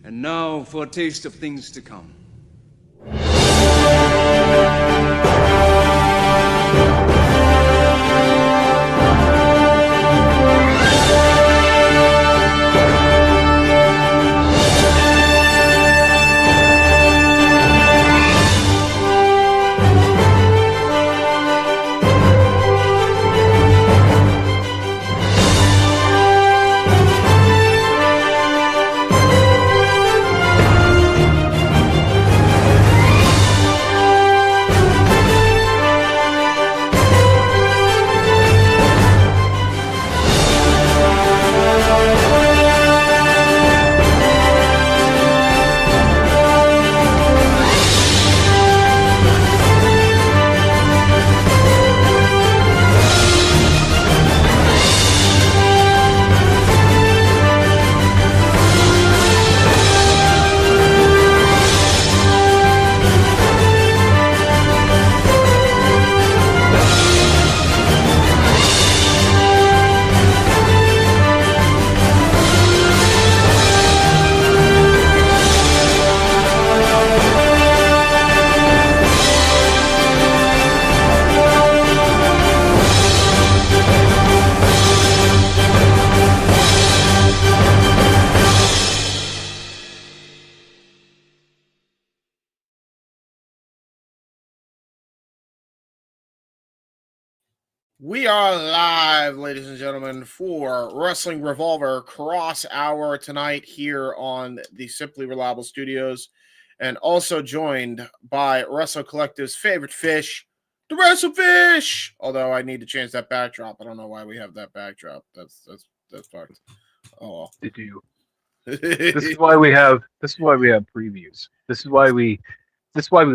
And now for a taste of things to come. We are live, ladies and gentlemen, for Wrestling Revolver Kross Hour tonight here on the Simply Reliable Studios, and also joined by Wrestle Collective's favorite fish, the Wrestlefish. Although I need to change that backdrop. I don't know why we have that backdrop. That's fucked. Oh, did you? This is why we have previews. This is why we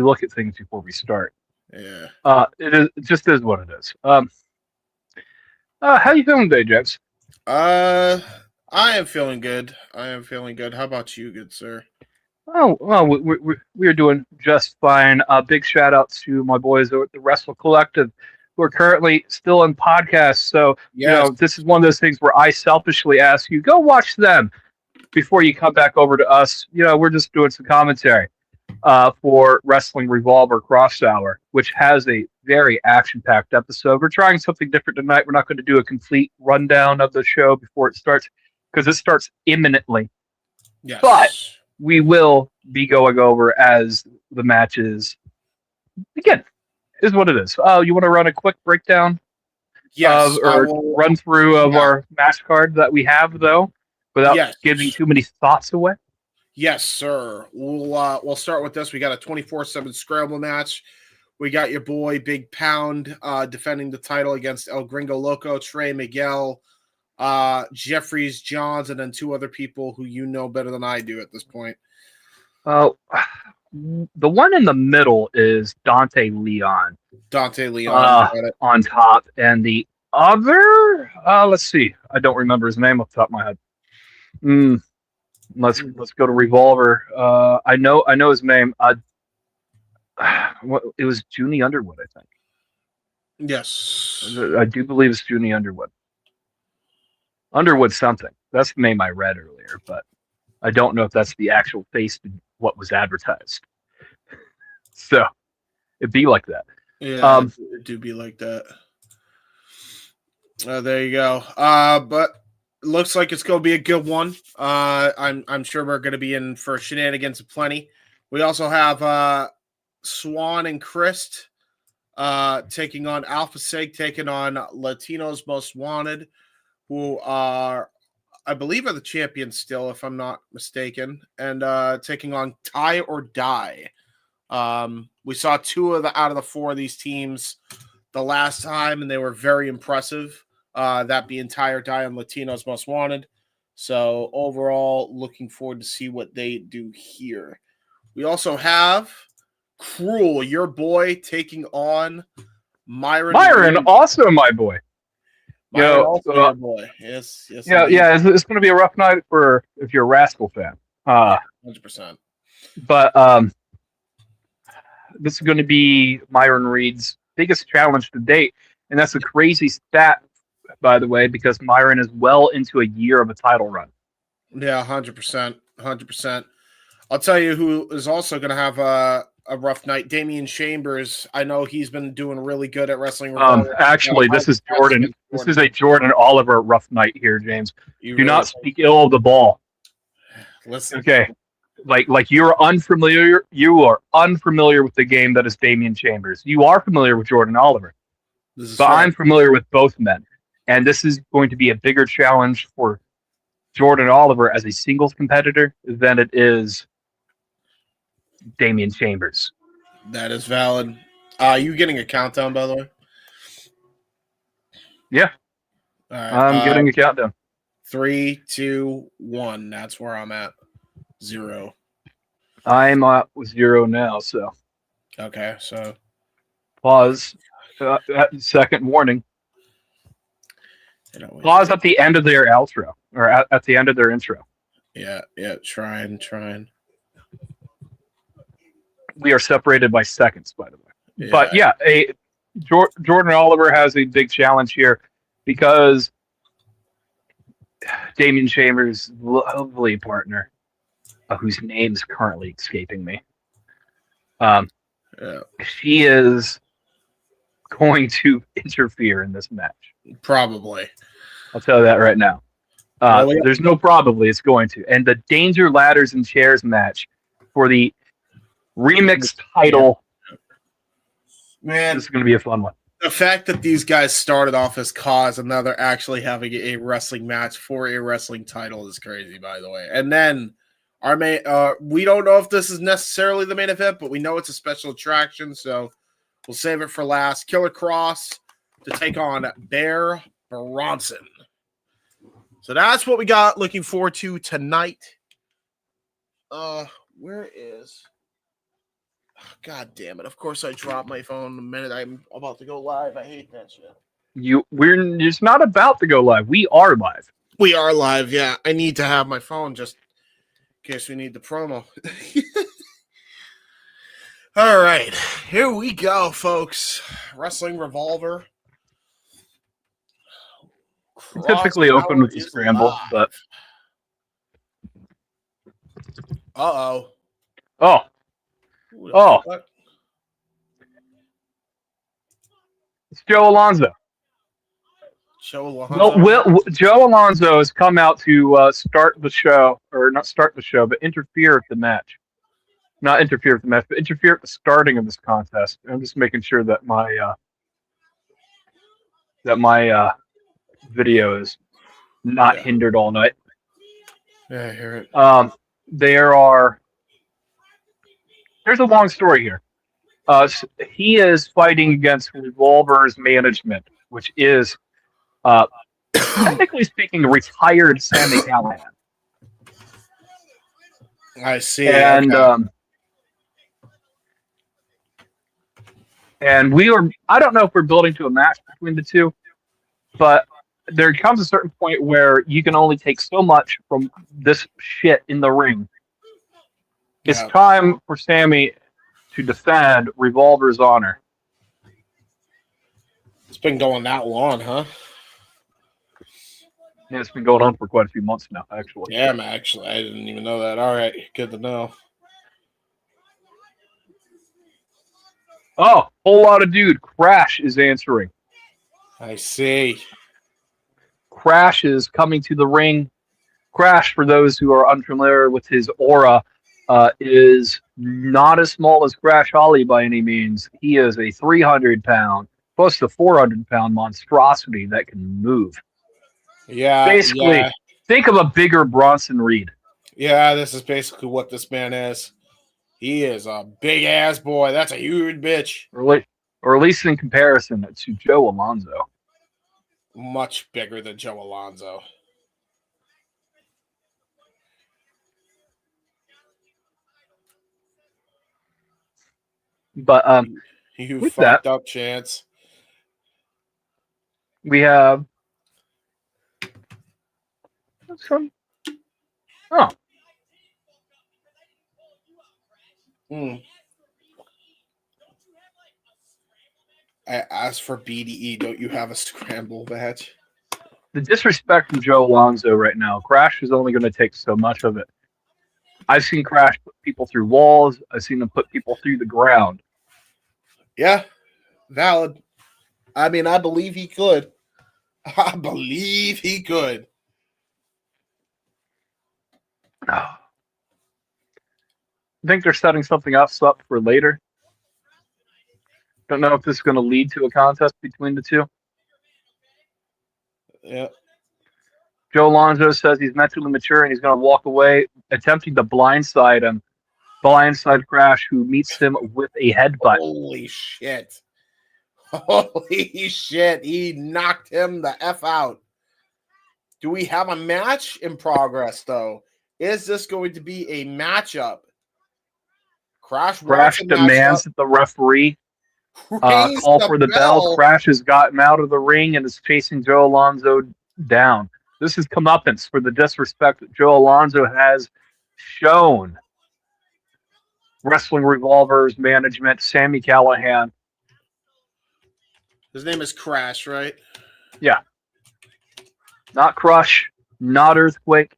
look at things before we start. Yeah. It just is what it is. How you feeling today, Jax? I am feeling good. How about you, good sir? Oh, well, we are doing just fine. Big shout out to my boys at the Wrestle Collective, who are currently still in podcasts. So, yes. This is one of those things where I selfishly ask you, go watch them before you come back over to us. We're just doing some commentary for Wrestling Revolver Kross Hour, which has a very action-packed episode. We're trying something different tonight. We're not going to do a complete rundown of the show before it starts, because it starts imminently. Yes. But we will be going over as the matches begin. Is what it is. You want to run a quick breakdown? Yes. Run through of our match card that we have, though, without giving too many thoughts away? Yes, sir. We'll start with this. We got a 24/7 Scramble match. We got your boy Big Pound defending the title against El Gringo, Loco, Trey, Miguel, Jeffries, Johns, and then two other people who you know better than I do at this point. The one in the middle is Dante Leon. On top, and the other, let's see. I don't remember his name off the top of my head. Let's go to Revolver. I know his name. It was Juni Underwood, I think. Yes, I do believe it's Juni Underwood. Underwood something. That's the name I read earlier, but I don't know if that's the actual face to what was advertised. So it'd be like that. Yeah, it do be like that. There you go. But looks like it's going to be a good one. I'm sure we're going to be in for shenanigans aplenty. We also have Swann and Crist taking on Alpha Sig, taking on Latino's Most Wanted, who are, I believe, are the champions still, if I'm not mistaken, and taking on Tie or Die. We saw two out of the four of these teams the last time, and they were very impressive. That being Tie or Die and Latino's Most Wanted. So overall, looking forward to see what they do here. We also have Cruel, your boy, taking on Myron. Myron, also my boy. Myron, also your boy. Yes. Yeah. It's going to be a rough night if you're a Rascal fan. 100%. But this is going to be Myron Reed's biggest challenge to date, and that's a crazy stat, by the way, because Myron is well into a year of a title run. Yeah, 100%. I'll tell you who is also going to have a rough night. Damian Chambers. I know he's been doing really good at Wrestling Revolver. Actually, this is Jordan. This is a Jordan Oliver rough night here, James. Do not speak ill of the ball. Listen. Okay. Like you're unfamiliar. You are unfamiliar with the game that is Damian Chambers. You are familiar with Jordan Oliver, but I'm familiar with both men, and this is going to be a bigger challenge for Jordan Oliver as a singles competitor than it is Damian Chambers. That is valid. You getting a countdown, by the way? Yeah. All right. I'm getting a countdown. 3, 2, 1. That's where I'm at. 0. I'm at 0 now, so. Okay, so. Pause. Second warning. Pause at the end of their outro, or at the end of their intro. Yeah, trying. We are separated by seconds, by the way. Yeah. But yeah, Jordan Oliver has a big challenge here because Damian Chambers' lovely partner, whose name is currently escaping me, she is going to interfere in this match. Probably. I'll tell you that right now. There's no probably, it's going to. And the Danger Ladders and Chairs match for the remix title, man, this is going to be a fun one. The fact that these guys started off as cause and now they're actually having a wrestling match for a wrestling title is crazy, by the way. And then our main, we don't know if this is necessarily the main event, but we know it's a special attraction, so we'll save it for last. Killer Kross to take on Bear Bronson. So that's what we got. Looking forward to tonight. Where is? God damn it! Of course, I dropped my phone the minute I'm about to go live. I hate that shit. We're just not about to go live. We are live. We are live. Yeah, I need to have my phone just in case we need the promo. All right, here we go, folks. Wrestling Revolver. Typically open with the Scramble, but oh. It's Joe Alonzo. Joe Alonzo has come out to start the show, or not start the show, but interfere at the match. Not interfere with the match, but interfere at the starting of this contest. I'm just making sure that my video is not hindered all night. Yeah, I hear it. There's a long story here. He is fighting against Revolver's management, which is, technically speaking, retired Sami Callihan. I see. And and I don't know if we're building to a match between the two, but there comes a certain point where you can only take so much from this shit in the ring. It's time for Sami to defend Revolver's honor. It's been going that long, huh? Yeah, it's been going on for quite a few months now, actually. Yeah, actually. I didn't even know that. All right, good to know. Oh, whole lot of dude. Crash is answering. I see. Crash is coming to the ring. Crash, for those who are unfamiliar with his aura, is not as small as Crash Holly by any means. He is a 300-pound, close to 400-pound monstrosity that can move. Yeah. Basically, think of a bigger Bronson Reed. Yeah, this is basically what this man is. He is a big-ass boy. That's a huge bitch. Or at least in comparison to Joe Alonzo. Much bigger than Joe Alonzo. But you fucked up, Chance. We have some. Oh. I asked for BDE. Don't you have a scramble badge? The disrespect from Joe Alonzo right now. Crash is only going to take so much of it. I've seen Crash put people through walls. I've seen them put people through the ground. Yeah, valid. I mean, I believe he could. I believe he could. I think they're setting something else up for later. Don't know if this is going to lead to a contest between the two. Yeah. Joe Alonzo says he's mentally mature and he's going to walk away, attempting to blindside him. Blindside Crash, who meets him with a headbutt. Holy shit. Holy shit. He knocked him the F out. Do we have a match in progress, though? Is this going to be a matchup? Crash demands that the referee call for the bell. Crash has gotten out of the ring and is chasing Joe Alonzo down. This is comeuppance for the disrespect that Joe Alonzo has shown Wrestling Revolver's management, Sami Callihan. His name is Crash, right? Yeah. Not Crush, not Earthquake.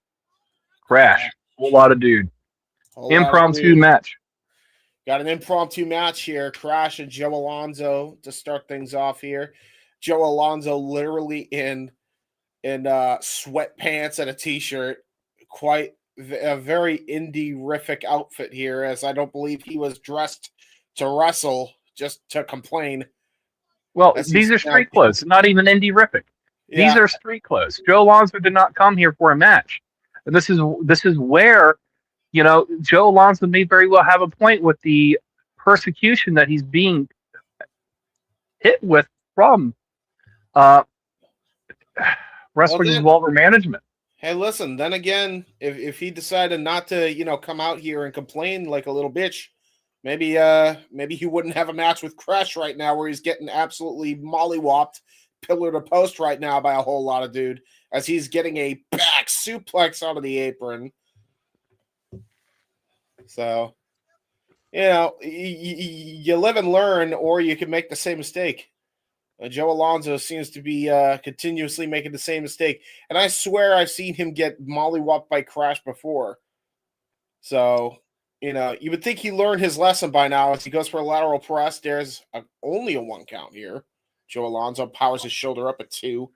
Crash. Whole lot of dude. Impromptu match. Got an impromptu match here. Crash and Joe Alonzo to start things off here. Joe Alonzo literally in sweatpants and a t-shirt. Quite a very indie-rific outfit here, as I don't believe he was dressed to wrestle, just to complain. Well, these are street clothes, not even indie-rific. Yeah. These are street clothes. Joe Alonzo did not come here for a match. And this is where, you know, Joe Alonzo may very well have a point with the persecution that he's being hit with from Wrestling Revolver management. Hey, listen, then again, if he decided not to, you know, come out here and complain like a little bitch, maybe he wouldn't have a match with Crash right now where he's getting absolutely mollywopped pillar to post right now by a whole lot of dude as he's getting a back suplex out of the apron. So, you know, you live and learn, or you can make the same mistake. Joe Alonzo seems to be continuously making the same mistake. And I swear I've seen him get mollywopped by Crash before. So, you know, you would think he learned his lesson by now as he goes for a lateral press. There's only a 1 count here. Joe Alonzo powers his shoulder up at 2.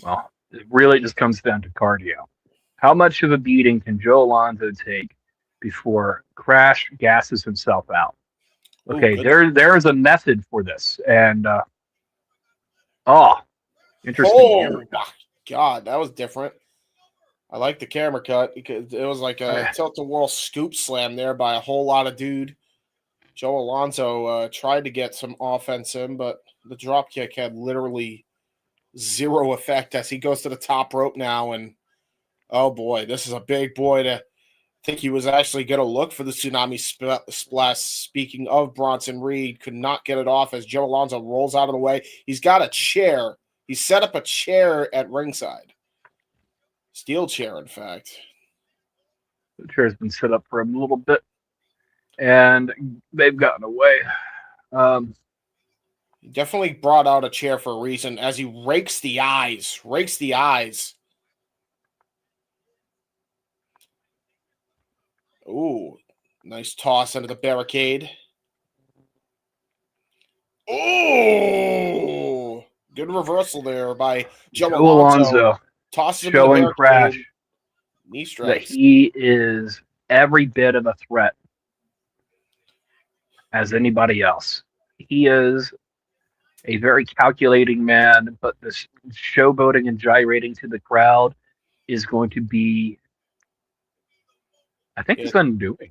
Well, it really just comes down to cardio. How much of a beating can Joe Alonzo take before Crash gasses himself out? Okay, there is a method for this. And, interesting. Oh, God, that was different. I like the camera cut because it was like a tilt-a-whirl scoop slam there by a whole lot of dude. Joe Alonzo tried to get some offense in, but the drop kick had literally zero effect as he goes to the top rope now. And, oh, boy, this is a big boy to think he was actually going to look for the tsunami splash. Speaking of Bronson Reed, could not get it off as Joe Alonzo rolls out of the way. He's got a chair. He set up a chair at ringside. Steel chair, in fact. The chair's been set up for a little bit, and they've gotten away. He definitely brought out a chair for a reason as he rakes the eyes. Ooh, nice toss into the barricade. Ooh, good reversal there by Joe Alonzo. Tosses him showing Crash knee strikes. That he is every bit of a threat as anybody else. He is a very calculating man, but this showboating and gyrating to the crowd is going to be, I think, his undoing.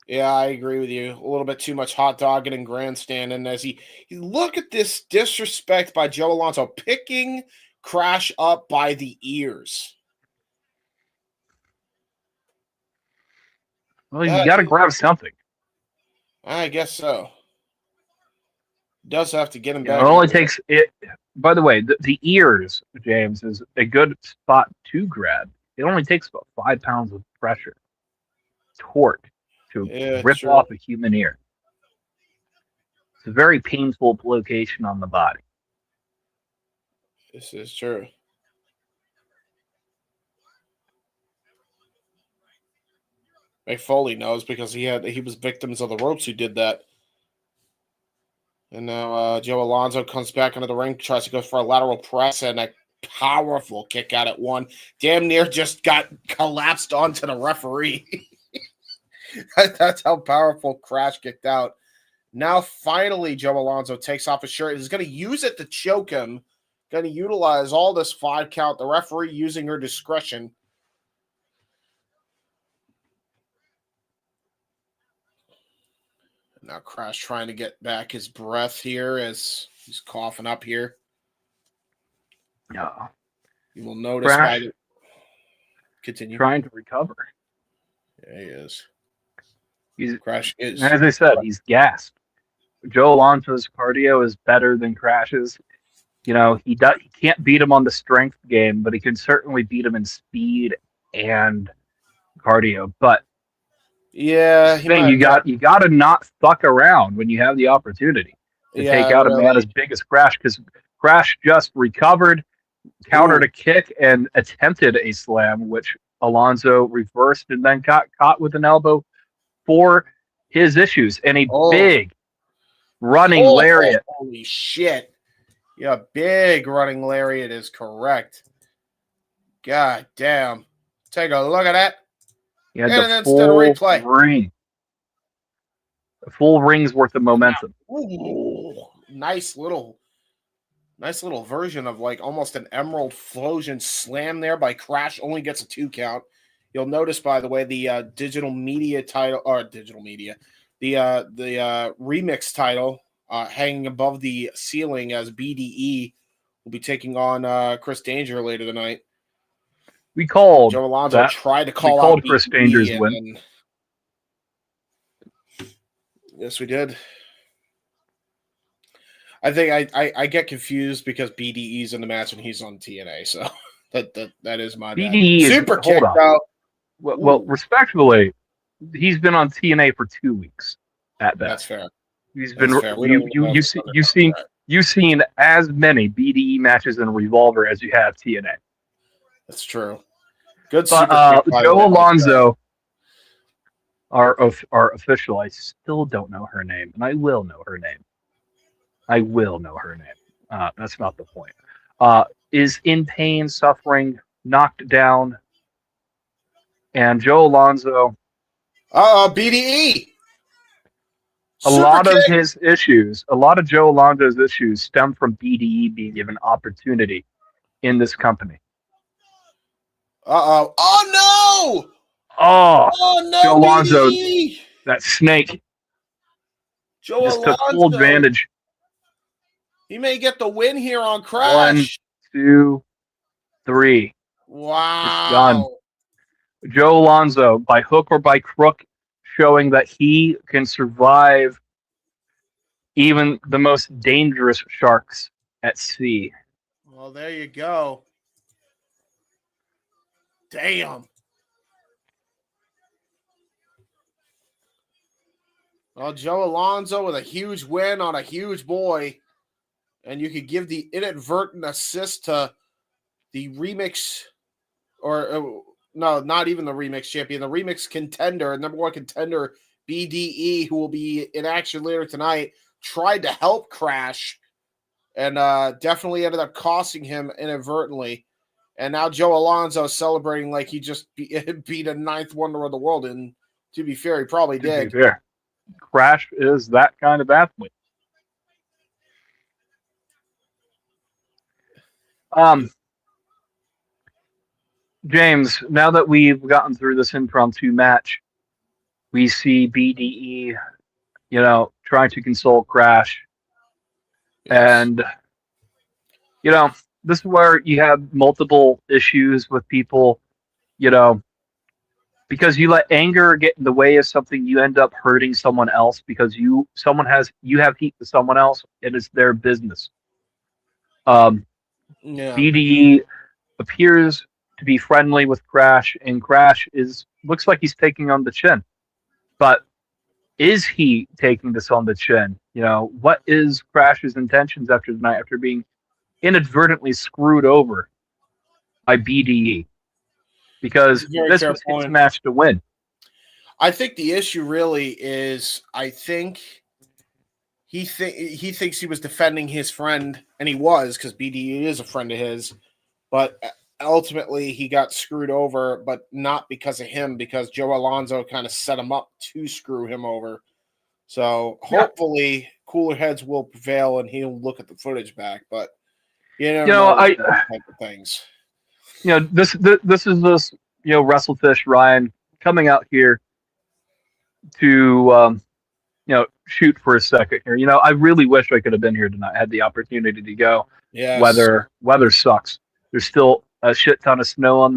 Yeah, I agree with you. A little bit too much hot dogging and grandstanding as he look at this disrespect by Joe Alonzo, picking Crash up by the ears. Well, you got to grab something. I guess so. Does have to get him back. It only takes it. By the way, the ears, James, is a good spot to grab. It only takes about 5 pounds of pressure, torque, to rip off a human ear. It's a very painful location on the body. This is true. Mick Foley knows because he was victims of the ropes who did that. And now Joe Alonzo comes back into the ring, tries to go for a lateral press and a powerful kick out at one. Damn near just got collapsed onto the referee. That's how powerful Crash kicked out. Now, finally, Joe Alonzo takes off his shirt. He's going to use it to choke him. Going to utilize all this 5 count. The referee using her discretion. Now, Crash trying to get back his breath here as he's coughing up here. No. You will notice Crash by the... Continue. Trying to recover. Yeah, he is. Crash is. As I said, he's gassed. Joe Alonso's cardio is better than Crash's. He can't beat him on the strength game, but he can certainly beat him in speed and cardio. But yeah, you got to not fuck around when you have the opportunity to take out a man as big as Crash, because Crash just recovered, countered a kick, and attempted a slam, which Alonso reversed and then got caught with an elbow for his issues and a big running lariat. Holy shit. Yeah, big running lariat is correct. God damn. Take a look at that. He had the full ring. The full ring's worth of momentum. Ooh, nice little version of like almost an Emerald Flosion slam there by Crash. Only gets a 2 count. You'll notice, by the way, the digital media title, or digital media, the remix title hanging above the ceiling as BDE will be taking on Chris Danger later tonight. We called Joe Alonzo that. Tried to call out Chris Danger's win. Yes, we did. I think I get confused because BDE's in the match and he's on TNA, so that is my bad. BDE Super kick out. Well, respectfully, he's been on TNA for 2 weeks at best. That's fair. He's been you've seen as many BDE matches in Revolver as you have TNA. That's true. Good. But Joe Alonzo, our official, I still don't know her name, and I will know her name. That's not the point. Is in pain, suffering, knocked down, and Joe Alonzo. BDE. A lot of Joe Alonzo's issues stem from BDE being given opportunity in this company. Oh no! Oh no! Joe Alonzo, BDE! That snake. Joe just Alonzo took full advantage. He may get the win here on Crash. 1, 2, 3. Wow. It's done. Joe Alonzo, by hook or by crook, showing that he can survive even the most dangerous sharks at sea. Well, there you go. Damn. Well, Joe Alonzo with a huge win on a huge boy. And you could give the inadvertent assist to the remix, or no, not even the remix champion, the remix contender, number 1 contender, BDE, who will be in action later tonight, tried to help Crash and definitely ended up costing him inadvertently. And now Joe Alonzo celebrating like he just beat a 9th wonder of the world. And to be fair, he probably did. Crash is that kind of athlete. James, now that we've gotten through this impromptu match, we see BDE, trying to console Crash. Yes. And, this is where you have multiple issues with people, because you let anger get in the way of something, you end up hurting someone else because you have heat to someone else and it's their business. BDE appears to be friendly with Crash, and Crash looks like he's taking on the chin. But is he taking this on the chin? What is Crash's intentions after tonight, after being inadvertently screwed over by BDE? Because this was his match to win. I think the issue really is, I think he thinks he was defending his friend, and he was, because BDE is a friend of his, but ultimately he got screwed over, but not because of him, because Joe Alonzo kind of set him up to screw him over. So hopefully cooler heads will prevail and he'll look at the footage back, but you never know those type of things. This is Wrestlefish Ryan coming out here to shoot for a second here. I really wish I could have been here tonight. I had the opportunity to go. Yes. Weather sucks. There's still a shit ton of snow in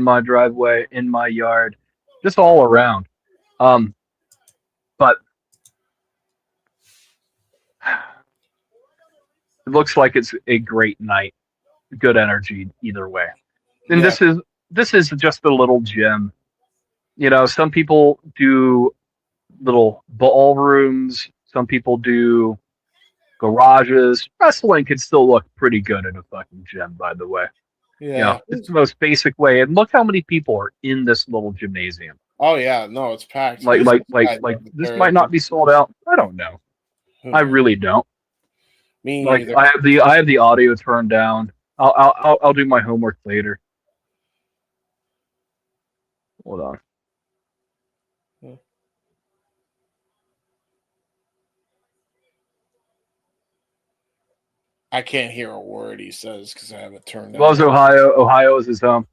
my driveway, in my yard, just all around. But it looks like it's a great night. Good energy either way. And this is just a little gym. Some people do little ballrooms. Some people do garages. Wrestling can still look pretty good in a fucking gym, by the way. Yeah. It's the most basic way. And look how many people are in this little gymnasium. Oh yeah, no, it's packed. Like this might not be sold out. I don't know. I really don't. Me either. I have the audio turned down. I'll do my homework later. Hold on. I can't hear a word he says because I have it turned down. Loves Ohio. Ohio is his home.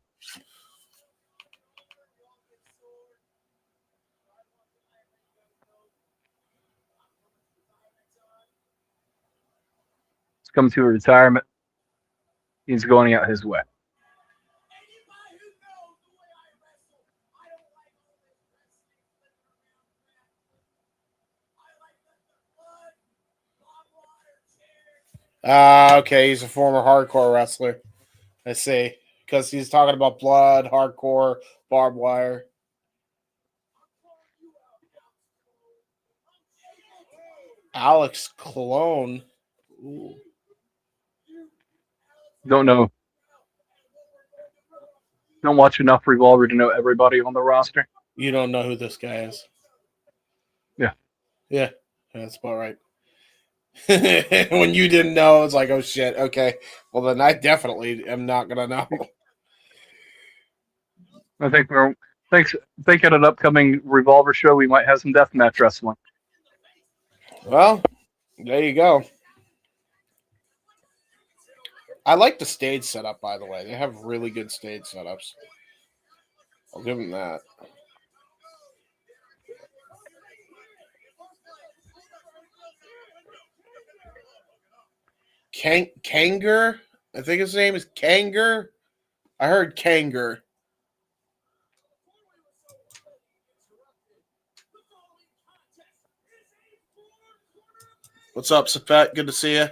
He's coming to a retirement. He's going out his way. Okay, he's a former hardcore wrestler. I see. Because he's talking about blood, hardcore, barbed wire. Alex Cologne. Ooh. Don't know. Don't watch enough Revolver to know everybody on the roster. You don't know who this guy is. Yeah. Yeah, that's about right. When you didn't know, it's like, oh shit, okay. Well, then I definitely am not gonna know. I think think at an upcoming Revolver show we might have some deathmatch wrestling. Well, there you go. I like the stage setup, by the way. They have really good stage setups. I'll give them that. Kanger? I think his name is Kanger. I heard Kanger. What's up, Safet? Good to see you.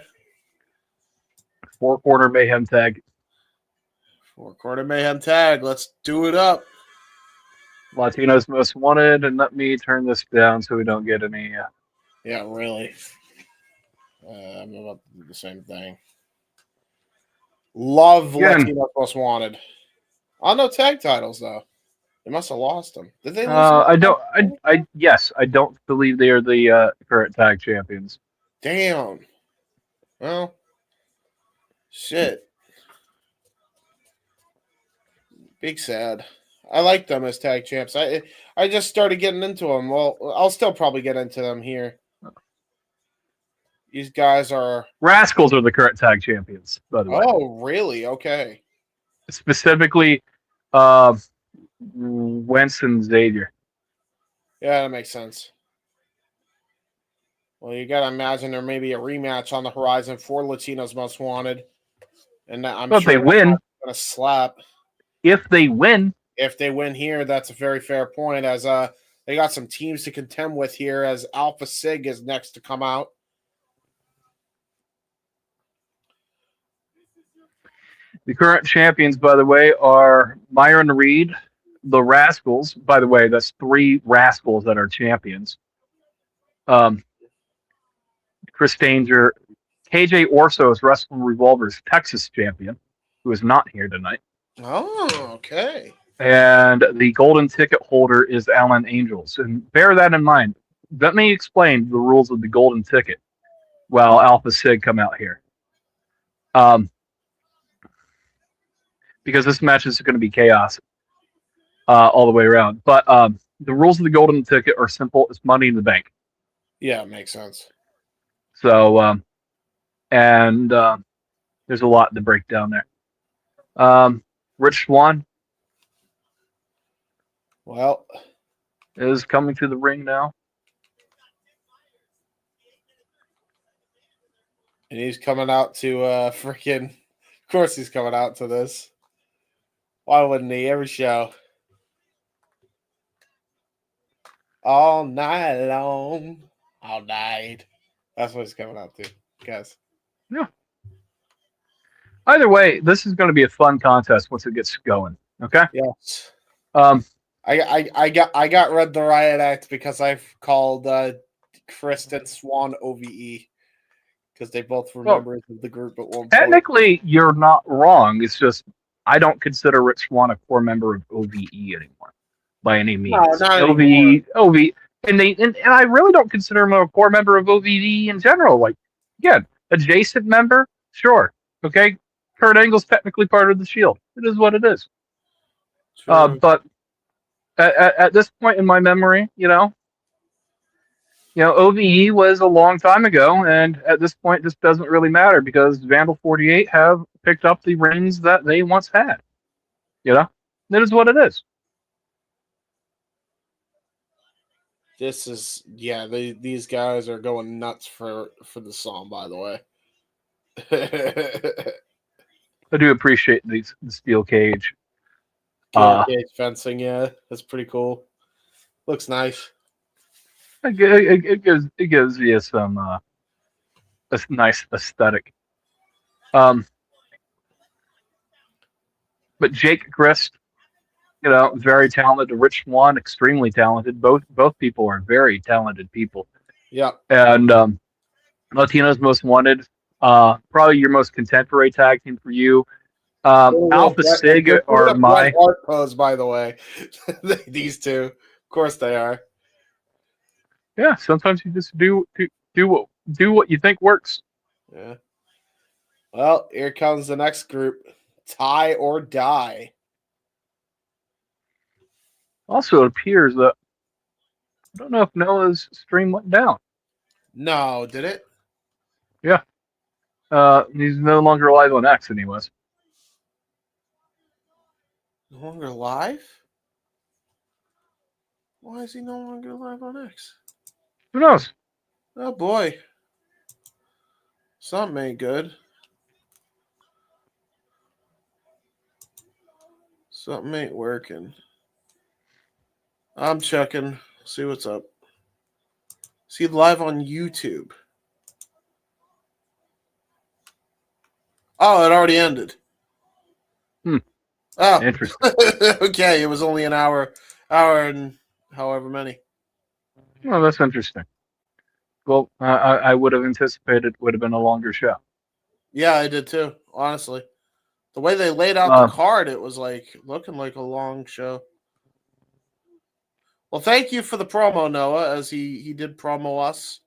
4-corner mayhem tag. 4-corner mayhem tag. Let's do it up. Latino's most wanted, and let me turn this down so we don't get any. Yeah, really. I'm about to do the same thing. Love Latino's most wanted. Oh, no tag titles though. They must have lost them. Did they lose? I don't believe they are the current tag champions. Damn. Well, shit. Big sad. I like them as tag champs. I just started getting into them. Well, I'll still probably get into them here. These guys are... Rascals are the current tag champions, by the way. Oh, really? Okay. Specifically, Wentz and Xavier. Yeah, that makes sense. Well, you got to imagine there may be a rematch on the horizon for Latino's Most Wanted. And I'm sure they win. Going to slap. If they win. If they win here, that's a very fair point. As they got some teams to contend with here, as Alpha Sig is next to come out. The current champions, by the way, are Myron Reed, the Rascals. By the way, that's 3 Rascals that are champions. Chris Danger, KJ Orso is Wrestling Revolver's Texas champion, who is not here tonight. Oh, okay. and the golden ticket holder is Allen Angels. And bear that in mind. Let me explain the rules of the golden ticket while Alpha Sig come out here. Because this match is going to be chaos all the way around. But the rules of the golden ticket are simple. It's money in the bank. Yeah, makes sense. So, there's a lot to break down there. Rich Swann is coming to the ring now. And he's coming out to freaking... Of course he's coming out to this. Why wouldn't he? Every show. All night long. All night. That's what he's coming out to, guys. Yeah. Either way, this is going to be a fun contest once it gets going. Okay. Yes. I got read the riot act because I've called Crist and Swann OVE because they both were members of the group at one point. Technically, you're not wrong. It's just I don't consider Rich Swann a core member of OVE anymore by any means. No, not anymore. OVE, and I really don't consider him a core member of OVE in general. Like, again, adjacent member, sure, okay. Kurt Angle's technically part of the Shield. It is what it is. But at this point in my memory, OVE was a long time ago, and at this point, this doesn't really matter because Vandal 48 have picked up the reigns that they once had. That is what it is. This is these guys are going nuts for the song, by the way. I do appreciate the steel cage. Cage fencing, yeah, that's pretty cool. Looks nice. It gives you some a nice aesthetic. But Jake Crist, very talented. Rich Swann, extremely talented. Both people are very talented people. Yeah. And Latino's Most Wanted, probably your most contemporary tag team for you. Alpha Sig are my art pose, by the way. These two, of course, they are. Yeah, sometimes you just do what you think works. Yeah. Well, here comes the next group, Tie or Die. Also, it appears that I don't know if Noah's stream went down. No, did it? Yeah. He's no longer live on X, anyways. No longer live? Why is he no longer live on X? Who knows? Oh boy. Something ain't good. Something ain't working. I'm checking. See what's up. See live on YouTube. Oh, it already ended. Oh, interesting. Okay, it was only an hour and however many. Well, that's interesting. Well, I would have anticipated it would have been a longer show. Yeah, I did too, honestly. The way they laid out the card, it was looking like a long show. Well, thank you for the promo, Noah, as he did promo us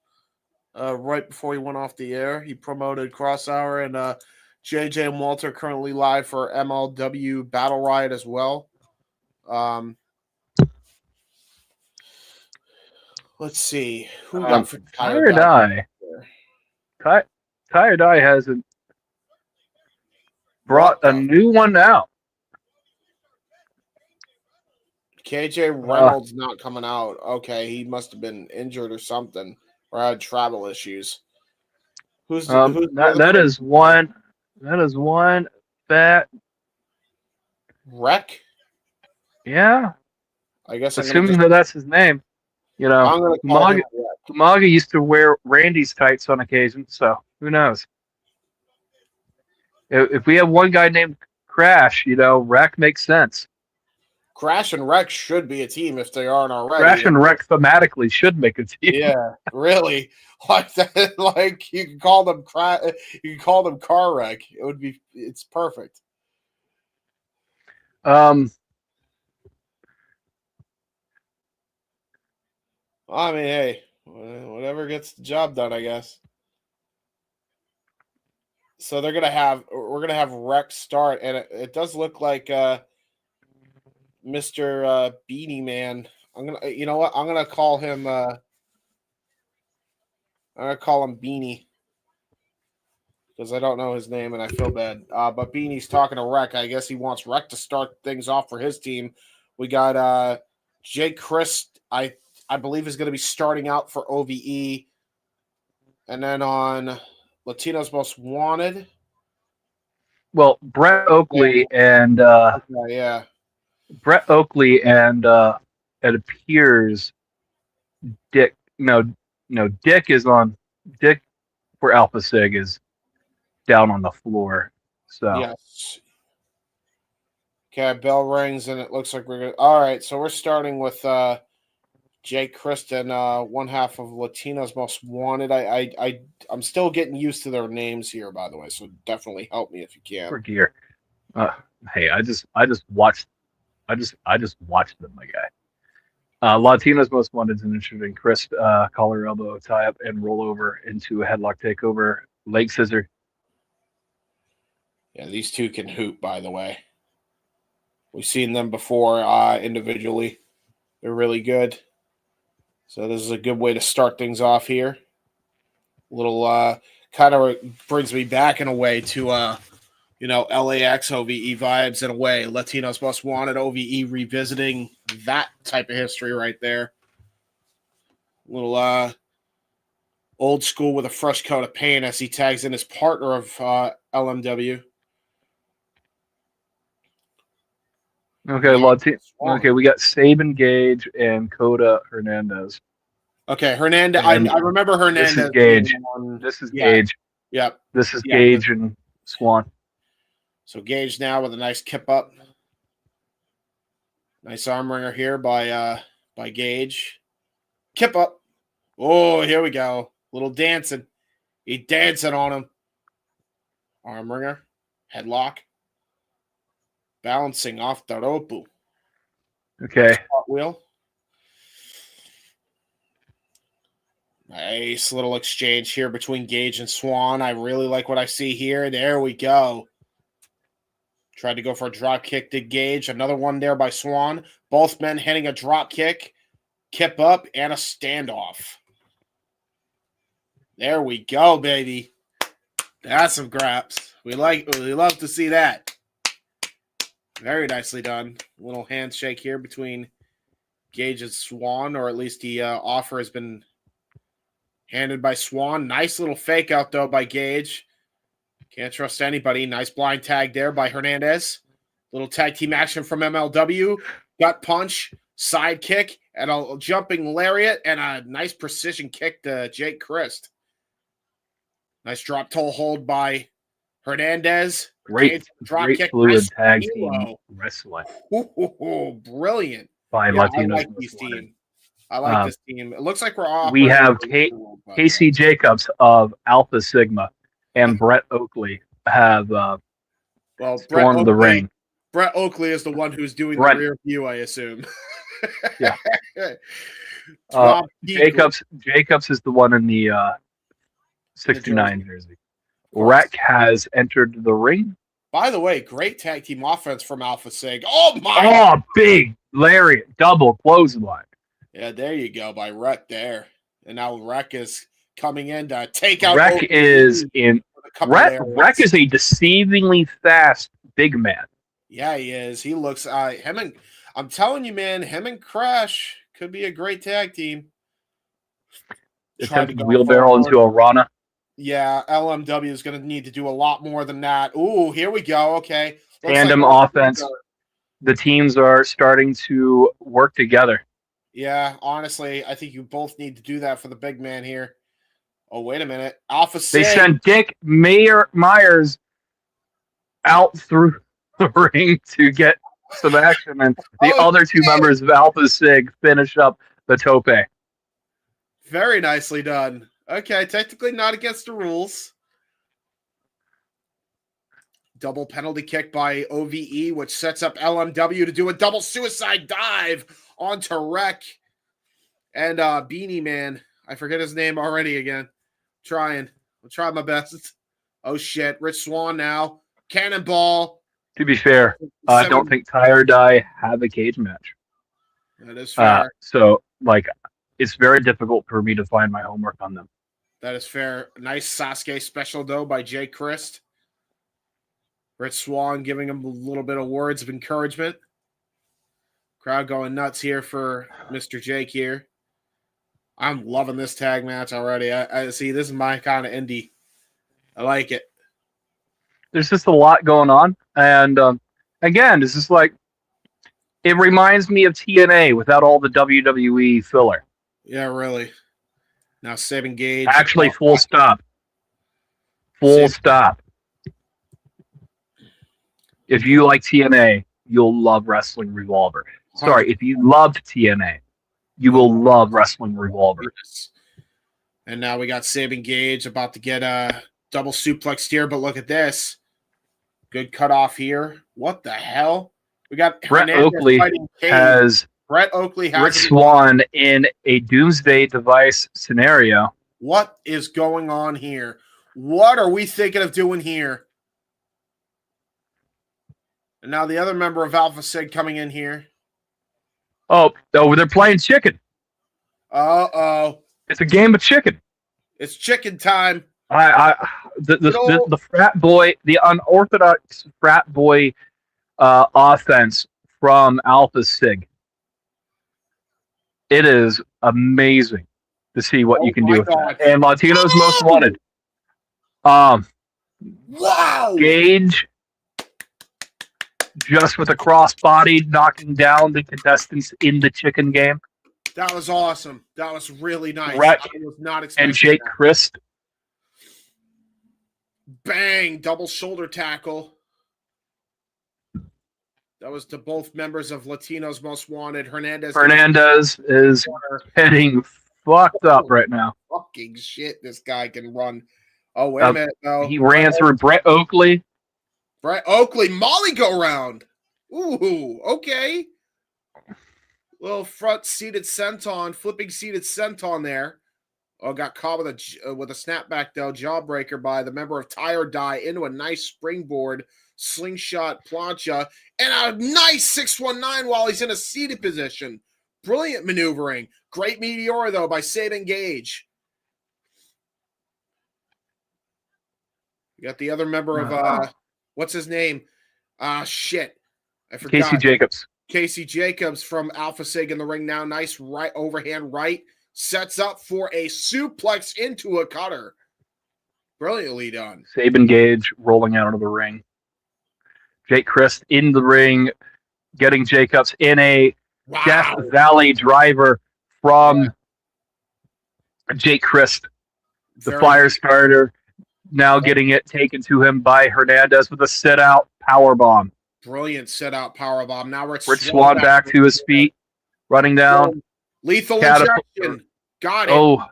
right before he went off the air. He promoted Kross Hour and JJ and Walter currently live for MLW Battle Riot as well. Let's see. Who got for Tie or Die? Tie or Die has brought a new one out. KJ Reynolds not coming out. Okay, he must have been injured or something, or had travel issues. Who's that is one? That is one fat Wreck. Yeah, I guess assuming that's his name. Umaga used to wear Randy's tights on occasion, so who knows? If we have one guy named Crash, Wreck makes sense. Crash and Wreck should be a team if they aren't already. Crash and Wreck thematically should make a team. Yeah, really. Like that, like you can call them Car Wreck. It's perfect. I mean, hey, whatever gets the job done, I guess. So we're gonna have Rex start, and it does look like Mr. Beanie Man. You know what? I'm gonna call him. I'm gonna call him Beanie because I don't know his name and I feel bad. But Beanie's talking to Rec. I guess he wants Rec to start things off for his team. We got Crist. I believe is going to be starting out for OVE, and then on Latino's Most Wanted. Well, Brett Oakley and Yeah. Brett Oakley and it appears Dick. No, Dick is on. Dick for Alpha Sig is down on the floor. So Yes. Okay, bell rings and it looks like we're good. All right, so we're starting with Crist and one half of Latino's Most Wanted. I'm still getting used to their names here, by the way. So definitely help me if you can. for gear. Hey, I just watched them, my guy. Latino's Most Wanted is an interesting Crist collar elbow tie up and roll over into a headlock takeover leg scissor. Yeah, these two can hoop, by the way. We've seen them before individually. They're really good. So this is a good way to start things off here. Little kind of brings me back in a way to LAX OVE vibes in a way. Latinos Most Wanted OVE revisiting that type of history right there. Little old school with a fresh coat of paint as he tags in his partner of LMW. Okay, okay, we got Saban Gage and Coda Hernandez. Okay, Hernandez. I remember Hernandez. This is Gage. Gage. Yep. This is Gage and Swann. So Gage now with a nice kip up. Nice arm wringer here by Gage. Kip up. Oh, here we go. Little dancing. He dancing on him. Arm wringer. Headlock. Bouncing off the rope. Okay. Wheel. Nice little exchange here between Gage and Swann. I really like what I see here. There we go. Tried to go for a drop kick to Gage. Another one there by Swann. Both men hitting a drop kick. Kip up and a standoff. There we go, baby. That's some graps. We love to see that. Very nicely done. Little handshake here between Gage and Swann, or at least the offer has been handed by Swann. Nice little fake out, though, by Gage. Can't trust anybody. Nice blind tag there by Hernandez. Little tag team action from MLW. Gut punch, side kick, and a jumping lariat, and a nice precision kick to Crist. Nice drop toe hold by Hernandez. Great kick. fluid Nice tag team wrestling. Brilliant. By Latinos. I like these team. I like this team. It looks like we're off. We have Casey Jacobs of Alpha Sigma and Brett Oakley have stormed the ring. Brett Oakley is the one who's doing the rear view, I assume. Yeah. Jacobs is the one in the 69 jersey. Rec has entered the ring. By the way, great tag team offense from Alpha Sig. Oh, my. Oh, big lariat, double clothesline. Yeah, there you go by Rec there. And now Rec is coming in to take out. Rec is in. Rec is a deceivingly fast big man. Yeah, he is. He looks. I'm telling you, man, him and Crash could be a great tag team. Attempt to wheelbarrow into a Rana. Yeah, LMW is going to need to do a lot more than that. Ooh, here we go. Okay. Tandem offense. The teams are starting to work together. Yeah, honestly, I think you both need to do that for the big man here. Oh, wait a minute. Alpha Sig. They sent Dick Myers out through the ring to get some action, and the other two members of Alpha Sig finish up the tope. Very nicely done. Okay, technically not against the rules. Double penalty kick by OVE, which sets up LMW to do a double suicide dive onto Rec. And Beanie Man. I forget his name already again. I'll try my best. Oh, shit. Rich Swann now. Cannonball. To be fair, I don't think Tie or Die have a cage match. That is fair. So, like, it's very difficult for me to find my homework on them. That is fair. Nice Sasuke special, though, by Jay Crist. Rich Swann giving him a little bit of words of encouragement. Crowd going nuts here for Mr. Jake here. I'm loving this tag match already. I see. This is my kind of indie. I like it. There's just a lot going on. And again, this is like, it reminds me of TNA without all the WWE filler. Yeah, really. Now, Sabin Gage. Actually, full stop. Full stop. If you like TNA, you'll love Wrestling Revolver. Sorry, if you loved TNA, you will love Wrestling Revolver. And now we got Sabin Gage about to get a double suplex here, but look at this. Good cutoff here. What the hell? We got Brett Oakley has Rich Swann in a Doomsday Device scenario. What is going on here? What are we thinking of doing here? And now the other member of Alpha Sig coming in here. Oh, they're playing chicken. Uh-oh. It's a game of chicken. It's chicken time. The frat boy, the unorthodox frat boy offense from Alpha Sig. It is amazing to see what you can do with that. And Latino's Most Wanted. Wow. Gage, just with a crossbody, knocking down the contestants in the chicken game. That was awesome. That was really nice. Rhett I was not expecting and Jake that. Crist. Bang! Double shoulder tackle. That was to both members of Latino's Most Wanted. Hernandez is getting fucked up right now. Fucking shit, this guy can run. Oh, wait a minute, though. He ran through Brett Oakley. Brett Oakley, Molly go round. Ooh, okay. Little front seated senton, flipping seated senton there. Oh, got caught with a snapback, though. Jawbreaker by the member of Tie or Die into a nice springboard, slingshot plancha, and a nice 619 while he's in a seated position. Brilliant maneuvering. Great meteor, though, by Sabin Gage. You got the other member of, what's his name? Shit. I forgot. Casey Jacobs. Casey Jacobs from Alpha Sig in the ring now. Nice right overhand right. Sets up for a suplex into a cutter. Brilliantly done. Sabin Gage rolling out of the ring. Jake Crist in the ring, getting Jacobs in a Death Valley driver from Jake Crist. The fire starter now getting it taken to him by Hernandez with a sit-out powerbomb. Brilliant sit-out powerbomb. Now Rich Swann back to his feet, running down. Lethal injection. Got it. Oh.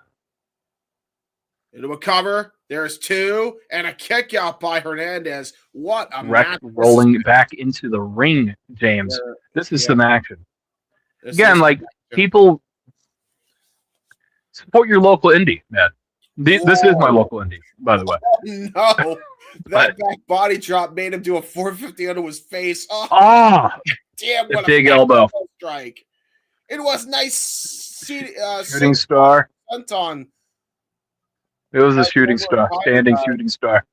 Into a cover. There's two. And a kick out by Hernandez. What a match. Rolling back into the ring, James. This is some action. Again, like, people support your local indie, man. This is my local indie, by the way. No. That back body drop made him do a 450 onto his face. Oh, damn, what a big elbow strike. It was nice shooting star. Senton. It was a shooting star. Standing shooting star.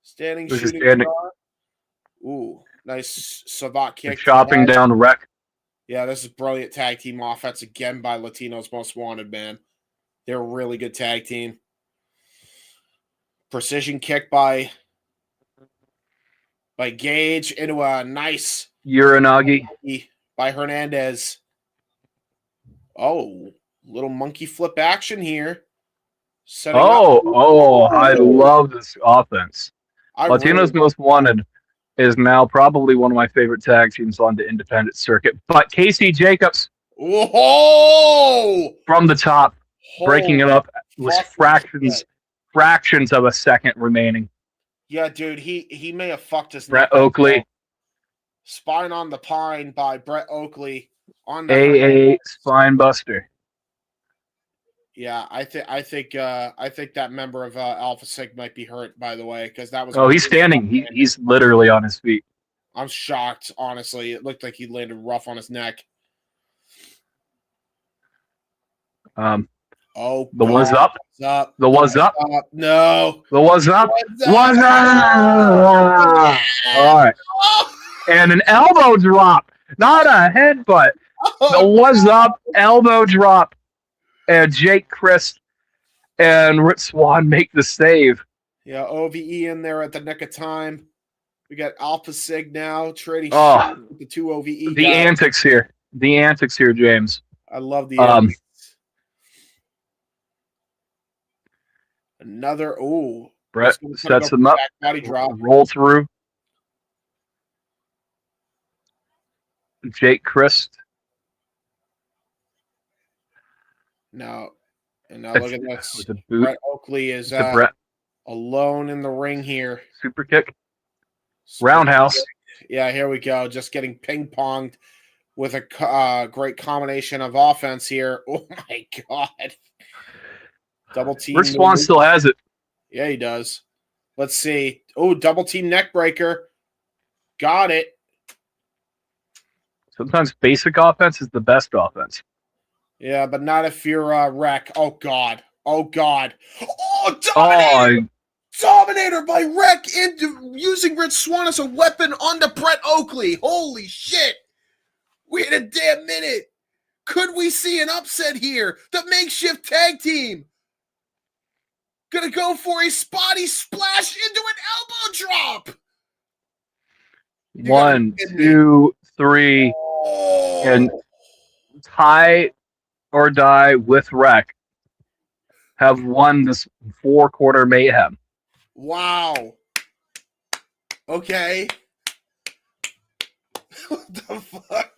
Standing shooting star. Ooh, nice Savat kick. Chopping down Wreck. Yeah, this is brilliant tag team offense again by Latino's Most Wanted, man. They're a really good tag team. Precision kick by Gage into a nice Uranagi by Hernandez. Oh, little monkey flip action here. I love this offense. Latino's Most Wanted is now probably one of my favorite tag teams on the independent circuit. But Casey Jacobs from the top, breaking it up with fractions of a second remaining. Yeah, dude, he may have fucked his Brett Oakley. Spine on the Pine by Brett Oakley on the AA Spine Buster. Yeah, I think that member of Alpha Sig might be hurt. By the way, because that was. Oh, he's standing. He's literally on his feet. I'm shocked. Honestly, it looked like he landed rough on his neck. Oh, the was up. Up. The was up. No. The was up. Was up. All right. And an elbow drop, not a headbutt. The was up, elbow drop, and Jake Crist and Swann make the save. Yeah, OVE in there at the nick of time. We got Alpha Sig now trading with the two OVE. The guys. antics here. The antics here, James. I love the antics. Another Brett sets him up. Body drop. Roll through. Jake Crist. Now look at this. Brett Oakley is alone in the ring here. Super kick. Roundhouse. Kick. Yeah, here we go. Just getting ping-ponged with a great combination of offense here. Oh, my God. Double team. Swann still has it. Yeah, he does. Let's see. Oh, double team neck breaker. Got it. Sometimes basic offense is the best offense. Yeah, but not if you're Wreck. Oh, God. Oh, God. Oh, Dominator! Dominator by Wreck into using Rich Swann as a weapon onto Brett Oakley. Holy shit. We had a damn minute. Could we see an upset here? The makeshift tag team. Gonna go for a spotty splash into an elbow drop. 1, 2, 3, and tie or die with Wreck have won this 4-quarter mayhem. Wow. Okay. What the fuck?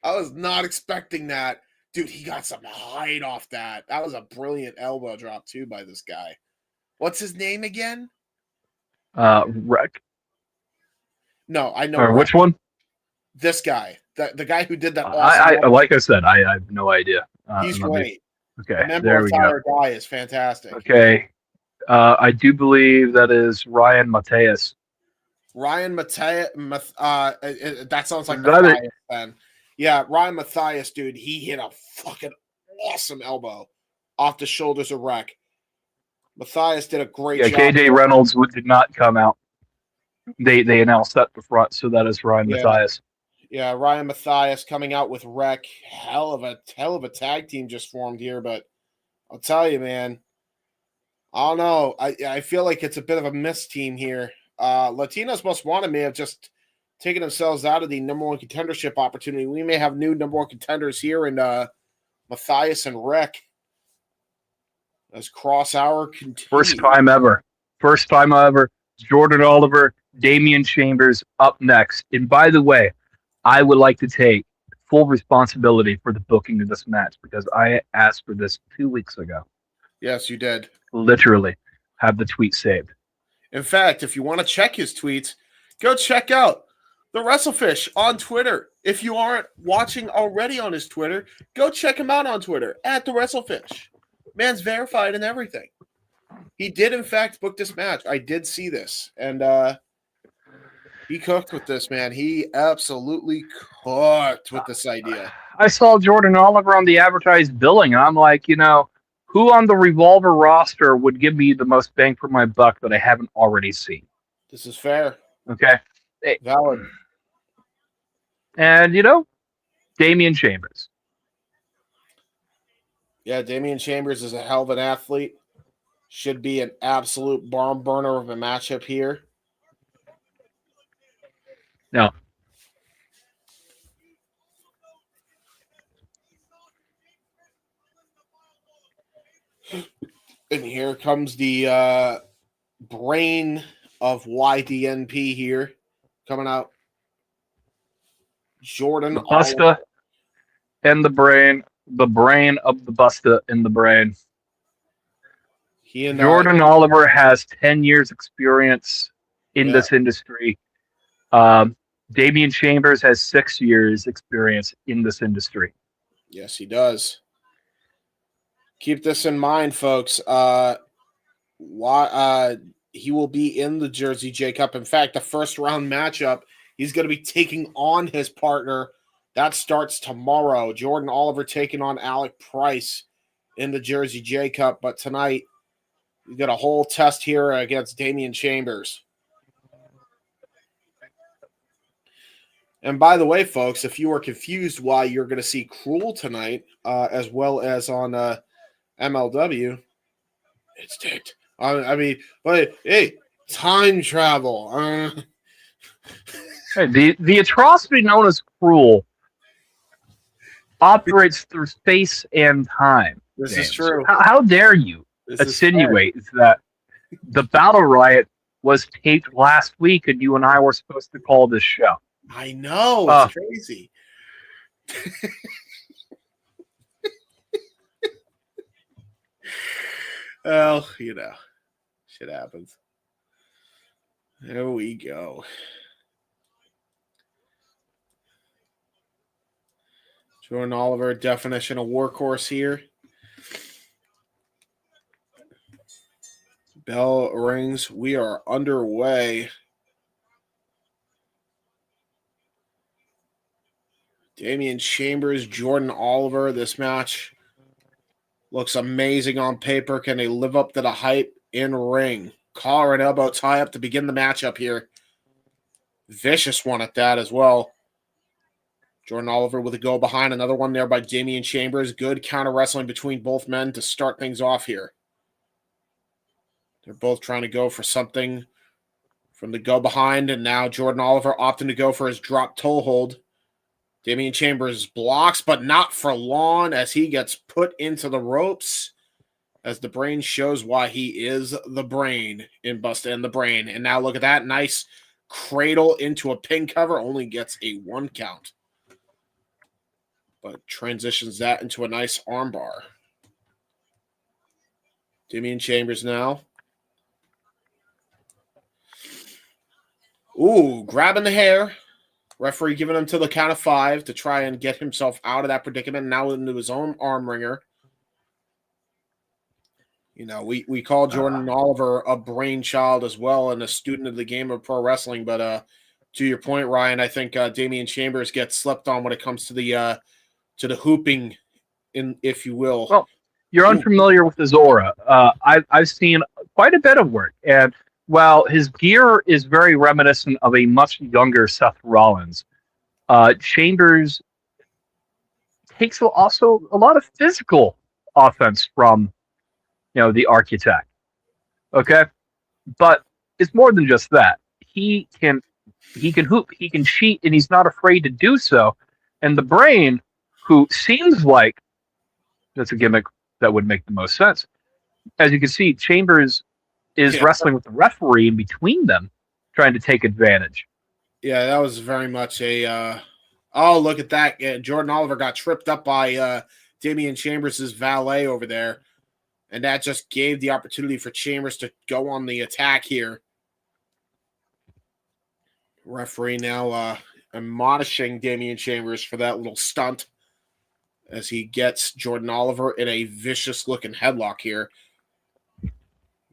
I was not expecting that. Dude, he got some height off that. That was a brilliant elbow drop, too, by this guy. What's his name again? Wreck. No, I know. Or which one? This guy. The guy who did that. Awesome like I said, I have no idea. He's great. Okay, there we go. Guy is fantastic. Okay. I do believe that is Ryan Mateus. Ryan Mateus. That sounds like Matthias then. Yeah, Ryan Matthias, dude, he hit a fucking awesome elbow off the shoulders of Wreck. Matthias did a great job. Yeah, KJ Reynolds did not come out. They announced that the front, so that is Ryan Matthias. Yeah, Ryan Matthias coming out with Wreck. Hell of a tag team just formed here, but I'll tell you, man, I don't know. I feel like it's a bit of a missed team here. Latinos Most Wanted may have just taken themselves out of the number one contendership opportunity. We may have new number one contenders here in Matthias and Wreck as Kross Hour continues. First time ever. Jordan Oliver, Damian Chambers up next. And by the way, I would like to take full responsibility for the booking of this match because I asked for this 2 weeks ago. Yes, you did. Literally have the tweet saved. In fact, if you want to check his tweets, go check out the Wrestlefish on Twitter. If you aren't watching already on his Twitter, go check him out on Twitter at the Wrestlefish. Man's verified and everything. He did, in fact, book this match. I did see this. And he cooked with this, man. He absolutely cooked with this idea. I saw Jordan Oliver on the advertised billing, and I'm like, who on the Revolver roster would give me the most bang for my buck that I haven't already seen? This is fair. Okay. Valid. And, Damian Chambers. Yeah, Damian Chambers is a hell of an athlete. Should be an absolute barn burner of a matchup here. No. And here comes the brain of YDNP here coming out. Jordan. The Busta and the brain of the Busta and the brain. Jordan Oliver has 10 years experience in this industry. Damian Chambers has 6 years experience in this industry. Yes, he does. Keep this in mind, folks. He will be in the Jersey J Cup. In fact, the first round matchup, he's going to be taking on his partner. That starts tomorrow. Jordan Oliver taking on Alec Price in the Jersey J Cup. But tonight, we got a whole test here against Damian Chambers. And by the way, folks, if you are confused why you're going to see Cruel tonight, as well as on MLW, it's taped. But hey, time travel. Hey, the atrocity known as Cruel operates through space and time. This James. is true. How dare you insinuate that the Battle Riot was taped last week and you and I were supposed to call this show? I know. It's crazy. Well, shit happens. There we go. Jordan Oliver, definition of workhorse here. Bell rings. We are underway. Damian Chambers, Jordan Oliver. This match looks amazing on paper. Can they live up to the hype in ring? Collar and elbow tie up to begin the matchup here. Vicious one at that as well. Jordan Oliver with a go behind. Another one there by Damian Chambers. Good counter wrestling between both men to start things off here. They're both trying to go for something from the go behind. And now Jordan Oliver opting to go for his drop toe hold. Damian Chambers blocks, but not for long as he gets put into the ropes. As the brain shows why he is the brain in Busta and the Brain. And now look at that. Nice cradle into a pin cover. Only gets a 1 count. But transitions that into a nice armbar. Damian Chambers now. Ooh, grabbing the hair. Referee giving him to the count of 5 to try and get himself out of that predicament. Now into his own arm wringer. We call Jordan Oliver a brainchild as well and a student of the game of pro wrestling. But to your point, Ryan, I think Damian Chambers gets slept on when it comes to the hooping, if you will. Well, you're unfamiliar with his aura. I've seen quite a bit of work, and while his gear is very reminiscent of a much younger Seth Rollins, Chambers takes also a lot of physical offense from the Architect. Okay, but it's more than just that. He can hoop, he can cheat, and he's not afraid to do so. And the Brain, who seems like that's a gimmick that would make the most sense. As you can see, Chambers is wrestling with the referee in between them, trying to take advantage. Yeah, that was very much a. Oh, look at that! Jordan Oliver got tripped up by Damian Chambers' valet over there, and that just gave the opportunity for Chambers to go on the attack here. Referee now admonishing Damian Chambers for that little stunt as he gets Jordan Oliver in a vicious-looking headlock here.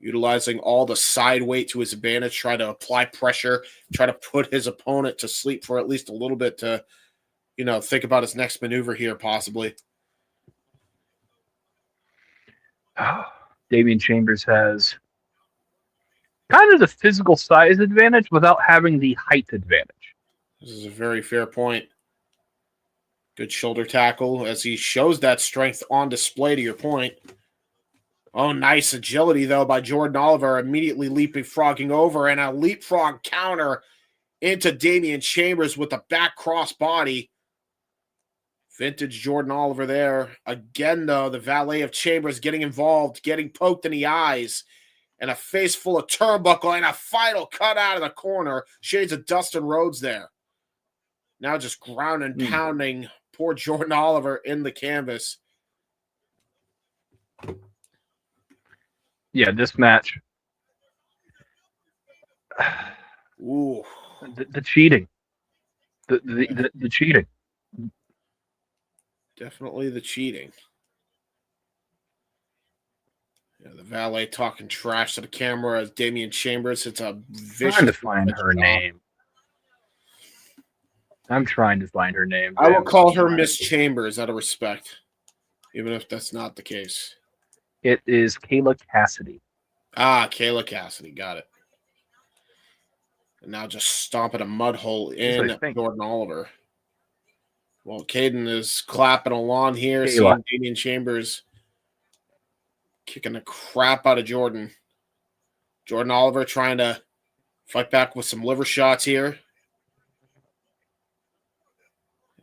Utilizing all the side weight to his advantage, try to apply pressure, try to put his opponent to sleep for at least a little bit to, think about his next maneuver here, possibly. Damian Chambers has kind of the physical size advantage without having the height advantage. This is a very fair point. Good shoulder tackle as he shows that strength on display, to your point. Oh, nice agility, though, by Jordan Oliver, immediately leapfrogging over, and a leapfrog counter into Damian Chambers with a back cross body. Vintage Jordan Oliver there. Again, though, the valet of Chambers getting involved, getting poked in the eyes, and a face full of turnbuckle, and a final cut out of the corner. Shades of Dustin Rhodes there. Now just ground and pounding poor Jordan Oliver in the canvas. Yeah, this match. Ooh. The cheating. The cheating. Definitely the cheating. Yeah, the valet talking trash to the camera as Damian Chambers hits a vicious. Trying to find her name. I'm trying to find her name. I will call her Miss Chambers out of respect, even if that's not the case. It is Kayla Kassidy. Kayla Kassidy. Got it. And now just stomping a mud hole in Jordan Oliver. Well, Caden is clapping along here, seeing Damian Chambers kicking the crap out of Jordan. Jordan Oliver trying to fight back with some liver shots here.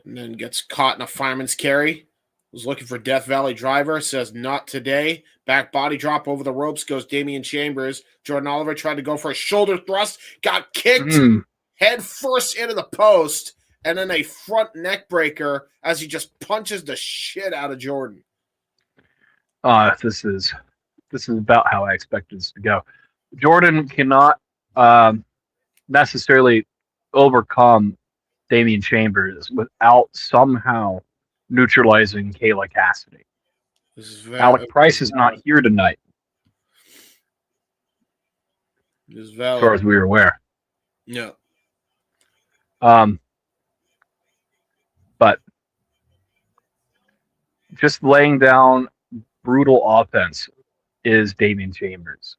And then gets caught in a fireman's carry. Was looking for Death Valley driver. Says not today. Back body drop over the ropes goes Damian Chambers. Jordan Oliver tried to go for a shoulder thrust. Got kicked head first into the post. And then a front neck breaker as he just punches the shit out of Jordan. This is about how I expected this to go. Jordan cannot necessarily overcome Damian Chambers without somehow neutralizing Kayla Kassidy. Alec Price is not here tonight, as far as we are aware. Yeah. But just laying down brutal offense is Damian Chambers.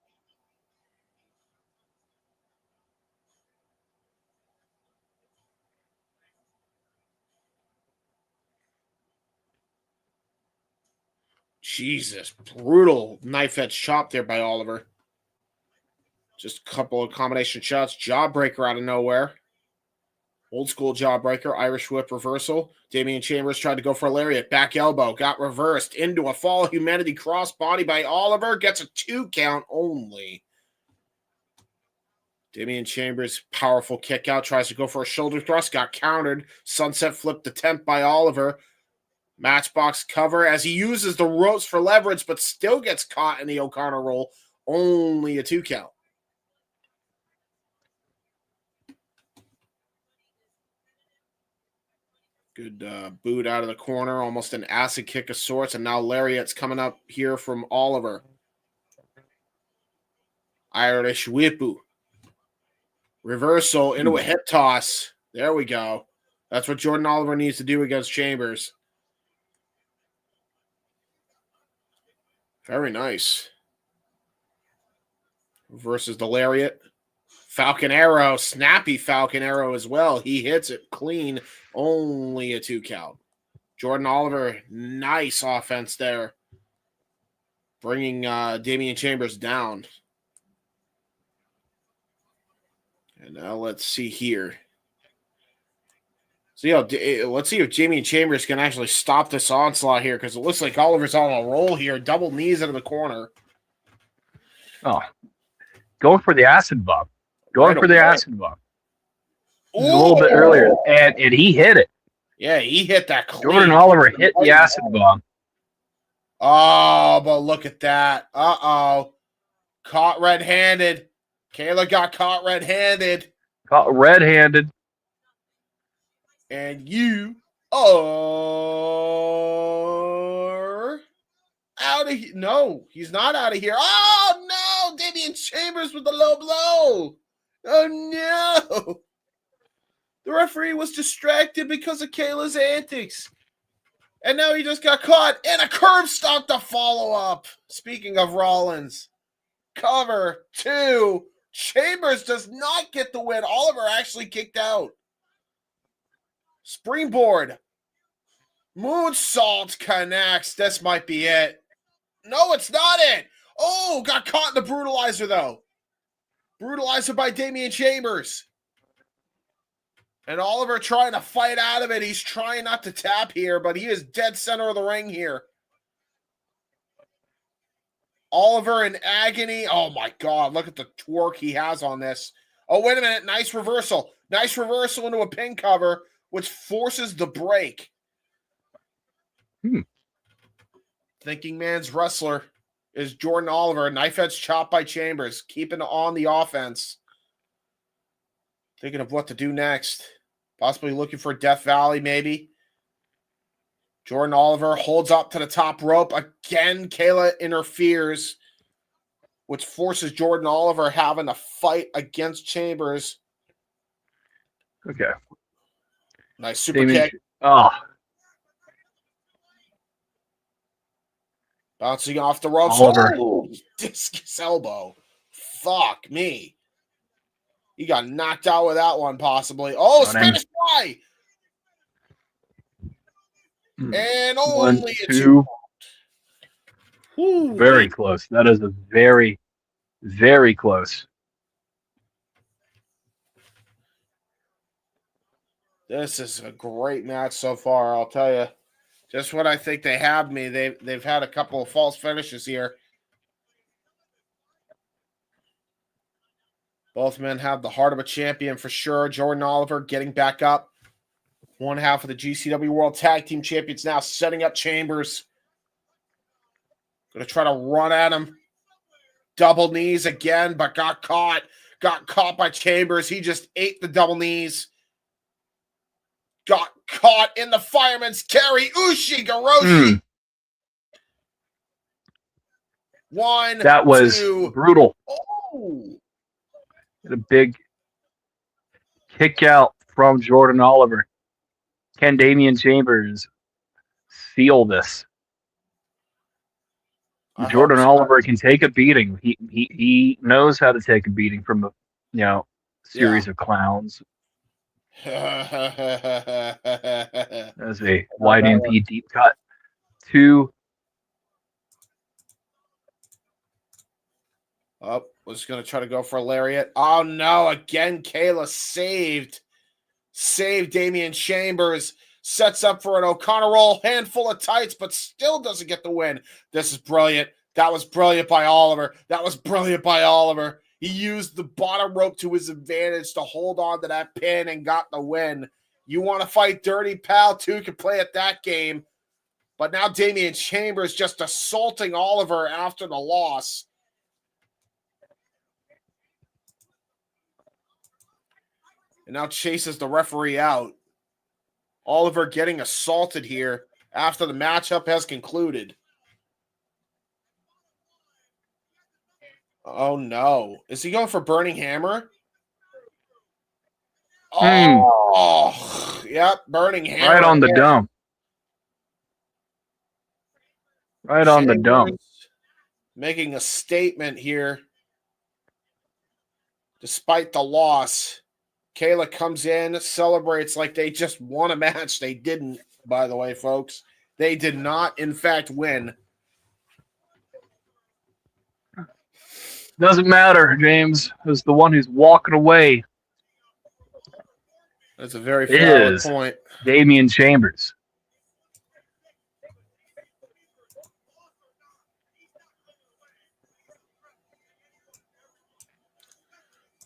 Jesus, brutal knife edge chop there by Oliver. Just a couple of combination shots. Jawbreaker out of nowhere. Old school jawbreaker, Irish whip reversal. Damian Chambers tried to go for a lariat. Back elbow, got reversed into a fall of humanity cross body by Oliver. Gets a 2 count only. Damian Chambers, powerful kick out. Tries to go for a shoulder thrust. Got countered. Sunset flipped attempt by Oliver. Matchbox cover as he uses the ropes for leverage, but still gets caught in the O'Connor roll. Only a 2 count. Good boot out of the corner, almost an acid kick of sorts, and now lariat's coming up here from Oliver. Irish whippu. Reversal into a hip toss. There we go. That's what Jordan Oliver needs to do against Chambers. Very nice. Versus the lariat. Falcon arrow, snappy Falcon arrow as well. He hits it clean. Only a 2 count. Jordan Oliver, nice offense there. Bringing Damian Chambers down. And now let's see here. So, let's see if Damian Chambers can actually stop this onslaught here, because it looks like Oliver's on a roll here. Double knees into the corner. Oh, going for the acid bomb. Going for the acid bomb. A little bit earlier, and he hit it. Yeah, he hit that clean. Jordan Oliver hit the acid bomb. Oh, but look at that. Uh-oh. Caught red-handed. Kayla got caught red-handed. Caught red-handed. And you are out of here. No, he's not out of here. Oh, no. Damian Chambers with the low blow. Oh, no. The referee was distracted because of Kayla's antics. And now he just got caught. And a curb stomp to follow up. Speaking of Rollins. Cover 2. Chambers does not get the win. Oliver actually kicked out. Springboard. Moonsault connects. This might be it. No, it's not it. Oh, got caught in the brutalizer, though. Brutalizer by Damian Chambers. And Oliver trying to fight out of it. He's trying not to tap here, but he is dead center of the ring here. Oliver in agony. Oh, my God. Look at the twerk he has on this. Oh, wait a minute. Nice reversal. Nice reversal into a pin cover, which forces the break. Thinking man's wrestler is Jordan Oliver. Knife edge chop by Chambers. Keeping on the offense. Thinking of what to do next. Possibly looking for Death Valley, maybe. Jordan Oliver holds up to the top rope. Again, Kayla interferes. which forces Jordan Oliver having to fight against Chambers. Okay. Nice super Damian, kick. oh, Bouncing off the ropes. Oliver. Oh, discus elbow. Fuck me. He got knocked out with that one, possibly. Oh, Spanish fly. And 1, only a 2. Ooh, Very close. That is a very, very close. This is a great match so far, I'll tell you. Just what I think they have me. They've had a couple of false finishes here. Both men have the heart of a champion for sure. Jordan Oliver getting back up. One half of the GCW World Tag Team Champions now setting up Chambers. Going to try to run at him. Double knees again, but got caught. Got caught by Chambers. He just ate the double knees. Got caught in the fireman's carry. Ushi-Garoshi. One. That was two. brutal. Oh. A big kick out from Jordan Oliver. Can Damian Chambers seal this? Jordan Oliver can take a beating. He knows how to take a beating from a series of clowns. As a wide MP deep cut. 2. Oh, was going to try to go for a lariat. Oh no, again Kayla saved Damian Chambers. Sets up for an O'Connor roll, handful of tights, but still doesn't get the win. This is brilliant. That was brilliant by Oliver. He used the bottom rope to his advantage to hold on to that pin and got the win. You want to fight dirty, pal? 2 can play at that game. But now Damian Chambers just assaulting Oliver after the loss. And now chases the referee out. Oliver getting assaulted here after the matchup has concluded. Oh, no. Is he going for Burning Hammer? Oh, yep, Burning Hammer. Right on the dome. Right on the dome. Making a statement here. Despite the loss. Kayla comes in, celebrates like they just won a match. They didn't, by the way, folks. They did not, in fact, win. Doesn't matter, James. Is the one who's walking away. That's a very valid point. Damian Chambers.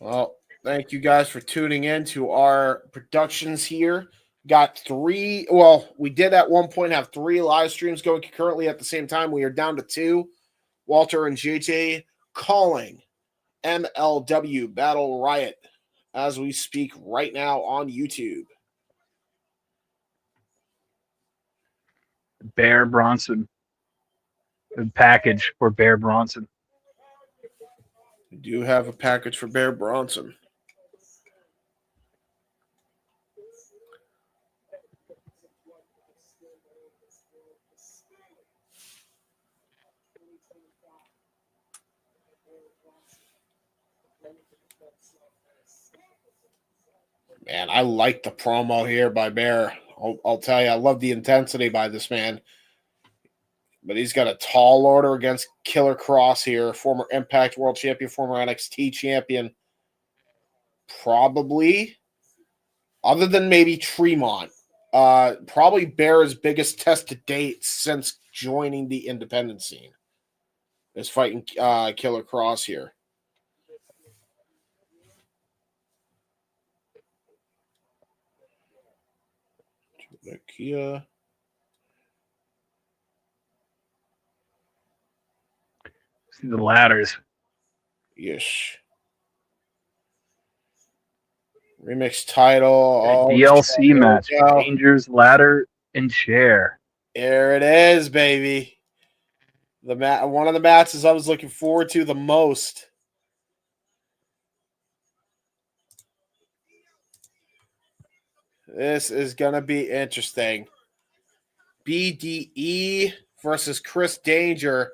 Well, thank you guys for tuning in to our productions here. Got 3. Well, we did at one point have 3 live streams going concurrently at the same time. We are down to 2. Walter and JJ calling MLW Battle Riot as we speak right now on YouTube. Bear Bronson. The package for Bear Bronson. We do have a package for Bear Bronson. Man, I like the promo here by Bear. I'll tell you, I love the intensity by this man. But he's got a tall order against Killer Kross here, former Impact World Champion, former NXT Champion. Probably, other than maybe Tremont, probably Bear's biggest test to date since joining the independent scene is fighting Killer Kross here. Kia. See the ladders. Yes. Remix title. DLC match. Rangers ladder and chair. There it is, baby. One of the matches I was looking forward to the most. This is going to be interesting. BDE versus Chris Danger.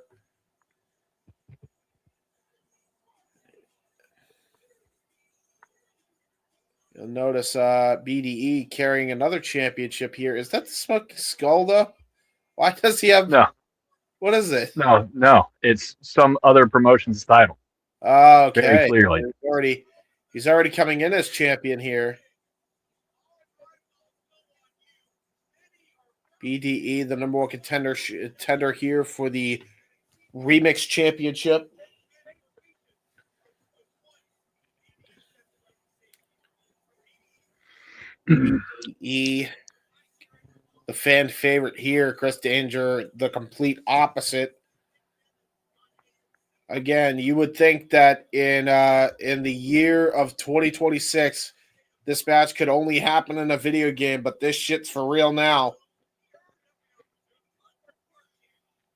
You'll notice BDE carrying another championship here. Is that the Smoking Skull, though? Why does he have... No. What is it? No. It's some other promotion's title. Okay. Very clearly. He's already coming in as champion here. BDE, the number one contender here for the Remix Championship. BDE, the fan favorite here. Chris Danger, the complete opposite. Again, you would think that in the year of 2026, this match could only happen in a video game, but this shit's for real now.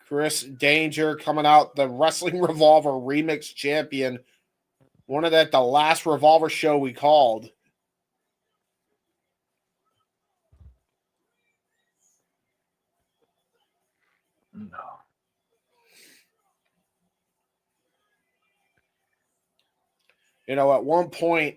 Chris Danger coming out, the Wrestling Revolver Remix Champion. One of the last Revolver show we called. No. You know, at one point,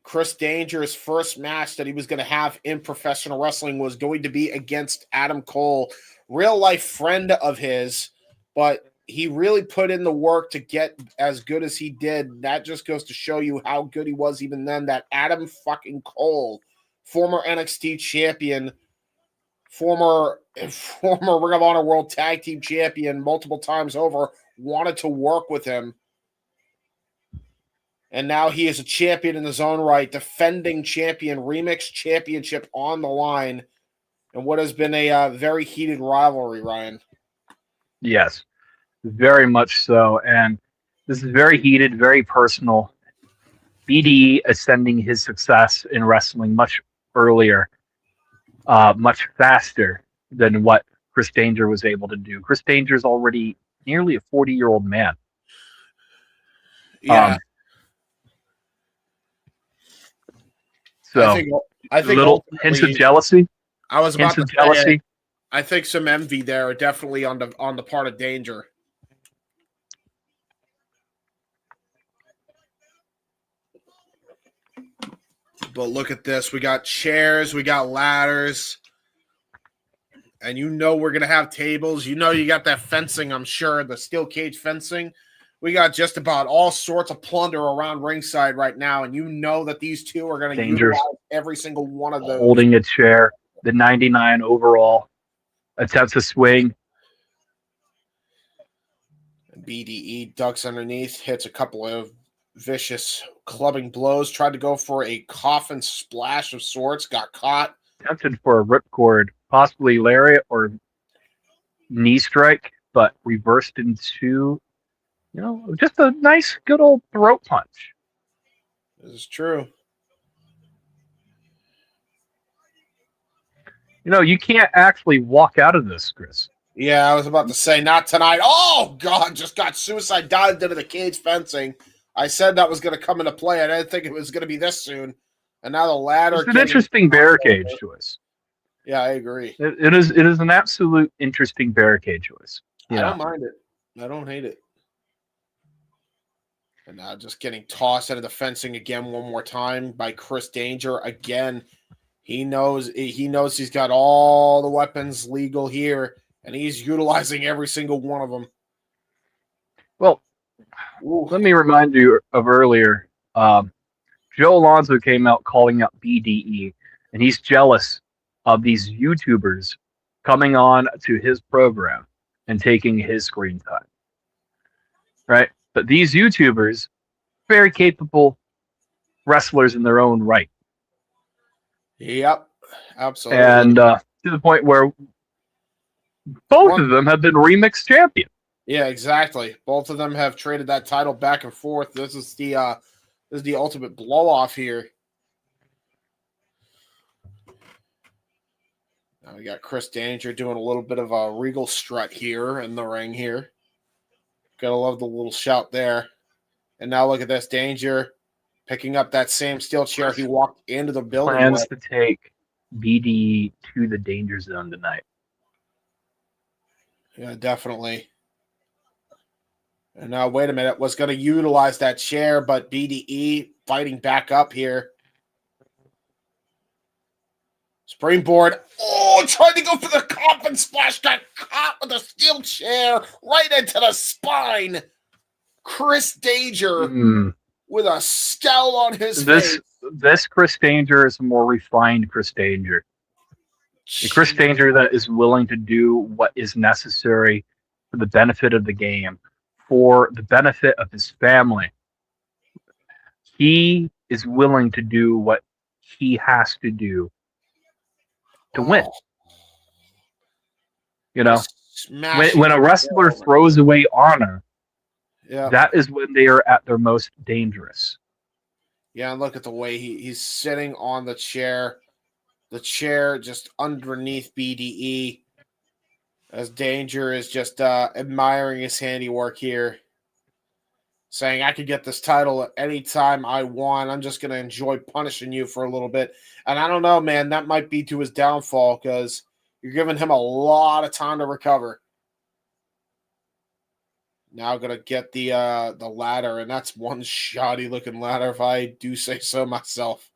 Chris Danger's first match that he was going to have in professional wrestling was going to be against Adam Cole, real life friend of his, but he really put in the work to get as good as he did. That just goes to show you how good he was even then. That Adam fucking Cole, former NXT champion, former Ring of Honor World Tag Team champion multiple times over, wanted to work with him. And now he is a champion in his own right, defending champion, Remix Championship on the line, and what has been a very heated rivalry, Ryan. Yes, very much so. And this is very heated, very personal. BDE ascending his success in wrestling much earlier, much faster than what Chris Danger was able to do. Chris Danger is already nearly a 40-year-old man. Yeah. So I think little hints of jealousy. I was about hints to of jealousy. say, I think some envy there, definitely on the part of Danger. But look at this. We got chairs, we got ladders. And you know we're going to have tables. You know you got that fencing, I'm sure, the steel cage fencing. We got just about all sorts of plunder around ringside right now, and you know that these two are going to utilize every single one of those. Holding a chair, the 99 overall, attempts a swing. BDE ducks underneath, hits a couple of vicious clubbing blows, tried to go for a coffin splash of sorts, got caught. Tempted for a ripcord, possibly lariat or knee strike, but reversed into, just a nice, good old throat punch. This is true. You can't actually walk out of this, Chris. Yeah, I was about to say, not tonight. Oh, God, just got suicide dived into the cage fencing. I said that was going to come into play. I didn't think it was going to be this soon. And now the ladder. It's an interesting barricade choice. Yeah, I agree. It is an absolute interesting barricade choice. I don't mind it. I don't hate it. And now just getting tossed into the fencing again one more time by Chris Danger. Again, he knows he's got all the weapons legal here, and he's utilizing every single one of them. Well, let me remind you of earlier. Joe Alonso came out calling out BDE, and he's jealous of these YouTubers coming on to his program and taking his screen time. Right? But these YouTubers, very capable wrestlers in their own right. Yep, absolutely. And to the point where both of them have been Remix champion. Yeah, exactly. Both of them have traded that title back and forth. This is the ultimate blow off here. Now we got Chris Danger doing a little bit of a regal strut here in the ring here. Gotta love the little shout there. And now look at this. Danger picking up that same steel chair he walked into the building Plans with. to take BD to the danger zone tonight. Yeah, definitely. And now, wait a minute. Was going to utilize that chair, but BDE fighting back up here. Springboard. Oh, tried to go for the coffin splash. Got caught with a steel chair right into the spine. Chris Danger with a scowl on his face. This Chris Danger is a more refined Chris Danger. The Chris Danger that is willing to do what is necessary for the benefit of the game, for the benefit of his family. He is willing to do what he has to do to win. You know, when a wrestler throws away honor, that is when they are at their most dangerous. Yeah, and look at the way he's sitting on the chair. The chair just underneath BDE. As Danger is just admiring his handiwork here. Saying, I could get this title at any time I want. I'm just going to enjoy punishing you for a little bit. And I don't know, man. That might be to his downfall because you're giving him a lot of time to recover. Now going to get the ladder. And that's one shoddy-looking ladder, if I do say so myself.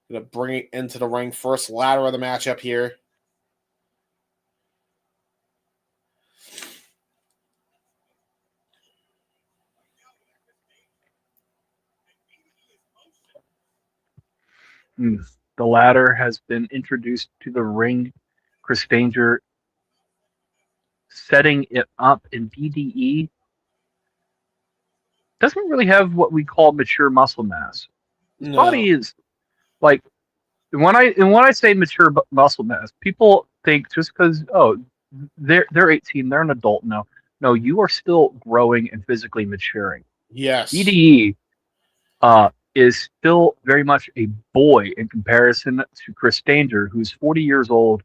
Going to bring it into the ring. First ladder of the matchup here. The ladder has been introduced to the ring. Chris Danger setting it up in BDE doesn't really have what we call mature muscle mass. His body is like when I say mature muscle mass, people think just because they're 18, they're an adult now. No, you are still growing and physically maturing. Yes. BDE is still very much a boy in comparison to Chris Danger, who's 40 years old.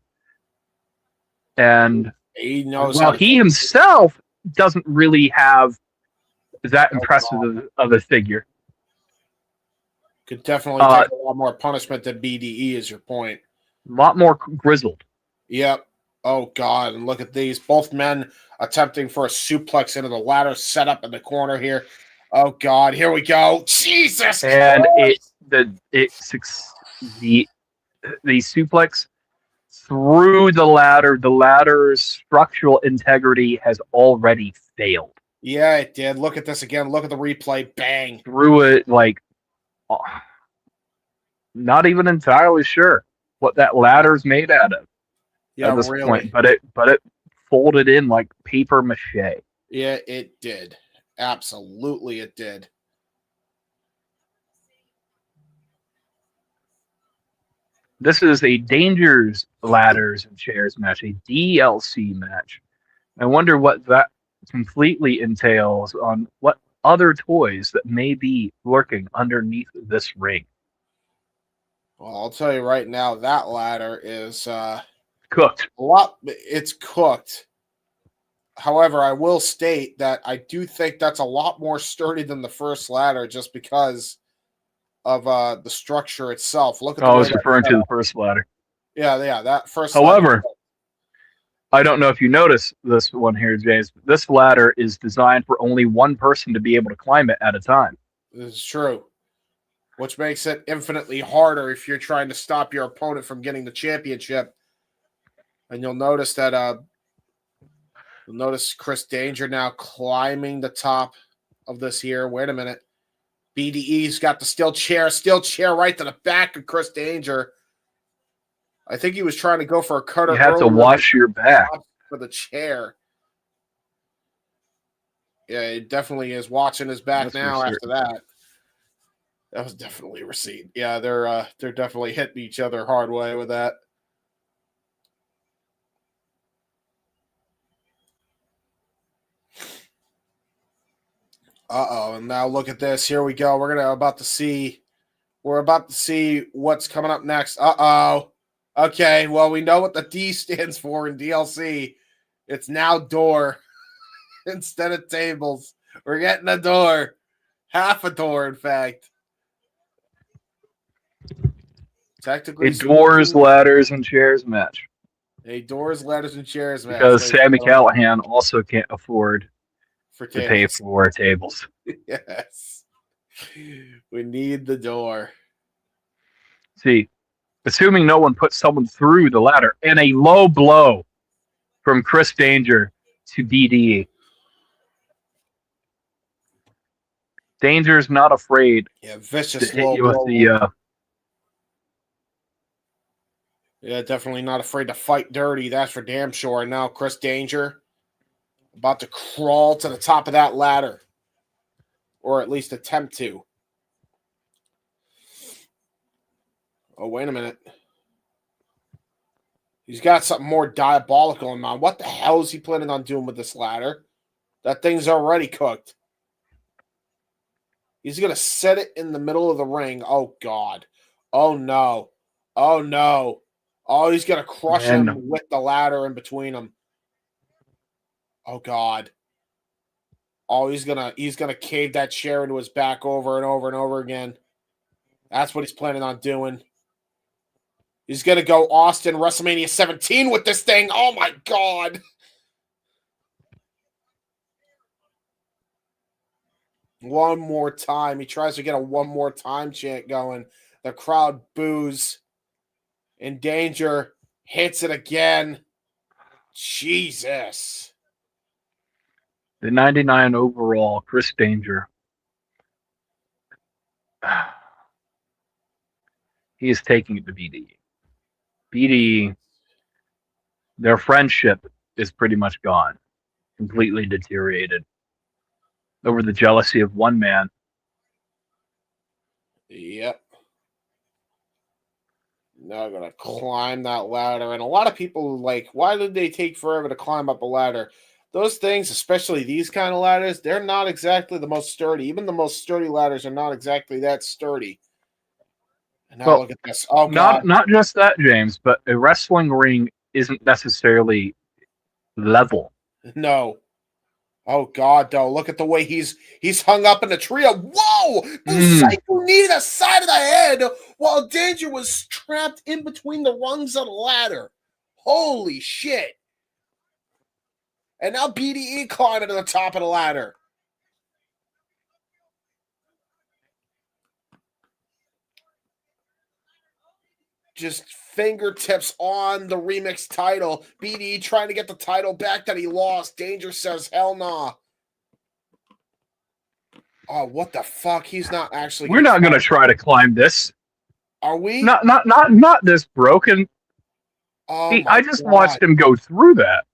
And he knows while he himself doesn't really have that impressive of a figure. Could definitely take a lot more punishment than BDE is your point. A lot more grizzled. Yep. Oh, God. And look at these. Both men attempting for a suplex into the ladder set up in the corner here. Oh, God. Here we go. Jesus And Christ. the suplex through the ladder. The ladder's structural integrity has already failed. Yeah, it did. Look at this again. Look at the replay. Bang. Through it, like, not even entirely sure what that ladder's made out of at this point. But it folded in like paper mache. Yeah, it did. Absolutely, it did. This is a Dangers, Ladders, and Chairs match, a DLC match. I wonder what that completely entails on what other toys that may be lurking underneath this ring. Well, I'll tell you right now, that ladder is cooked. It's cooked. However, I will state that I do think that's a lot more sturdy than the first ladder just because of the structure itself. Look at I was referring to the first ladder. Yeah, that first However, ladder. I don't know if you notice this one here, James. This ladder is designed for only one person to be able to climb it at a time. This is true. Which makes it infinitely harder if you're trying to stop your opponent from getting the championship. And you'll notice that Chris Danger now climbing the top of this here. Wait a minute. BDE's got the steel chair right to the back of Chris Danger. I think he was trying to go for a cutter. You have to wash your back for the chair. Yeah, he definitely is watching his back now after that. That was definitely a receipt. Yeah, they're definitely hitting each other hard way with that. And now look at this. Here we go. We're about to see what's coming up next. Okay, well, we know what the D stands for in DLC. It's now door. instead of tables. We're getting a door. Half a door, in fact. Technically, A doors, ladders, and chairs match. A doors, ladders, and chairs match. Because Sammy Callahan also can't afford to pay for tables. Yes. We need the door. See, assuming no one puts someone through the ladder, and a low blow from Chris Danger to BD. Danger's not afraid vicious to hit low you with blow. the... Yeah, definitely not afraid to fight dirty. That's for damn sure. And now Chris Danger about to crawl to the top of that ladder. Or at least attempt to. Oh, wait a minute. He's got something more diabolical in mind. What the hell is he planning on doing with this ladder? That thing's already cooked. He's going to set it in the middle of the ring. Oh, God. Oh, no. Oh, no. Oh, he's going to crush him with the ladder in between them. Oh, God. Oh, he's gonna cave that chair into his back over and over and over again. That's what he's planning on doing. He's gonna go Austin WrestleMania 17 with this thing. Oh my God. One more time. He tries to get a one more time chant going. The crowd boos. In Danger hits it again. Jesus. The 99 overall, Chris Danger. He is taking it to BD. BD, their friendship is pretty much gone. Completely deteriorated. Over the jealousy of one man. Yep. Now I'm going to climb that ladder. And a lot of people like, why did they take forever to climb up a ladder? Those things, especially these kind of ladders, they're not exactly the most sturdy. Even the most sturdy ladders are not exactly that sturdy. And now look at this. Oh, God. Not just that, James, but a wrestling ring isn't necessarily level. No. Oh, God, though. Look at the way he's hung up in a trio. Whoa! Psycho needed a side of the head while Danger was trapped in between the rungs of the ladder. Holy shit. And now BDE climbing to the top of the ladder. Just fingertips on the remix title. BDE trying to get the title back that he lost. Danger says, hell nah. Oh, what the fuck? He's not actually. We're not going to try to climb this. Are we? Not this broken. Oh, I just watched him go through that.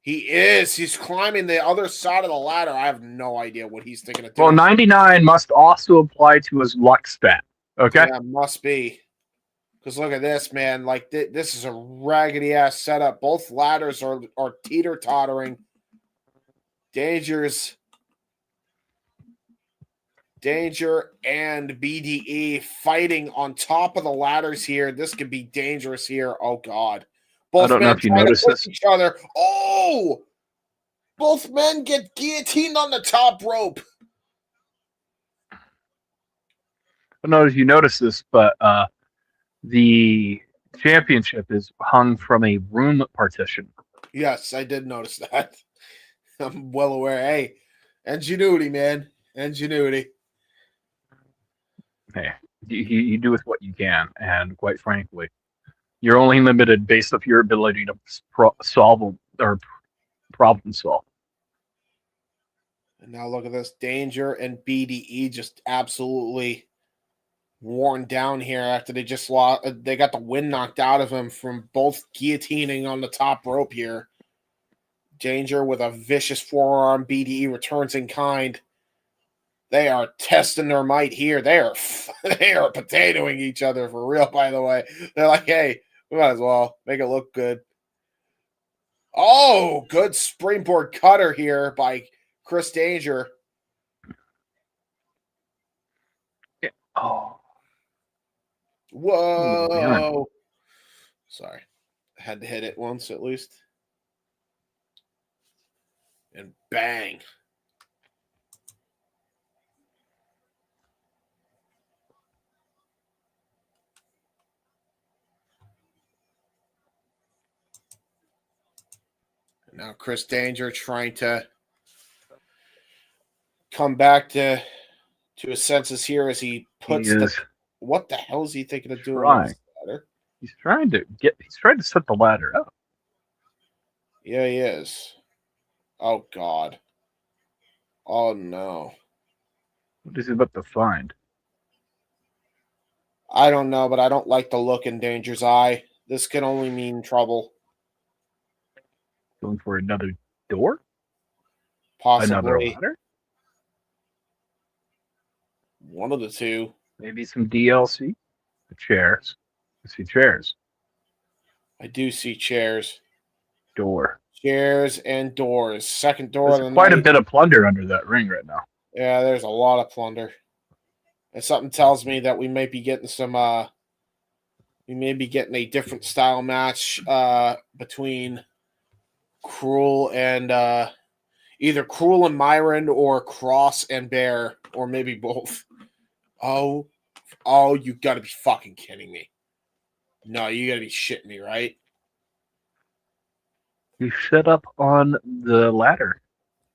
He is. He's climbing the other side of the ladder. I have no idea what he's thinking of doing. Well, 99 must also apply to his luck stat. Okay? Yeah, must be. Because look at this, man. Like, this is a raggedy-ass setup. Both ladders are teeter-tottering. Danger and BDE fighting on top of the ladders here. This could be dangerous here. Oh, God. Both I don't know if you noticed this. Each other. Oh! Both men get guillotined on the top rope. I don't know if you noticed this, but the championship is hung from a room partition. Yes, I did notice that. I'm well aware. Hey, ingenuity, man. Ingenuity. Hey, you do with what you can, and quite frankly, you're only limited based off your ability to problem solve. And now look at this. Danger and BDE just absolutely worn down here after they just lost. They got the wind knocked out of them from both guillotining on the top rope here. Danger with a vicious forearm. BDE returns in kind. They are testing their might here. They are potatoing each other for real, by the way. They're like, hey, we might as well make it look good. Oh, good springboard cutter here by Chris Danger. Oh. Whoa. Sorry. I had to hit it once at least. And bang. Now Chris Danger trying to come back to his senses here as he puts what the hell is he thinking of doing with this ladder? He's trying to set the ladder up. Yeah, he is. Oh God. Oh no. What is he about to find? I don't know, but I don't like the look in Danger's eye. This can only mean trouble. Going for another door? Possibly. Another ladder? One of the two. Maybe some DLC? The chairs. I see chairs. I do see chairs. Door. Chairs and doors. Second door. There's quite a bit of plunder under that ring right now. Yeah, there's a lot of plunder. And something tells me that we might be getting some we may be getting a different style match between Cruel and either Cruel and Myron or Kross and Bear, or maybe both. Oh, you gotta be fucking kidding me. No, you gotta be shitting me, right? You set up on the ladder.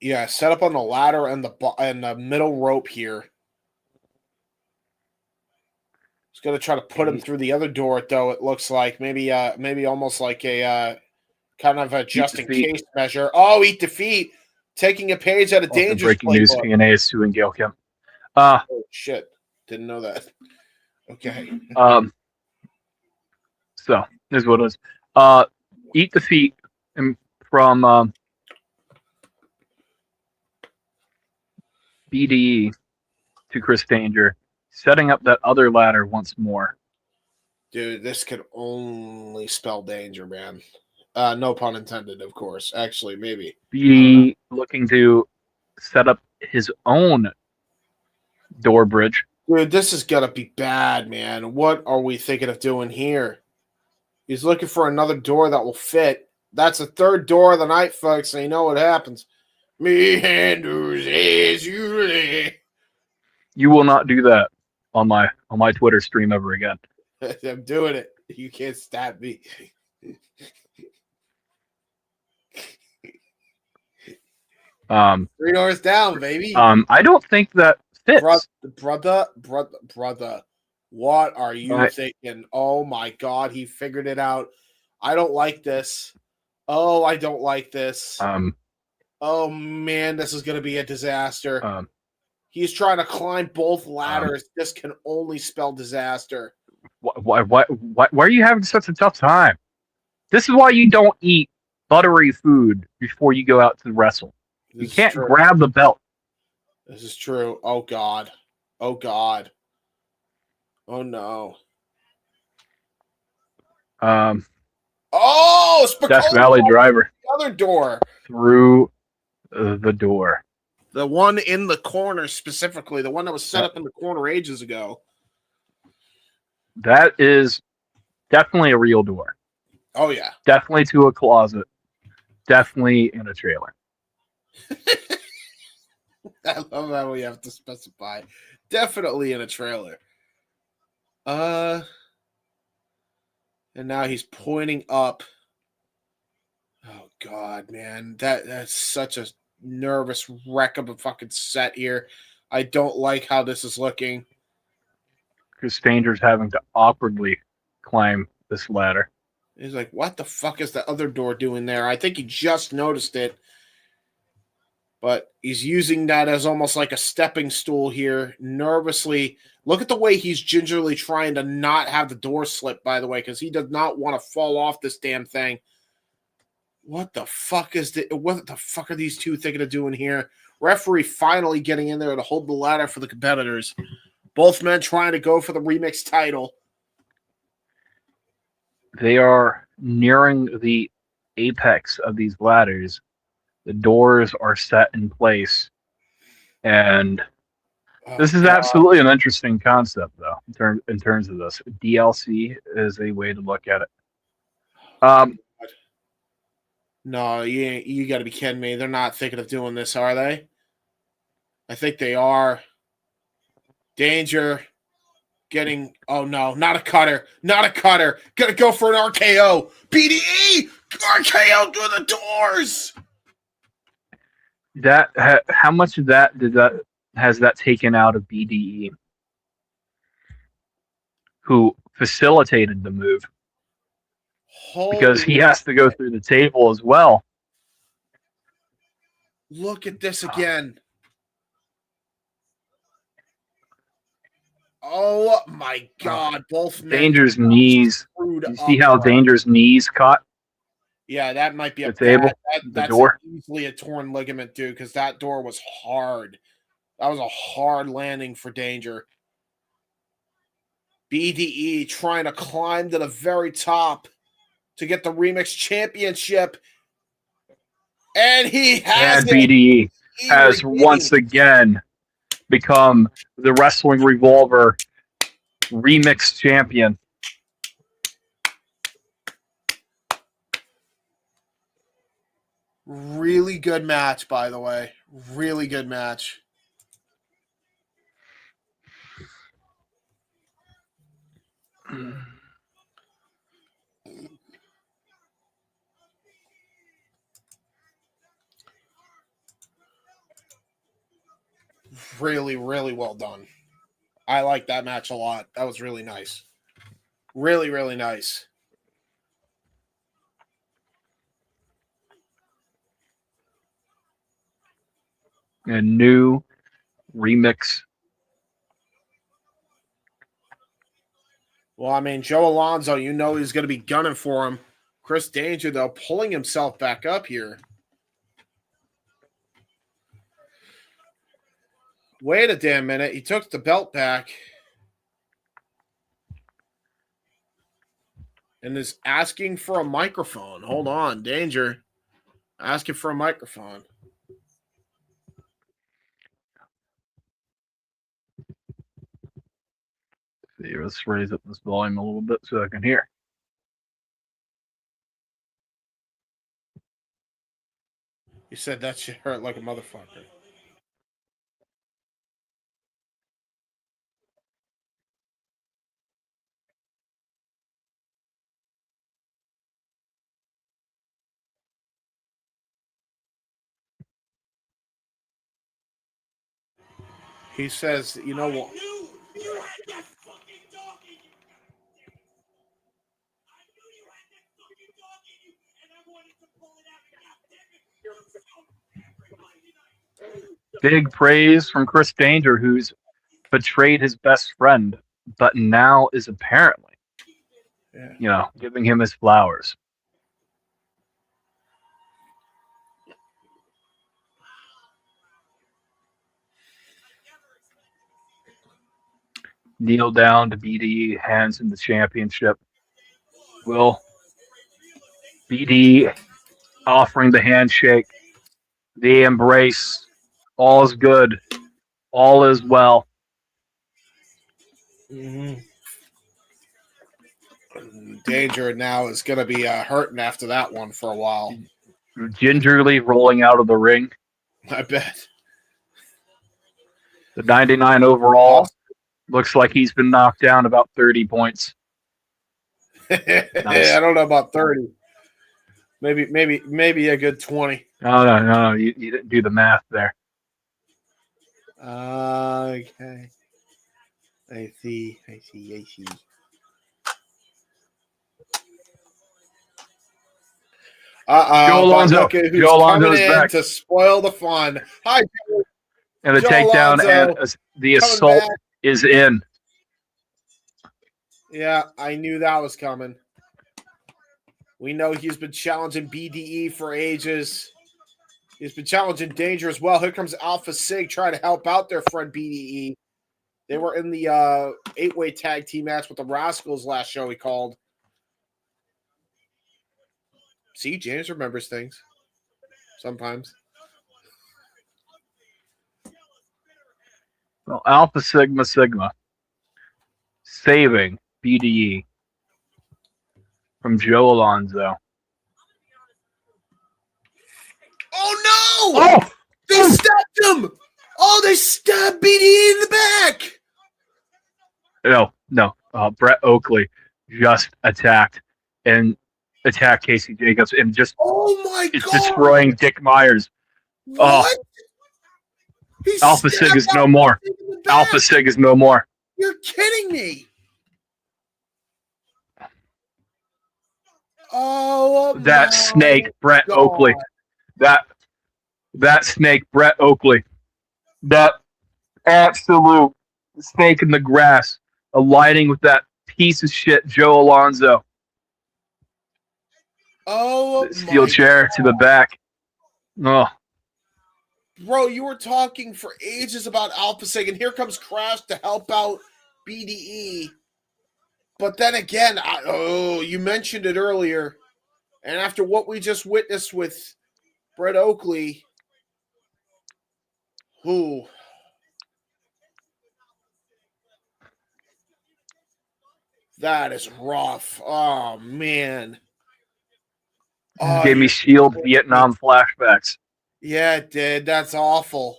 Yeah, set up on the ladder and the middle rope here. He's gonna try to put him through the other door, though. It looks like maybe almost like a kind of a just in case measure. Oh, eat defeat, taking a page out of Danger's breaking news: TNA is suing Gail Kim. Oh shit! Didn't know that. Okay. So here's what it is. Eat defeat from BDE to Chris Danger, setting up that other ladder once more. Dude, this could only spell danger, man. No pun intended, of course. Actually, maybe. Be looking to set up his own door bridge. Dude, this is gonna be bad, man. What are we thinking of doing here? He's looking for another door that will fit. That's the third door of the night, folks, and you know what happens. Meanders as usually. You will not do that on my Twitter stream ever again. I'm doing it. You can't stab me. 3 doors down, baby. I don't think that fits. Brother. What are you thinking? Oh my God, he figured it out. I don't like this. Oh, I don't like this. Oh man, this is going to be a disaster. He's trying to climb both ladders. This can only spell disaster. Why are you having such a tough time? This is why you don't eat buttery food before you go out to wrestle. You can't grab the belt. This is true. Oh God. Oh God. Oh no. Death Valley Driver. The other door. Through the door. The one in the corner specifically. The one that was set up in the corner ages ago. That is definitely a real door. Oh yeah. Definitely to a closet. Definitely in a trailer. I love how we have to specify. Definitely in a trailer. And now he's pointing up. Oh God, man. That's such a nervous wreck of a fucking set here. I don't like how this is looking. Chris Danger's having to awkwardly climb this ladder. He's like, what the fuck is the other door doing there? I think he just noticed it. But he's using that as almost like a stepping stool here. Nervously. Look at the way he's gingerly trying to not have the door slip, by the way, because he does not want to fall off this damn thing. What the fuck what the fuck are these two thinking of doing here? Referee finally getting in there to hold the ladder for the competitors. Both men trying to go for the remix title. They are nearing the apex of these ladders. The doors are set in place. And this is absolutely an interesting concept, though, in terms of this. DLC is a way to look at it. No, you got to be kidding me. They're not thinking of doing this, are they? I think they are. Danger. Getting, oh no, not a cutter. Not a cutter. Gonna go for an RKO. BDE! RKO through the doors! How much of that has that taken out of BDE, who facilitated the move? Because he has to go through the table as well. Look at this again. Oh my God! Both men Danger's knees. You see how Danger's knees caught? Yeah, that might be a table, that's door. Easily a torn ligament, dude, because that door was hard. That was a hard landing for Danger. BDE trying to climb to the very top to get the Remix Championship. And he has and BDE has once again become the Wrestling Revolver Remix Champion. Really good match, by the way. Really good match. Really, really well done. I like that match a lot. That was really nice. Really, really nice. A new remix. Well, I mean, Joe Alonzo, you know he's going to be gunning for him. Chris Danger, though, pulling himself back up here. Wait a damn minute. He took the belt back. And is asking for a microphone. Hold on, Danger. Asking for a microphone. See, let's raise up this volume a little bit so I can hear. You said that shit hurt like a motherfucker. He says, you know what? Big praise from Chris Danger, who's betrayed his best friend, but now is apparently, giving him his flowers. Kneel down to BDE, hands in the championship. Will BDE offering the handshake, the embrace. All is good. All is well. Mm-hmm. Danger now is going to be hurting after that one for a while. Gingerly rolling out of the ring. I bet. The 99 overall looks like he's been knocked down about 30 points. Nice. I don't know about 30. Maybe a good 20. No. You didn't do the math there. Okay. I see. Joe Alonzo. Joe Alonzo is back to spoil the fun. Hi, Joe. And the takedown and the assault is in. Yeah, I knew that was coming. We know he's been challenging BDE for ages. He's been challenging Danger as well. Here comes Alpha Sig trying to help out their friend BDE. They were in the 8-way tag team match with the Rascals last show he called. See, James remembers things. Sometimes. Well, Alpha Sigma saving BDE from Joe Alonzo. Oh! They stabbed him! Oh, they stabbed BDE in the back! No. Brett Oakley just attacked Casey Jacobs and just Oh my is God! destroying Dick Myers. What? He Alpha Sig is stabbed no more. Sig in the back. Alpha Sig is no more. You're kidding me! Oh, That snake, Brett Oakley. That snake, Brett Oakley. That absolute snake in the grass, aligning with that piece of shit, Joe Alonzo. Oh, Steel chair to the back. Oh, bro, you were talking for ages about Alpha Sig, and here comes Crash to help out BDE. But then again, you mentioned it earlier, and after what we just witnessed with Brett Oakley, that is rough. Oh, man. gave me Shield Vietnam flashbacks. Yeah, it did. That's awful.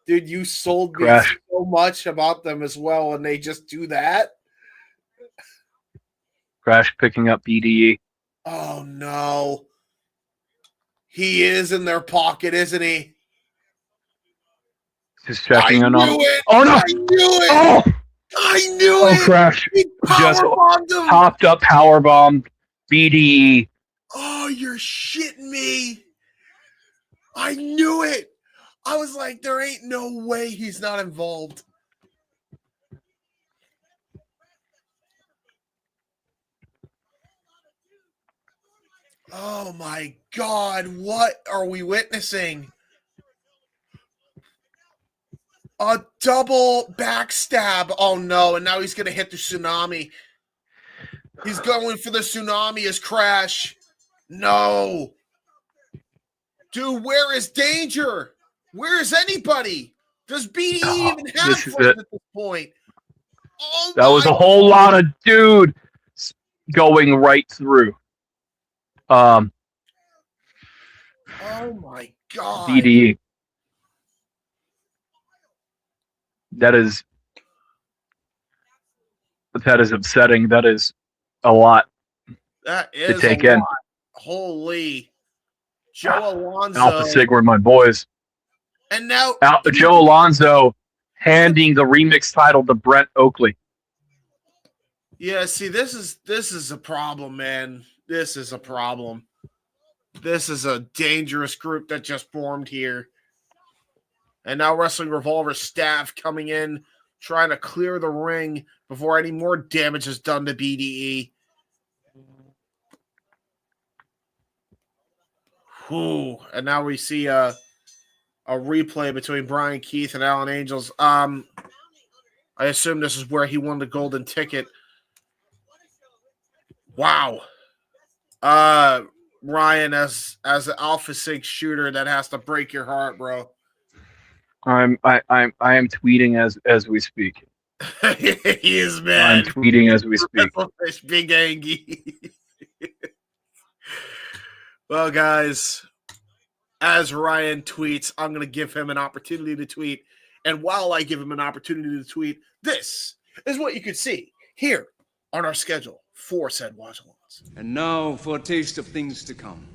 Dude, you sold me Crash. so much about them as well, and they just do that? Crash picking up BDE. Oh, no. He is in their pocket, isn't he? Just checking in on him. It. Oh, no. I knew it. Oh, I knew it. Crash. He Just powerbombed him. popped up powerbomb BDE. Oh, you're shitting me. I knew it. I was like, there ain't no way he's not involved. Oh my God, what are we witnessing? A double backstab. Oh no, and now he's going to hit the tsunami. He's going for the tsunami as Crash. No. Dude, where is Danger? Where is anybody? Does BDE even have friends at this point? Oh, that was a whole lot of dude going right through. Oh my God. BDE. That is upsetting. That is a lot. That is to take a in. lot. Holy. Joe Alonzo. Alpha Sig were my boys. And now Joe Alonzo handing the remix title to Brett Oakley. Yeah, see, this is a problem, man. This is a problem. This is a dangerous group that just formed here. And now Wrestling Revolver staff coming in, trying to clear the ring before any more damage is done to BDE. Whew. And now we see a replay between Brian Keith and Alan Angels. I assume this is where he won the golden ticket. Wow. Ryan, as an Alpha Sig shooter, that has to break your heart, bro. I am tweeting as we speak. He is mad. I'm tweeting as we speak. Wrestlefish, big Angie. Well, guys, as Ryan tweets, I'm going to give him an opportunity to tweet. And while I give him an opportunity to tweet, this is what you could see here on our schedule for said watch-alongs. And now for a taste of things to come.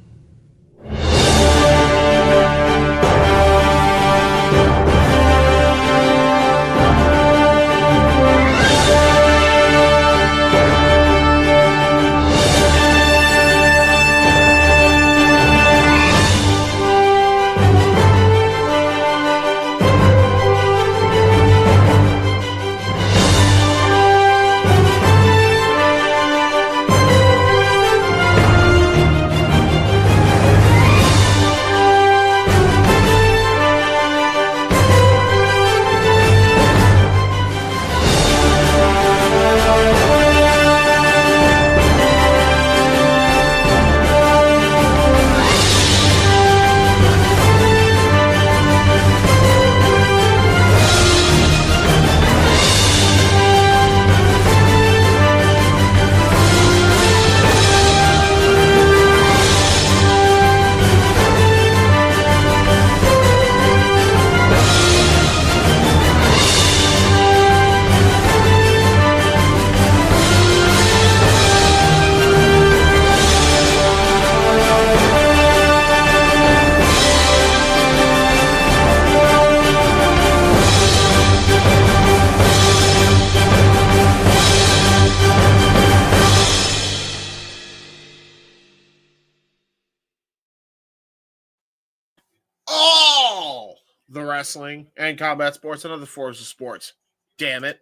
wrestling and combat sports and other forms of sports. Damn it.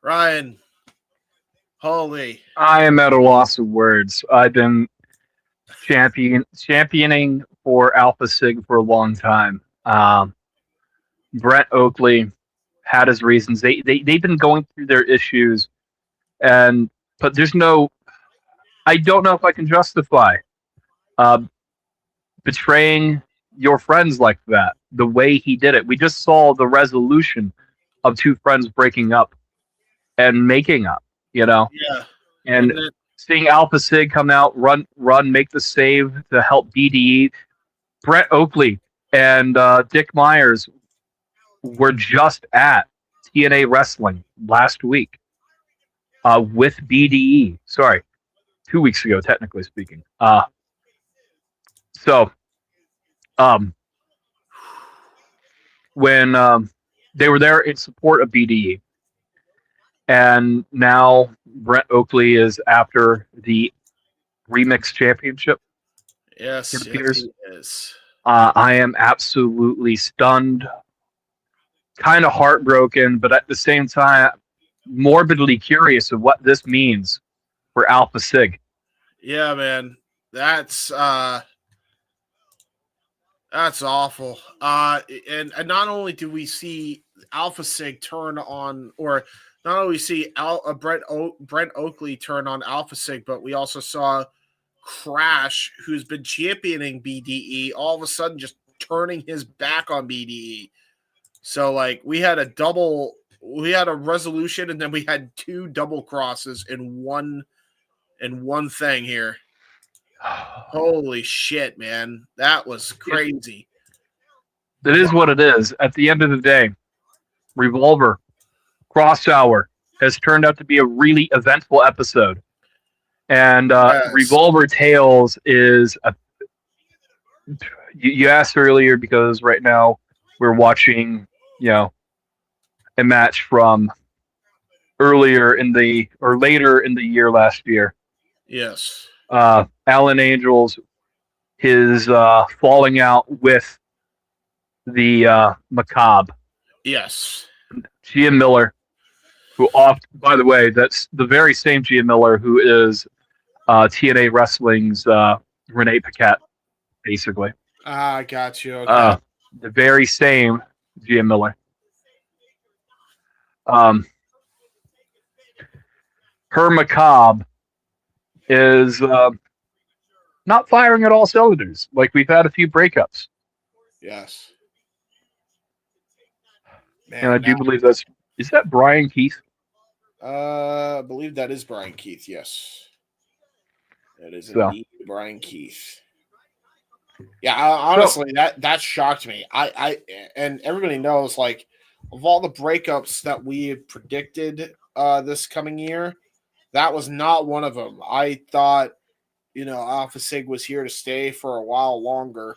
Ryan, holy. I am at a loss of words. I've been championing for Alpha Sig for a long time. Brett Oakley had his reasons. They've been going through their issues, but there's no. I don't know if I can justify betraying your friends like that. The way he did it, we just saw the resolution of two friends breaking up and making up. Yeah. And seeing Alpha Sig come out, run, make the save to help BDE. Brett Oakley and Dick Myers were just at TNA Wrestling last week with BDE. Sorry, 2 weeks ago, technically speaking. When they were there in support of BDE, and now Brett Oakley is after the Remix Championship. Yes, it appears. Yes, he is. I am absolutely stunned, kind of heartbroken, but at the same time, morbidly curious of what this means for Alpha Sig. Yeah, man, that's awful. And not only do we see Alpha Sig turn on, or not only see Brent Oakley turn on Alpha Sig, but we also saw Crash, who's been championing BDE, all of a sudden just turning his back on BDE. So like we had a resolution, and then we had two double crosses in one thing here. Holy shit, man. That was crazy. That is what it is. At the end of the day, Revolver, Kross Hour has turned out to be a really eventful episode. And Yes. Revolver Tales is you asked earlier because right now we're watching, a match from later in the year last year. Yes. Alan Angels, his falling out with the Macabre. Yes. Gia Miller, who by the way, that's the very same Gia Miller who is TNA Wrestling's Renee Paquette, basically. I got you. Okay. The very same Gia Miller. Her Macabre is not firing at all cylinders. Like, we've had a few breakups. Yes. Man, And I do believe is that Brian Keith? I believe that is Brian Keith, yes. That is indeed Brian Keith. Yeah, honestly, that shocked me. I and everybody knows, like, of all the breakups that we had predicted this coming year, that was not one of them. I thought, Alpha Sig was here to stay for a while longer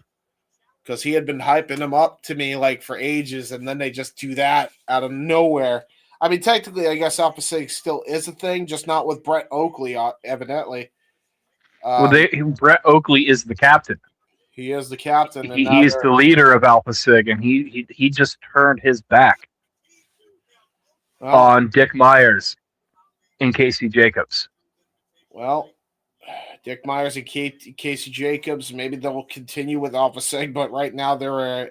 because he had been hyping him up to me like for ages, and then they just do that out of nowhere. I mean, technically, I guess Alpha Sig still is a thing, just not with Brett Oakley, evidently. Brett Oakley is the captain. He is the captain. And he's the leader of Alpha Sig, and he just turned his back on Dick Myers and Casey Jacobs. Well, Dick Myers and Casey Jacobs, maybe they'll continue with Alpha Sig, but right now they're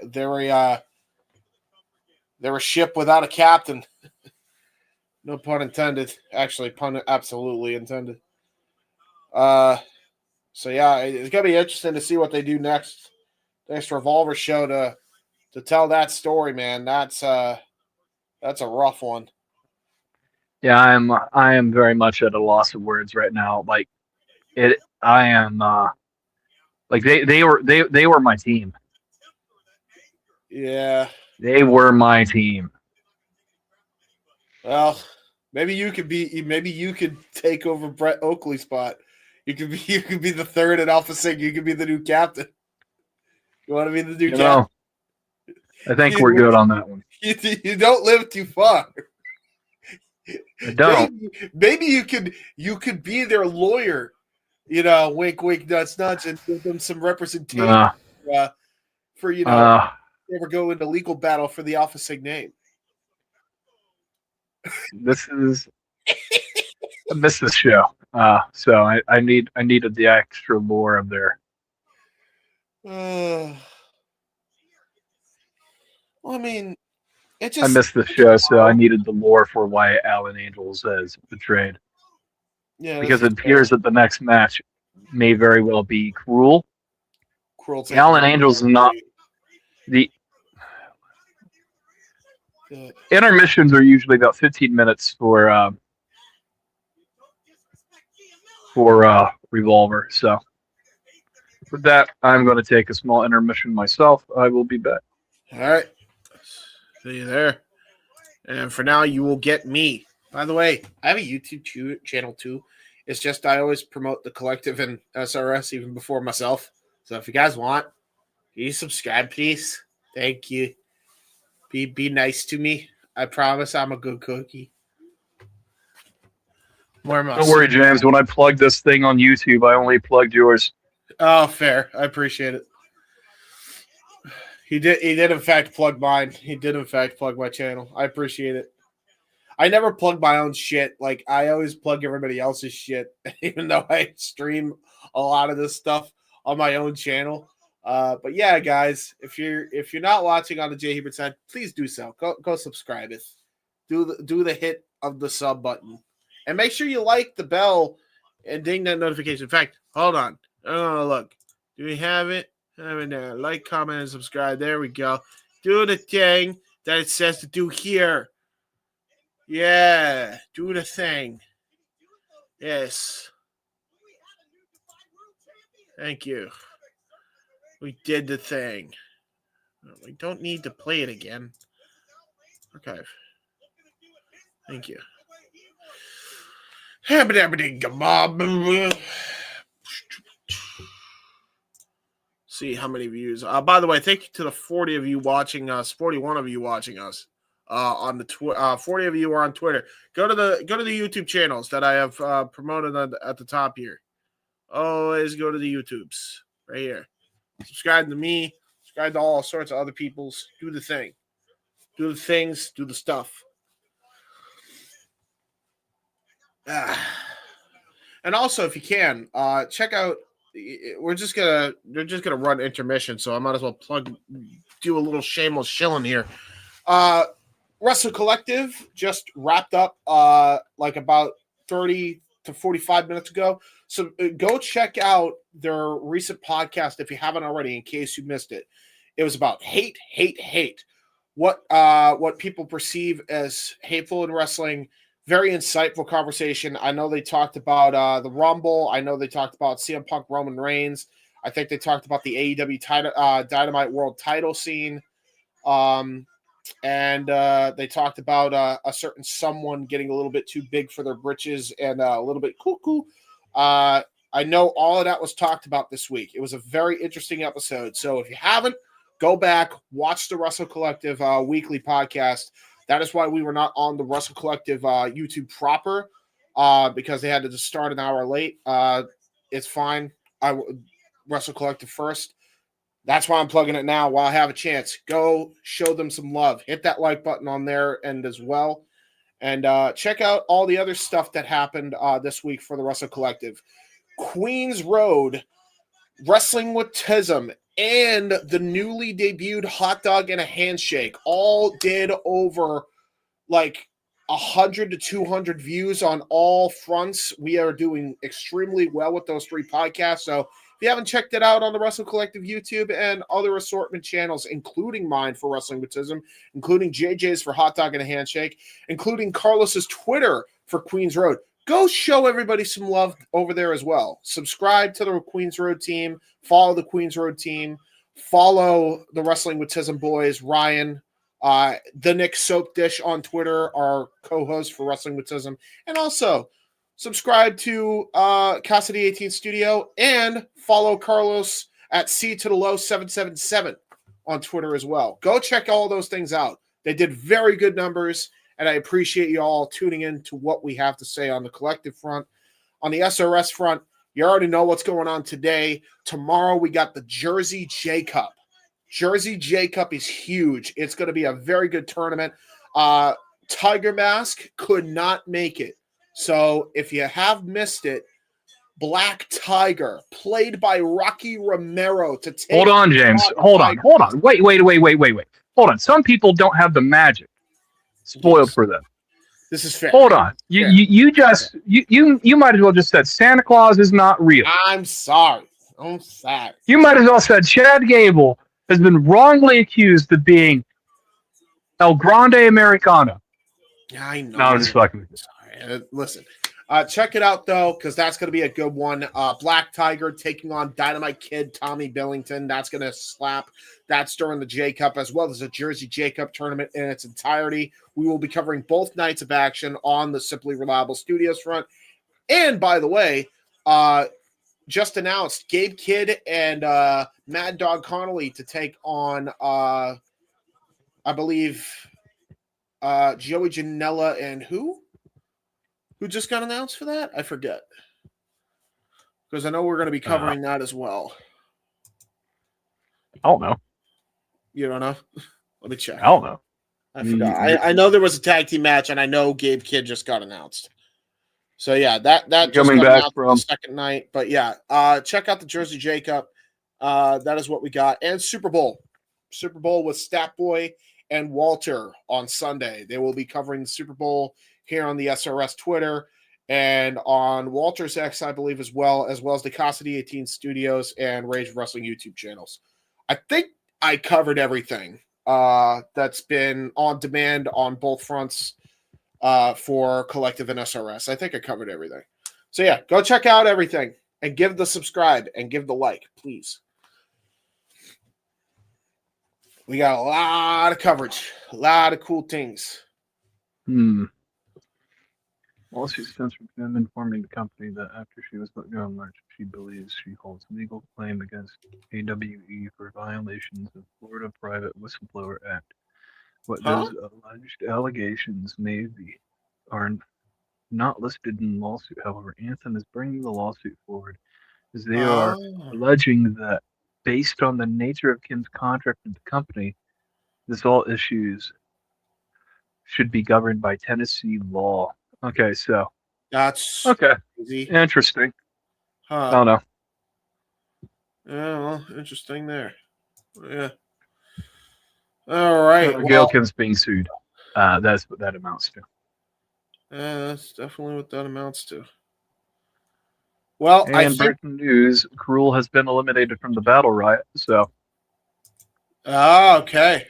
a ship without a captain. No pun intended. Actually, pun absolutely intended. So yeah, it's gonna be interesting to see what they do next Revolver show to tell that story, man. That's a rough one. Yeah, I am very much at a loss of words right now. Like I am like they were my team. Yeah. They were my team. Well, maybe you could take over Brett Oakley's spot. You could be the third at Alpha Sig. You could be the new captain. You want to be the new captain? I think we're good on that one. You don't live too far. I don't. Maybe you could be their lawyer. Wink, wink, nuts, nuts, and give them some representation for ever go into legal battle for the Alpha Sig name. I miss this show. So I needed the extra lore of their. Well, I mean, I missed the show, so I needed the lore for why Alan Angels has betrayed. Yeah, because it appears that the next match may very well be Cruel. Alan Angels is not the intermissions are usually about 15 minutes for Revolver. So with that, I'm going to take a small intermission myself. I will be back. All right. See you there. And for now, you will get me. By the way, I have a YouTube channel too. It's just I always promote the collective and SRS even before myself. So if you guys want, can you subscribe, please? Thank you. Be nice to me. I promise I'm a good cookie. Don't worry, James. When I plugged this thing on YouTube, I only plugged yours. Oh, fair. I appreciate it. He did in fact plug mine. He did in fact plug my channel. I appreciate it. I never plug my own shit. Like I always plug everybody else's shit, even though I stream a lot of this stuff on my own channel. But yeah, guys, if you're not watching on the J Hebert side, please do so. Go subscribe it. Do the hit of the sub button. And make sure you like the bell and ding that notification. In fact, hold on. Oh, look. Do we have it? Have it there. Like, comment, and subscribe. There we go. Do the thing that it says to do here. Yeah. Do the thing. Yes. Thank you. We did the thing. We don't need to play it again. Archive. Thank you. See how many views. By the way, thank you to the 40 of you watching us, 41 of you watching us on the 40 of you are on Twitter. Go to the YouTube channels that I have promoted at the top here. Always go to the YouTubes right here. Subscribe to me. Subscribe to all sorts of other people's. Do the thing. Do the things. Do the stuff. And also, if you can, check out. They're just gonna run intermission, so I might as well do a little shameless shilling here. Wrestle Collective just wrapped up like about 30 to 45 minutes ago. So go check out their recent podcast if you haven't already, in case you missed it. It was about hate. What people perceive as hateful in wrestling. Very insightful conversation. I know they talked about the Rumble. I know they talked about CM Punk, Roman Reigns. I think they talked about the AEW Dynamite World Title scene. And they talked about a certain someone getting a little bit too big for their britches and a little bit cuckoo. I know all of that was talked about this week. It was a very interesting episode. So if you haven't, go back, watch the Wrestle Collective weekly podcast. That is why we were not on the Wrestle Collective YouTube proper because they had to just start an hour late. It's fine. Wrestle Collective first. That's why I'm plugging it now while I have a chance. Go show them some love. Hit that like button on their end as well. And check out all the other stuff that happened this week for the Wrestle Collective. Queens Road, Wrestling with Tism, and the newly debuted Hot Dog and a Handshake all did over like 100 to 200 views on all fronts. We are doing extremely well with those three podcasts. So if you haven't checked it out on the Wrestle Collective YouTube and other assortment channels, including mine for Wrestling with Tism, including JJ's for Hot Dog and a Handshake, including Carlos's Twitter for Queens Road, go show everybody some love over there as well. Subscribe to the Queens Road team. Follow the Queens Road team. Follow the Wrestling with Tism boys, Ryan, the Nick Soap Dish on Twitter, our co-host for Wrestling with Tism. And also subscribe to Kassidy 18 Studio and follow Carlos at C to the Low 777 on Twitter as well. Go check all those things out. They did very good numbers. And I appreciate you all tuning in to what we have to say on the collective front. On the SRS front, you already know what's going on today. Tomorrow, we got the Jersey J Cup. Jersey J Cup is huge. It's going to be a very good tournament. Tiger Mask could not make it. So if you have missed it, Black Tiger, played by Rocky Romero, to take. Hold on, James. Hold on. Wait. Hold on. Some people don't have the magic spoiled for them. This is fair. Hold on. You might as well just said Santa Claus is not real. I'm sorry. You might as well said Chad Gable has been wrongly accused of being El Grande Americano. Yeah, I know. No, I'm just fucking with you. Sorry. Listen. Check it out, though, because that's going to be a good one. Black Tiger taking on Dynamite Kid Tommy Billington. That's going to slap. That's during the J Cup, as well as a Jersey J Cup tournament in its entirety. We will be covering both nights of action on the Simply Reliable Studios front. And, by the way, just announced Gabe Kidd and Mad Dog Connolly to take on, I believe, Joey Janela and who? Who just got announced for that? I forget. Because I know we're going to be covering that as well. I don't know. You don't know? Let me check. I don't know. I forgot. I know there was a tag team match, and I know Gabe Kidd just got announced. So, yeah, that just coming got back announced from the second night. But, yeah, check out the Jersey J Cup. That is what we got. And Super Bowl. Super Bowl with Stat Boy and Walter on Sunday. They will be covering the Super Bowl here on the SRS Twitter and on Walter's X, I believe, as well as the Kassidy 18 Studios and Rage Wrestling YouTube channels. I think I covered everything that's been on demand on both fronts for Collective and SRS. I think I covered everything. So, yeah, go check out everything and give the subscribe and give the like, please. We got a lot of coverage, a lot of cool things. Lawsuit stems from him informing the company that after she was let go in March, she believes she holds legal claim against AWE for violations of Florida Private Whistleblower Act. What those alleged allegations may be are not listed in the lawsuit. However, Anthem is bringing the lawsuit forward as they are alleging that based on the nature of Kim's contract with the company, this all issues should be governed by Tennessee law. Okay, so that's easy. Interesting. Huh. I don't know. Yeah, well, interesting there. Yeah. All right. Gail Kim's being sued. That's what that amounts to. Yeah, that's definitely what that amounts to. Well, and breaking news: Cruel has been eliminated from the Battle Riot. So. Okay.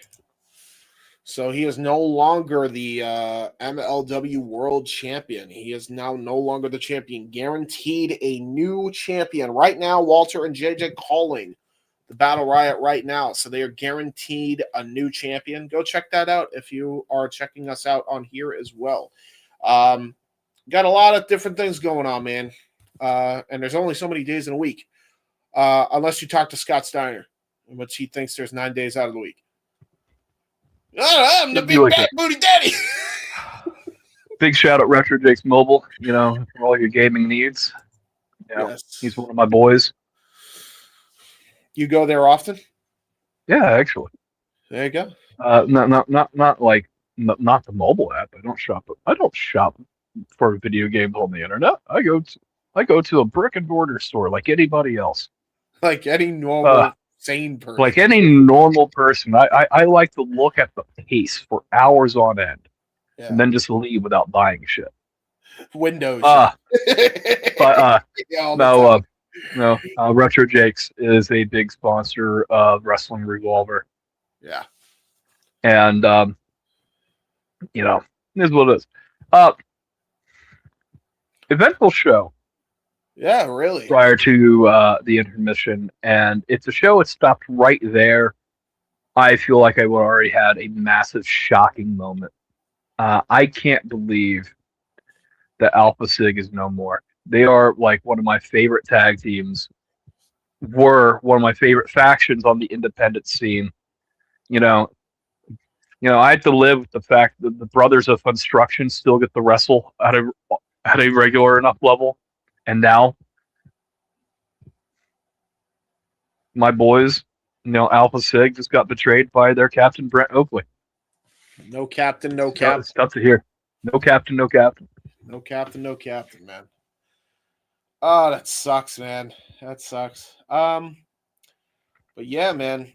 So he is no longer the MLW World Champion. He is now no longer the champion. Guaranteed a new champion. Right now, Walter and JJ calling the Battle Riot right now. So they are guaranteed a new champion. Go check that out if you are checking us out on here as well. Got a lot of different things going on, man. And there's only so many days in a week. Unless you talk to Scott Steiner, in which he thinks there's 9 days out of the week. I'm the big fat booty daddy. Big shout out Retro Jake's Mobile, for all your gaming needs. Yes. He's one of my boys. You go there often? Yeah, actually. There you go. Not the mobile app. I don't shop for video games on the internet. I go to a brick and mortar store like anybody else. Like any normal sane person. Like any normal person. I like to look at the pace for hours on end. Yeah. And then just leave without buying shit. Windows. No. Retro Jakes is a big sponsor of Wrestling Revolver. Yeah. And it is what it is. Eventful show. Yeah, really. Prior to the intermission, and it's a show. It stopped right there. I feel like I would already had a massive, shocking moment. I can't believe that Alpha Sig is no more. They are like one of my favorite tag teams. Were one of my favorite factions on the independent scene. I had to live with the fact that the Brothers of Construction still get to wrestle at a regular enough level. And now, my boys, Alpha Sig just got betrayed by their captain, Brent Oakley. No captain, no It's captain. tough to hear. No captain, no captain. No captain, no captain, man. Oh, that sucks, man. That sucks. But yeah, man.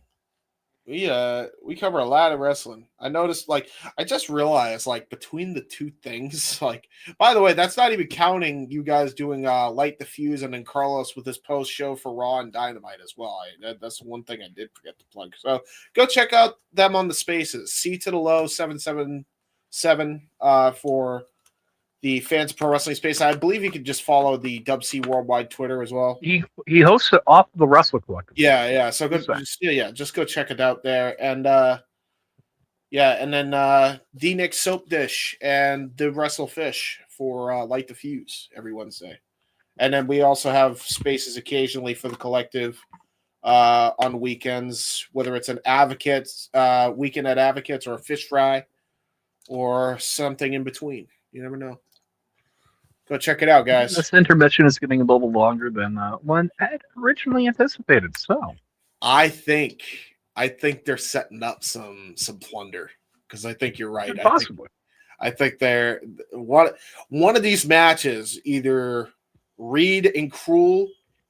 We cover a lot of wrestling. I noticed, like, I just realized, like, between the two things, like, by the way, that's not even counting you guys doing Light the Fuse and then Carlos with his post show for Raw and Dynamite as well. That's the one thing I did forget to plug. So go check out them on the spaces. C to the low 777 for the fans of pro wrestling space. I believe you can just follow the Dub C Worldwide Twitter as well. He hosts it off the Wrestle Collective. Yeah. So just go check it out there. And and then D-Nick Soap Dish and the Wrestlefish for Light the Fuse every Wednesday. And then we also have spaces occasionally for the collective on weekends, whether it's an Advocates, weekend at Advocates or a fish fry or something in between. You never know. Go check it out, guys. This intermission is getting a little longer than one had originally anticipated. So I think they're setting up some plunder because I think you're right. Possibly. I think they're one of these matches, either Reed and Cruel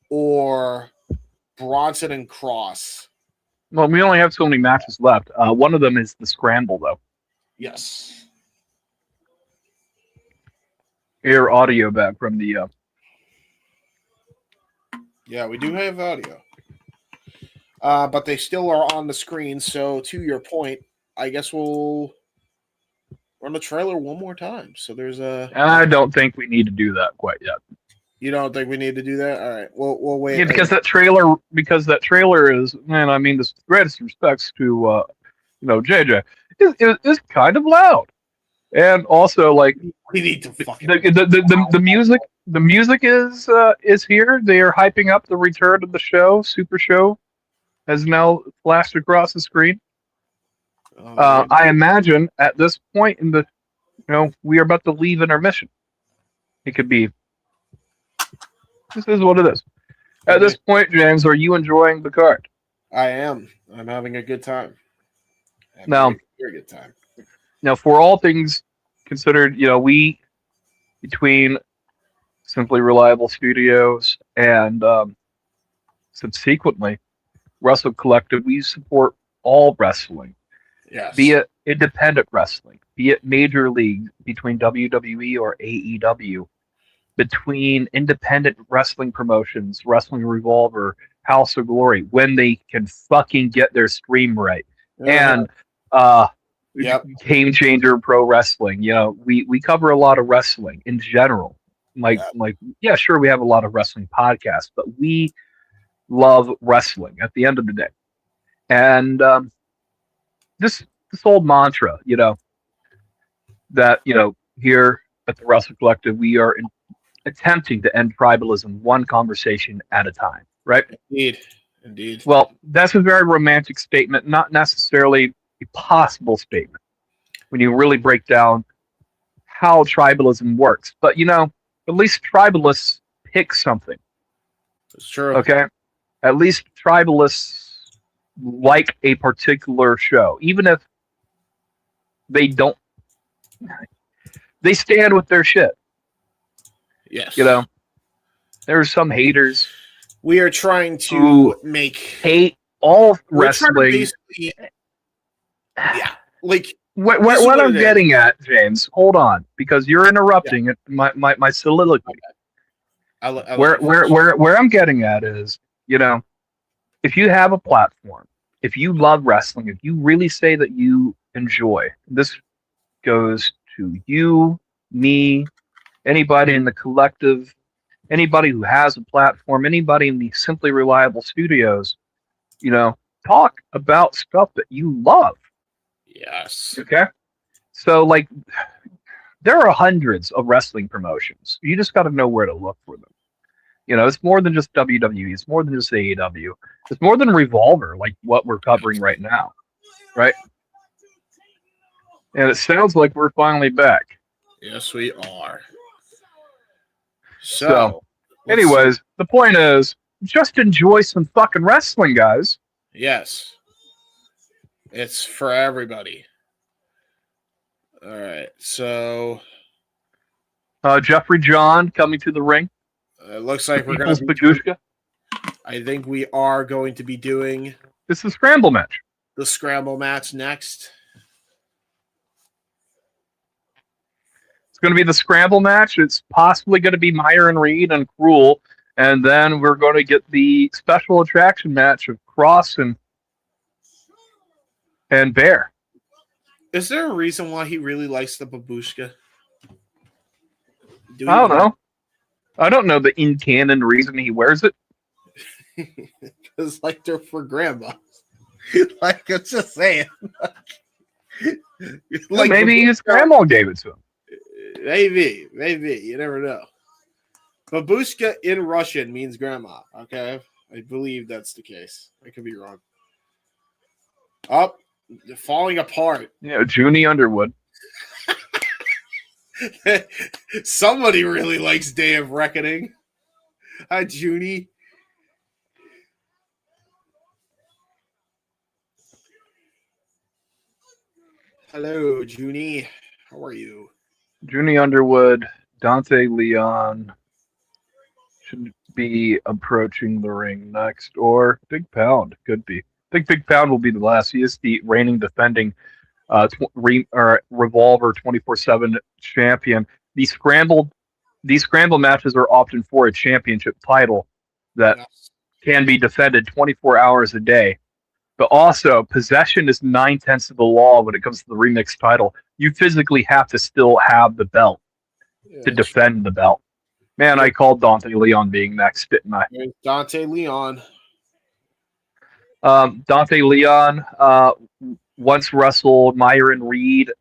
or Bronson and Kross. Well, we only have so many matches left. One of them is the Scramble, though. Yes. Air audio back from the. Yeah, we do have audio. But they still are on the screen. So to your point, I guess we'll run the trailer one more time. So there's a. I don't think we need to do that quite yet. You don't think we need to do that? All right, we'll wait. Yeah, because that trailer is, and I mean this with greatest respects to JJ, is kind of loud, and also like we need to fucking the music is here. They are hyping up the return of the show. Super Show has now flashed across the screen. I imagine at this point in the, we are about to leave intermission. It could be. This is what it is. At this point, James, are you enjoying the card? I am. I'm having a good time. Now, very good time. Now, for all things considered, we between Simply Reliable Studios and subsequently Wrestle Collective, we support all wrestling. Yes. Be it independent wrestling, be it major league between WWE or AEW, between independent wrestling promotions, Wrestling Revolver, House of Glory, when they can fucking get their stream right. And Game Changer Pro Wrestling. We cover a lot of wrestling in general. Sure, we have a lot of wrestling podcasts, but we love wrestling at the end of the day. And this old mantra, that here at the Wrestle Collective, we are attempting to end tribalism one conversation at a time, right? Indeed. Well, that's a very romantic statement, not necessarily a possible statement when you really break down how tribalism works. But, at least tribalists pick something. It's true. Okay? At least tribalists like a particular show, even if they don't. They stand with their shit. Yes. There are some haters. We are trying to hate all wrestling. What I'm getting at, James, hold on, because you're interrupting my soliloquy. Okay. Where I'm getting at is, if you have a platform, if you love wrestling, if you really say that you enjoy, this goes to you, me, anybody in the collective, anybody who has a platform, anybody in the Simply Reliable Studios, talk about stuff that you love. Yes. Okay? So, there are hundreds of wrestling promotions. You just got to know where to look for them. It's more than just WWE. It's more than just AEW. It's more than Revolver, like what we're covering right now. Right? And it sounds like we're finally back. Yes, we are. So anyways, the point is, just enjoy some fucking wrestling, guys. Yes. It's for everybody. All right. So Jeffrey John coming to the ring. it looks like we're going to be Bagushka. I think we are going to be doing This is a scramble match. the scramble match next. It's going to be the scramble match. It's possibly going to be Myron Reed and Cruel. And then we're going to get the special attraction match of Kross and Bear. Is there a reason why he really likes the babushka? I don't know. I don't know the in-canon reason he wears it. Because, like, they're for grandma. Like, I'm just saying. Like, maybe his grandma gave it to him. Maybe. You never know. Babushka in Russian means grandma. Okay? I believe that's the case. I could be wrong. Up. Falling apart. You know, Juni Underwood. Somebody really likes Day of Reckoning. Hi, Juni. Hello, Juni. How are you? Juni Underwood, Dante Leon should be approaching the ring next, or Big Pound could be. I think Big Pound will be the last. He is the reigning defending Revolver 24/7 champion. These scramble matches are often for a championship title that can be defended 24 hours a day. But also, possession is 9/10 of the law when it comes to the remix title. You physically have to still have the belt to defend the belt. Man, I called Dante Leon being next, didn't I? Dante Leon. Dante Leon once wrestled Myron Reed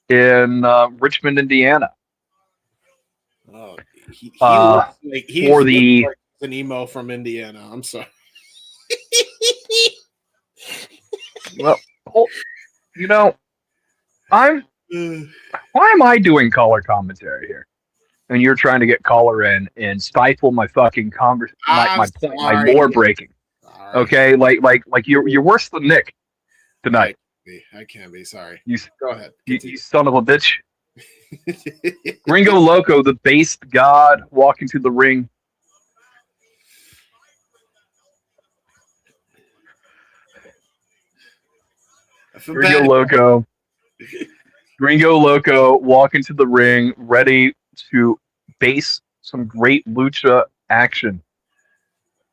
in Richmond, Indiana. Oh, he looks like he's like an emo from Indiana. I'm sorry. Well, you know, why am I doing color commentary here? And you're trying to get color in and stifle my fucking my point, my lore breaking. Sorry. Okay, like you're worse than Nick tonight. I can't be sorry. Go ahead. You son of a bitch. Gringo Loco, the based god, walking to the ring. Gringo Loco walking to the ring, ready to base some great lucha action.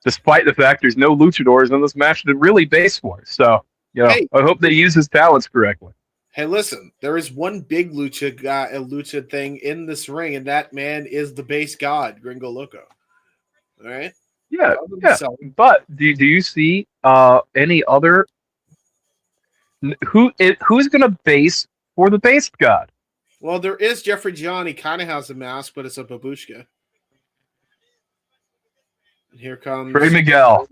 Despite the fact there's no luchadors in this match to really base for. So, I hope that he uses talents correctly. Hey, listen, there is one big lucha thing in this ring, and that man is the base god, Gringo Loco. All right? Yeah. But do you see any other? Who's going to base for the base god? Well, there is Jeffrey John. He kind of has a mask, but it's a babushka. And here comes Trey Miguel.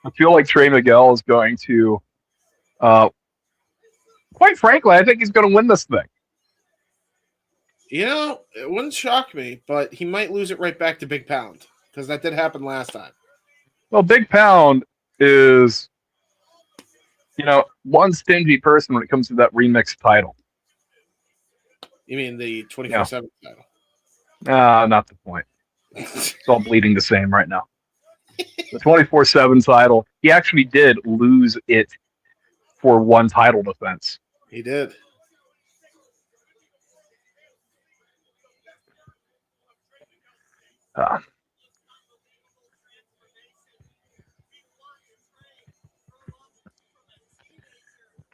I feel like Trey Miguel is going to, quite frankly, I think he's going to win this thing. It wouldn't shock me, but he might lose it right back to Big Pound, because that did happen last time. Well, Big Pound is, one stingy person when it comes to that remix title. You mean the 24/7 title? Not the point. It's all bleeding the same right now. The 24/7 title, he actually did lose it for one title defense. He did.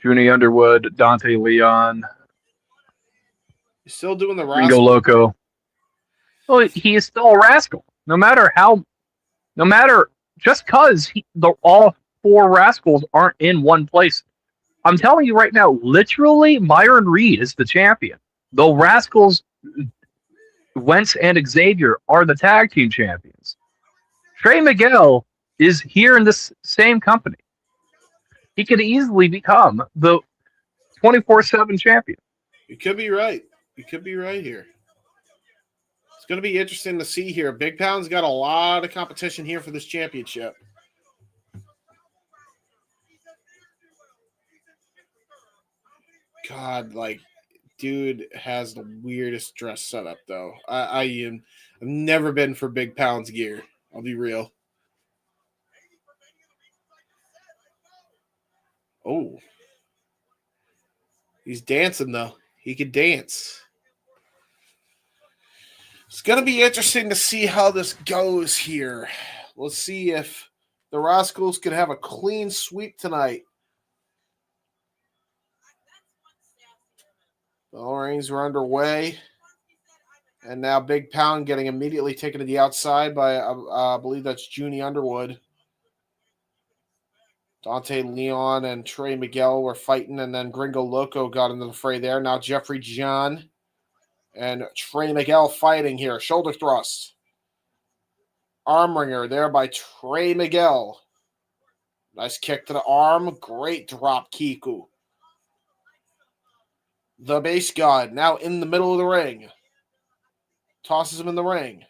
Juni Underwood, Dante Leon. He's still doing the Gringo Loco. Well, he is still a rascal. Just because all four rascals aren't in one place. I'm telling you right now, literally, Myron Reed is the champion. The rascals, Wentz and Xavier, are the tag team champions. Trey Miguel is here in this same company. He could easily become the 24/7 champion. You could be right. You could be right here. going to be interesting to see here. Big Pound's got a lot of competition here for this championship. God, like, dude has the weirdest dress setup, though. I've never been for Big Pound's gear. I'll be real. Oh. He's dancing, though. He could dance. It's going to be interesting to see how this goes here. Let's see if the Rascals can have a clean sweep tonight. Bell rings are underway. And now Big Pound getting immediately taken to the outside by, I believe that's Juni Underwood. Dante, Leon, and Trey Miguel were fighting, and then Gringo Loco got into the fray there. Now Jeffrey John and Trey Miguel fighting here. Shoulder thrust. Arm wringer there by Trey Miguel. Nice kick to the arm. Great drop Kiku. The base god now in the middle of the ring. Tosses him in the ring.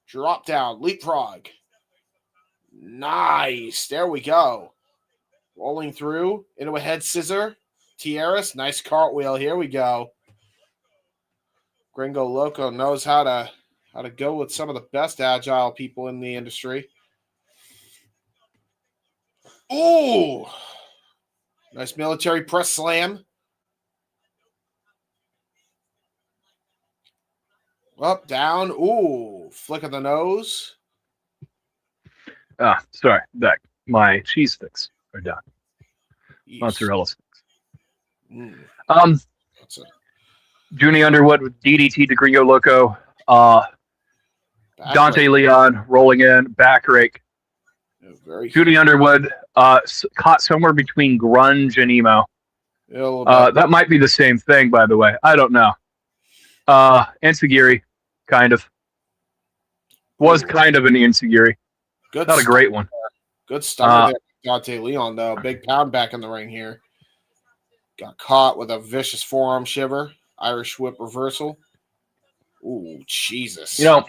Drop down. Leapfrog. Nice. There we go. Rolling through into a head scissor. Tierras. Nice cartwheel. Here we go. Gringo Loco knows how to go with some of the best agile people in the industry. Ooh. Nice military press slam. Up, down. Ooh. Flick of the nose. Sorry. Back. My cheese sticks are done. Yeesh. Mozzarella sticks. That's it. Juni Underwood with DDT to Gringo Loco. Dante Leon rolling in. Back rake. Juni Underwood caught somewhere between grunge and emo. That might be the same thing, by the way. I don't know. Enziguri, kind of. Was kind of an Enziguri. Good. Not a great one. Good start there. Dante Leon, though. Big Pound back in the ring here. Got caught with a vicious forearm shiver. Irish whip reversal. Ooh, Jesus. You know,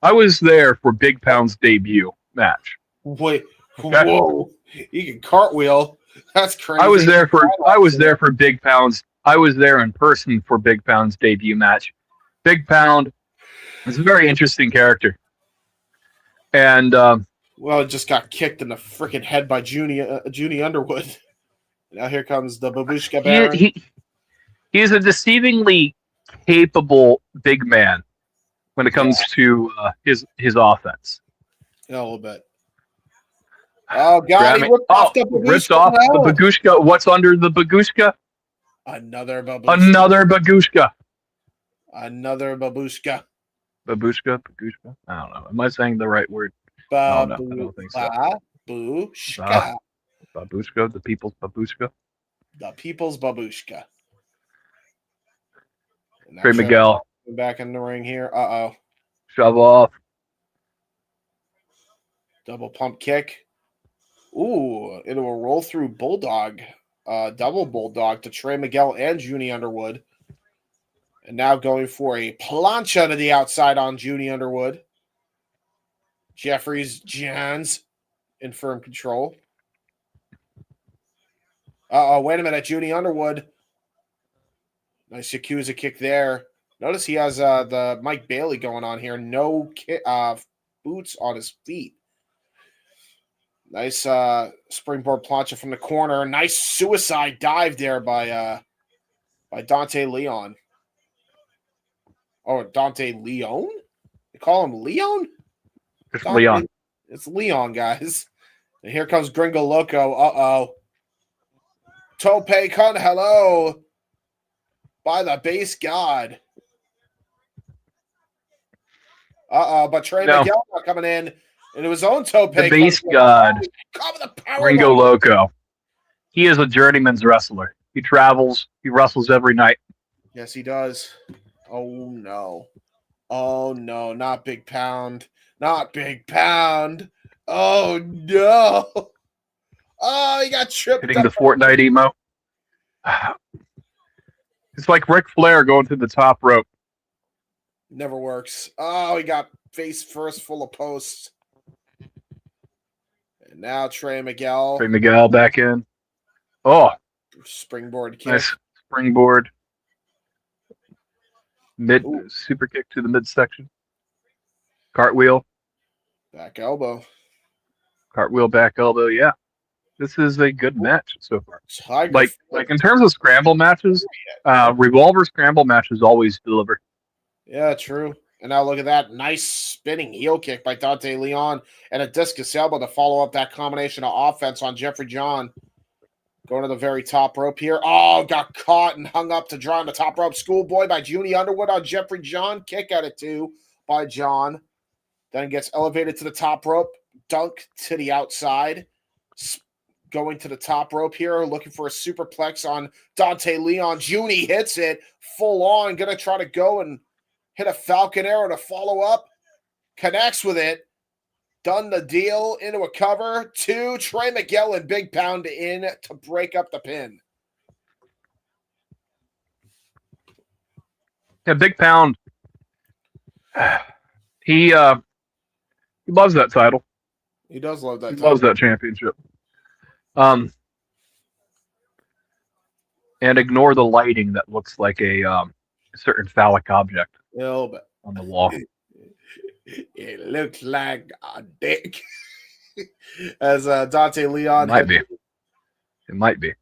I was there for Big Pound's debut match. Wait, whoa. He can cartwheel. That's crazy. I was there for Big Pound's. I was there in person for Big Pound's debut match. Big Pound is a very interesting character. And well, it just got kicked in the freaking head by Juni Underwood. Now here comes the Babushka Baron. He is a deceivingly capable big man when it comes to his offense. Yeah, a little bit. Oh, God, he ripped off the Babushka. Ripped off the Babushka. What's under the Babushka? Another Babushka. Another Babushka. Another Babushka. Babushka? I don't know. Am I saying the right word? No, I don't think so. Babushka. Babushka, the people's Babushka. The people's Babushka. Trey Miguel. Back in the ring here. Uh-oh. Shove off. Double pump kick. Ooh, into a roll through bulldog. Double bulldog to Trey Miguel and Juni Underwood. And now going for a plancha to the outside on Juni Underwood. Jeffries Johns in firm control. Uh-oh, wait a minute. Juni Underwood. Nice Yakuza kick there. Notice he has the Mike Bailey going on here. No boots on his feet. Nice springboard plancha from the corner. Nice suicide dive there by Dante Leon. Oh, Dante Leon? They call him Leon? It's Leon. It's Leon, guys. And here comes Gringo Loco. Uh-oh. Tope con hello by the base god. Uh-oh, but Trey Miguel not coming in into his own tope. The base god, Gringo Loco. He is a journeyman's wrestler. He travels. He wrestles every night. Yes, he does. Oh, no. Oh, no. Not Big Pound. Not Big Pound. Oh, no. Oh, he got tripped. Hitting the Fortnite emo. It's like Ric Flair going through the top rope. Never works. Oh, he got face first full of posts. And now Trey Miguel. Trey Miguel back in. Oh, Springboard kick. nice springboard. Ooh. Super kick to the midsection. Cartwheel. Back elbow. Cartwheel back elbow. Yeah. This is a good match so far. Tiger Like in terms of scramble matches, Revolver scramble matches always deliver. Yeah, true. And now look at that nice spinning heel kick by Dante Leon and a discus elbow to follow up that combination of offense on Jeffrey John. Going to the very top rope here. Oh, got caught and hung up to draw on the top rope. Schoolboy by Juni Underwood on Jeffrey John. Kick at it too by John. Then gets elevated to the top rope. Dunk to the outside. Going to the top rope here. Looking for a superplex on Dante Leon. Juni hits it full on. Going to try to go and hit a Falcon Arrow to follow up. Connects with it. Done the deal into a cover. 2, Trey Miguel and Big Pound in to break up the pin. Yeah, Big Pound. He loves that title. He does love that He title. loves that championship. And ignore the lighting that looks like a certain phallic object on the wall. It looks like a dick. As Dante Leon. It might be.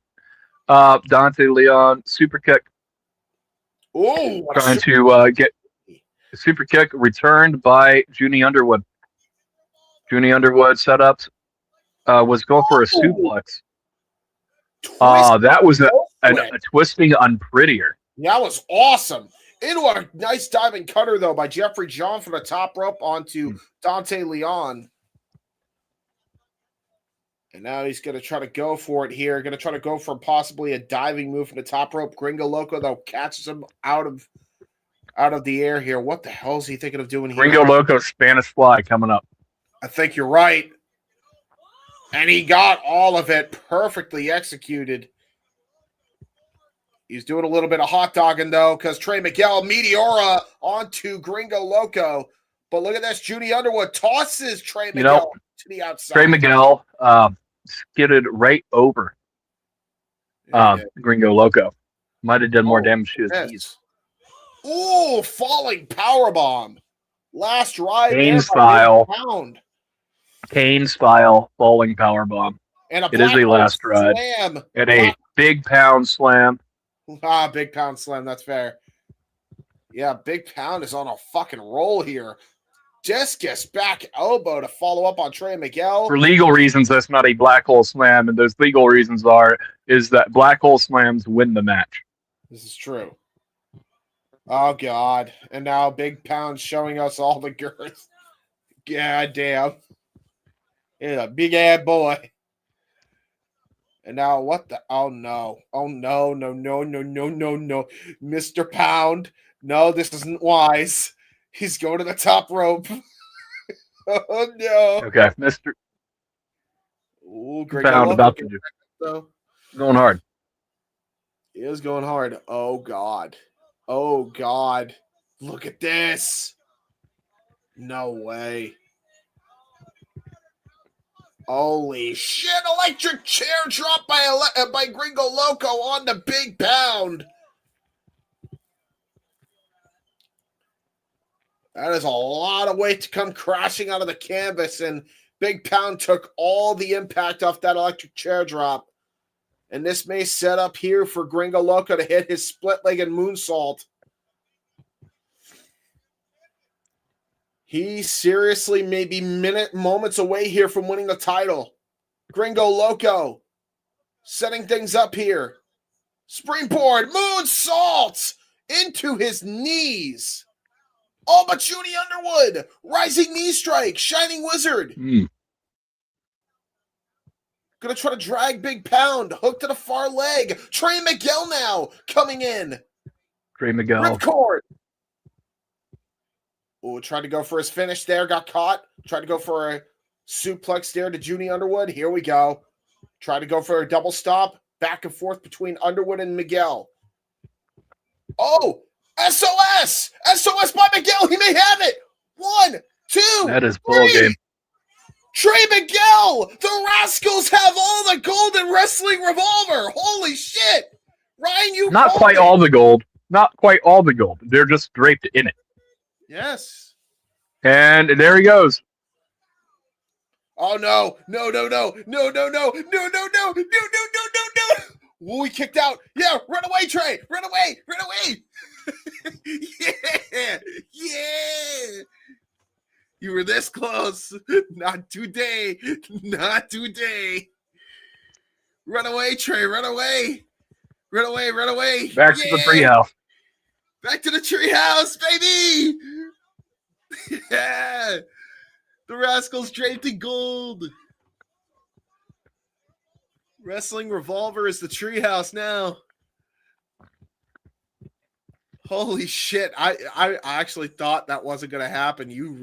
Dante Leon, super kick. Oh, Trying to get a super kick returned by Juni Underwood. Juni Underwood set up, was going for a suplex. That was a twisting unprettier. That was awesome. Into a nice diving cutter, though, by Jeffrey John from the top rope onto Dante Leon. And now he's going to try to go for it here. Going to try to go for possibly a diving move from the top rope. Gringo Loco, though, catches him out of the air here. What the hell is he thinking of doing here? Gringo Loco Spanish Fly coming up. I think you're right. And he got all of it perfectly executed. He's doing a little bit of hot dogging, though, because Trey Miguel, Meteora onto Gringo Loco. But look at this. Juni Underwood tosses Trey Miguel to the outside. Trey Miguel skidded right over Gringo Loco. Might have done more damage to his knees. Ooh, falling powerbomb. Last ride. Kane's file falling powerbomb. And it is a last ride. Slam. And a Big Pound slam. Big Pound slam. That's fair. Yeah, Big Pound is on a fucking roll here. Discus back elbow to follow up on Trey Miguel. For legal reasons, that's not a black hole slam, and those legal reasons is that black hole slams win the match. This is true. Oh God! And now Big Pound showing us all the girth. God damn! Yeah, big ass boy. And now what the? Oh no! Oh no! No! No! No! No! No! No! Mr. Pound! No, this isn't wise. He's going to the top rope. Oh no! Okay, Mr. Pound about to do. Going hard. He is going hard. Oh God! Oh God! Look at this! No way! Holy shit! Electric chair drop by Gringo Loco on the Big Pound. That is a lot of weight to come crashing out of the canvas, and Big Pound took all the impact off that electric chair drop. And this may set up here for Gringo Loco to hit his split-legged moonsault. He seriously may be moments away here from winning the title. Gringo Loco setting things up here. Springboard, moonsault into his knees. Oh, but Juni Underwood, rising knee strike, Shining Wizard. Gonna try to drag Big Pound, hook to the far leg. Trey Miguel now coming in. Trey Miguel. Ripcord. Oh, tried to go for his finish there, got caught. Tried to go for a suplex there to Juni Underwood. Here we go. Tried to go for a double stop. Back and forth between Underwood and Miguel. Oh, SOS! SOS by Miguel. He may have it. 1, 2, That is ball 3. game. Trey Miguel. The Rascals have all the gold in Wrestling Revolver. Holy shit. Ryan, you Not called quite it. all the gold. Not quite all the gold. They're just draped in it. Yes. And there he goes. Oh no. No. Woo, he kicked out. Yeah, run away, Trey. Run away. Yeah. You were this close. Not today. Run away, Trey. Run away. Back to the treehouse. Back to the treehouse, baby. Yeah. The Rascals draped in gold. Wrestling Revolver is the treehouse now. Holy shit. I actually thought that wasn't going to happen. You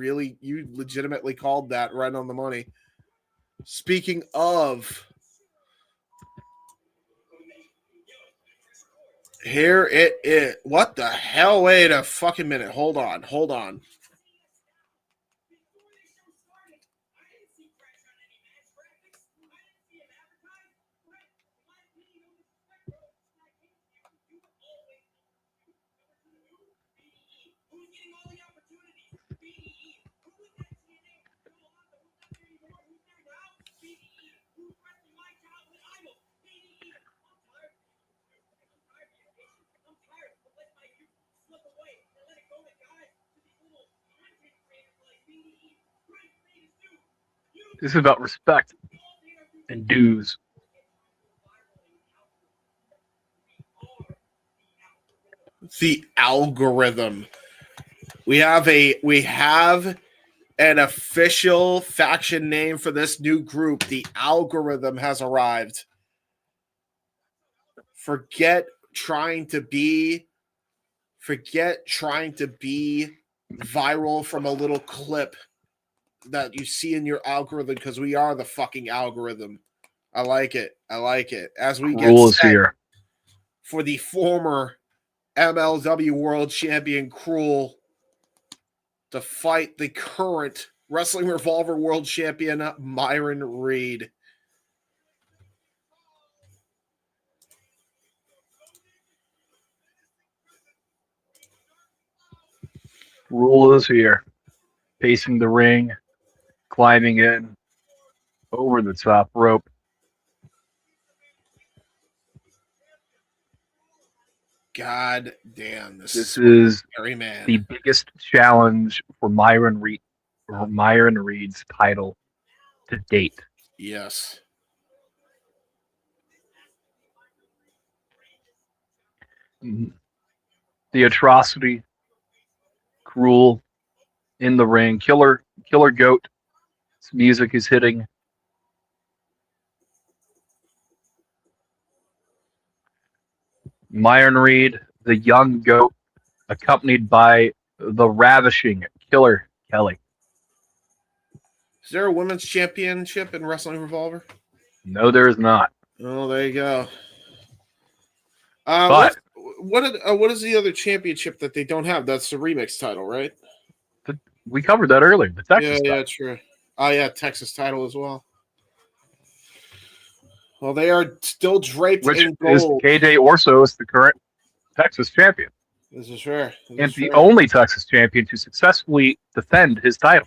legitimately called that right on the money. Speaking of, here it is. What the hell? Wait a fucking minute. Hold on. This is about respect and dues. The algorithm. We have an official faction name for this new group. The algorithm has arrived. Forget trying to be viral from a little clip that you see in your algorithm, because we are the fucking algorithm. I like it. As we get set here for the former MLW World Champion Cruel to fight the current Wrestling Revolver World Champion Myron Reed. Rule is here. Pacing the ring, climbing in over the top rope. God damn, this is scary, man. The biggest challenge for Myron Reed's title to date. Yes. The atrocity, Cruel in the ring, killer goat. His music is hitting. Myron Reed, the young goat, accompanied by the ravishing Killer Kelly. Is there a women's championship in Wrestling Revolver? No, there is not. Oh, there you go. But what is the other championship that they don't have? That's the remix title, right? We covered that earlier. The Texas title. Yeah, true. Oh, yeah, Texas title as well. Well, they are still draped in gold. KJ Orso is the current Texas champion. This is fair. And the only Texas champion to successfully defend his title.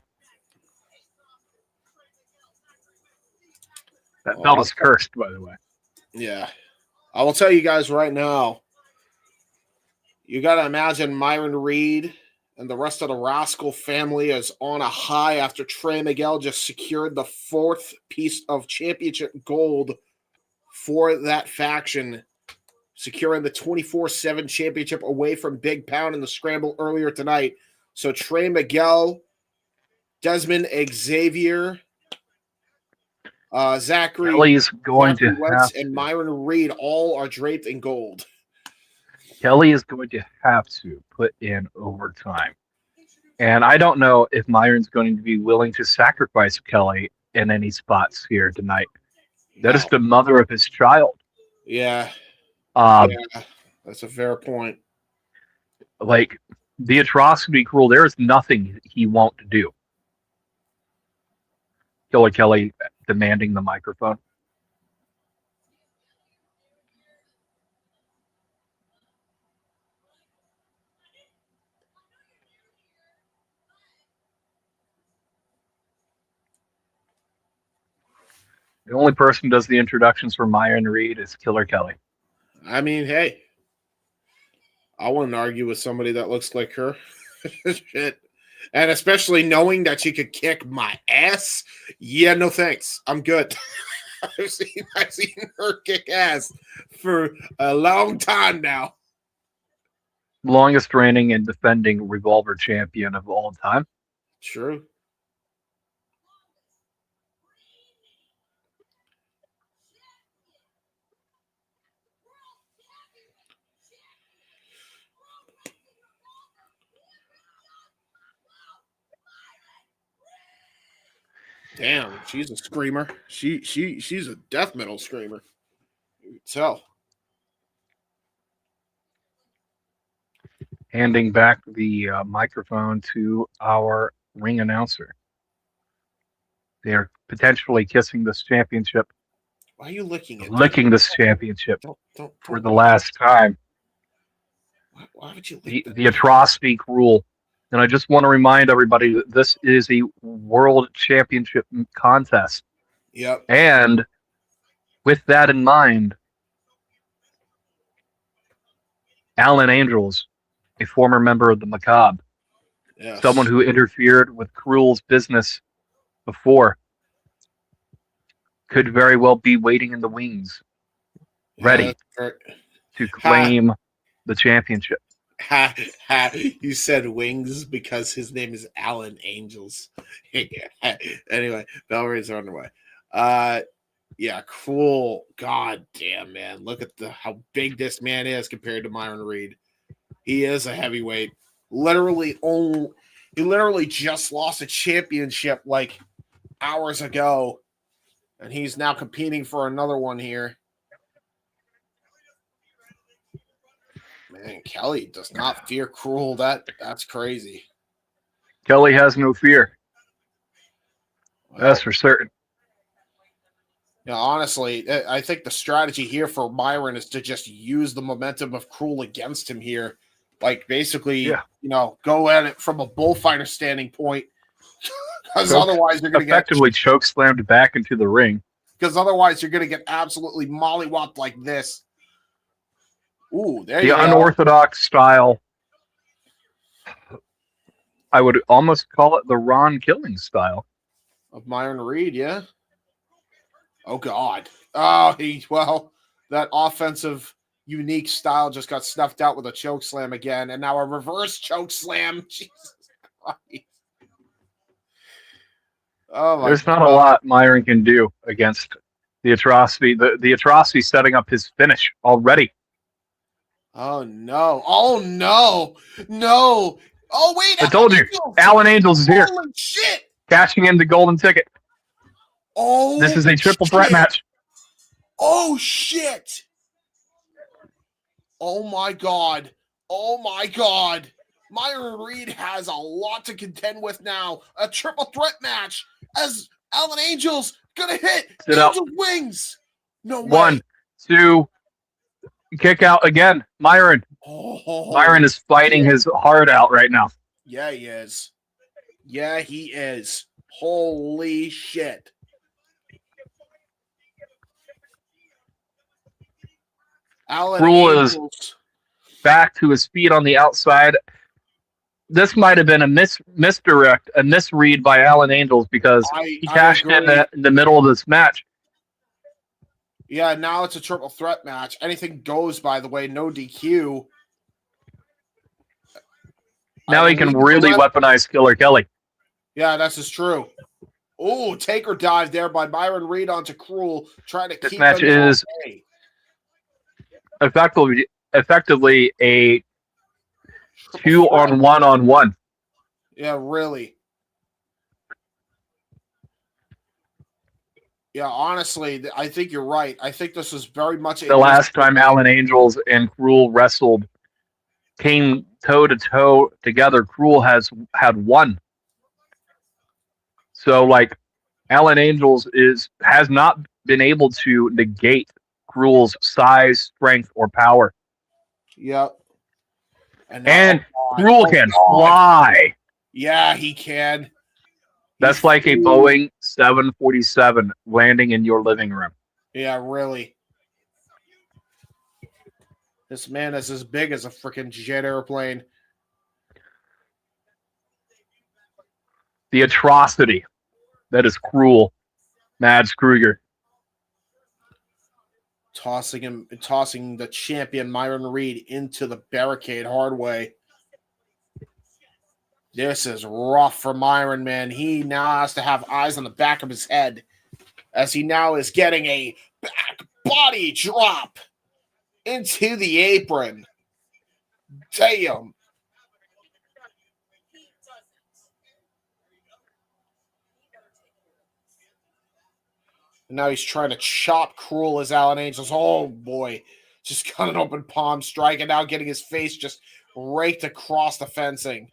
That belt is cursed, by the way. Yeah. I will tell you guys right now, you got to imagine Myron Reed and the rest of the Rascal family is on a high after Trey Miguel just secured the 4th piece of championship gold for that faction, securing the 24/7 championship away from Big Pound in the Scramble earlier tonight. So Trey Miguel, Desmond Xavier, Zachary, Kelly's going to have and Myron Reed all are draped in gold. Kelly is going to have to put in overtime. And I don't know if Myron's going to be willing to sacrifice Kelly in any spots here tonight. That is the mother of his child. Yeah. Yeah, that's a fair point. Like, the atrocity Cruel, there is nothing he won't do. Killer Kelly demanding the microphone. The only person who does the introductions for Myron Reed is Killer Kelly. I mean, hey, I wouldn't argue with somebody that looks like her. Shit. And especially knowing that she could kick my ass. Yeah, no thanks. I'm good. I've seen her kick ass for a long time now. Longest reigning and defending Revolver champion of all time. True. Damn, she's a screamer. She's a death metal screamer. You can tell. Handing back the microphone to our ring announcer. They are potentially kissing this championship. Why are you licking it? Licking this championship don't for the last time. Why would you lick The atrocity Cruel. And I just want to remind everybody that this is a world championship contest. Yep. And with that in mind, Alan Angels, a former member of the Macabre, Yes. someone who interfered with Cruel's business before, could very well be waiting in the wings, ready to claim the championship. You said wings because his name is Alan Angels. Anyway, bell rings are underway. Yeah, cool. God damn, man. Look at how big this man is compared to Myron Reed. He is a heavyweight. He literally just lost a championship like hours ago, and he's now competing for another one here. Man, Kelly does not fear Cruel. That's crazy. Kelly has no fear. That's for certain. Yeah, honestly, I think the strategy here for Myron is to just use the momentum of Cruel against him here. Like, basically, go at it from a bullfighter standing point. Because otherwise, you're going to get effectively choke slammed back into the ring. Because otherwise, you're going to get absolutely mollywopped like this. Ooh, there you go. The unorthodox style. I would almost call it the Ron Killing style of Myron Reed. Yeah. Oh God. Oh, that offensive unique style just got snuffed out with a choke slam again, and now a reverse choke slam. Jesus Christ. Oh my There's not a lot Myron can do against the atrocity. The atrocity setting up his finish already. Oh no! Oh no! No! Oh wait! I told you, Alan Angels is here. Holy shit! Cashing in the golden ticket. Oh, this is a triple threat match. Oh shit! Oh my God! Oh my God! Myron Reed has a lot to contend with now. A triple threat match as Alan Angels gonna hit Angels wings. No way. 1, 2, kick out again. Myron. Oh, Myron is fighting his heart out right now. Yeah, he is. Yeah, he is. Holy shit. Alan Cruel is back to his feet on the outside. This might have been a misdirect, a misread by Alan Angels because he cashed in the middle of this match. Yeah, now it's a triple threat match. Anything goes, by the way, no DQ. Now he can really weaponize Killer Kelly. Yeah, this is true. Oh, taker dive there by Myron Reed onto Cruel, trying to keep this match is effectively a 2-on-1-on-1. Yeah, really. Yeah, honestly, I think you're right. I think this is very much the last time Alan Angels and Cruel wrestled came toe-to-toe together, Cruel has had one. So, like, Alan Angels has not been able to negate Cruel's size, strength, or power. Yep. And Cruel can fly. Yeah, he can. That's like a Boeing 747 landing in your living room. Yeah, really. This man is as big as a freaking jet airplane. The atrocity that is Cruel, Mads Kruger. Tossing the champion Myron Reed into the barricade hard way. This is rough for Myron, man. He now has to have eyes on the back of his head as he now is getting a back body drop into the apron. Damn. And now he's trying to chop Cruel as Alan Angels. Oh, boy. Just got an open palm strike and now getting his face just raked across the fencing.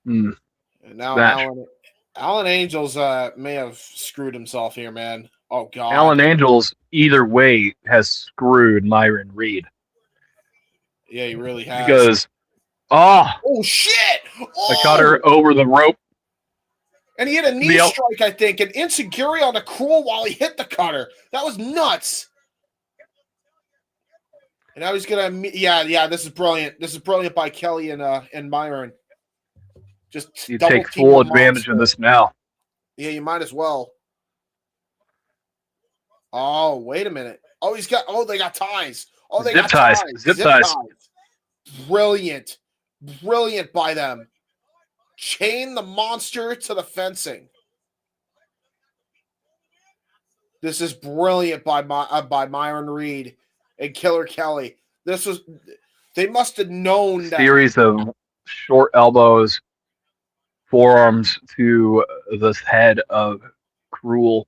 And now Alan Angels may have screwed himself here, man. Oh, God. Alan Angels, either way, has screwed Myron Reed. Yeah, he really has. Because, oh shit! Oh! I caught her over the rope. And he hit a knee strike, I think, and Insecurity on the Cruel while he hit the cutter. That was nuts. And now he's gonna, this is brilliant. This is brilliant by Kelly and Myron. Just you take full advantage of this now. Yeah, you might as well. Oh, wait a minute. Oh, they got ties. Oh, they got ties. Zip ties. Brilliant. Brilliant by them. Chain the monster to the fencing. This is brilliant by Myron Reed and Killer Kelly. They must have known that. Series of short elbows, forearms to the head of Cruel.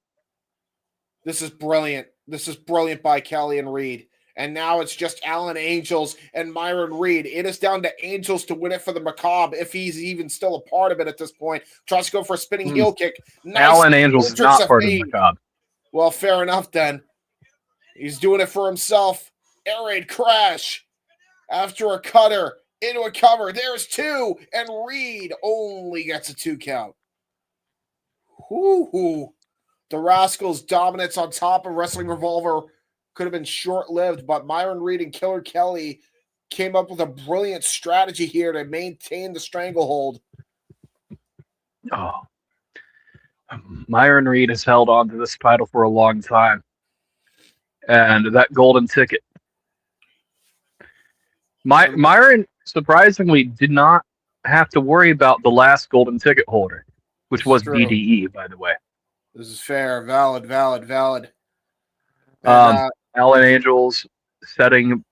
This is brilliant. This is brilliant by Kelly and Reed. And now it's just Alan Angels and Myron Reed. It is down to Angels to win it for the Macabre if he's even still a part of it at this point. Tries to go for a spinning heel kick. Nice. Alan Angels is not part of the Macabre. Well, fair enough then. He's doing it for himself. Air raid crash. After a cutter. Into a cover. There's two. And Reed only gets a 2 count. Whoo-hoo. The Rascals' dominance on top of Wrestling Revolver could have been short-lived, but Myron Reed and Killer Kelly came up with a brilliant strategy here to maintain the stranglehold. Oh. Myron Reed has held on to this title for a long time. And that golden ticket. Myron, surprisingly, did not have to worry about the last golden ticket holder, which was BDE, by the way. This is fair. Valid. And, Alan Angels setting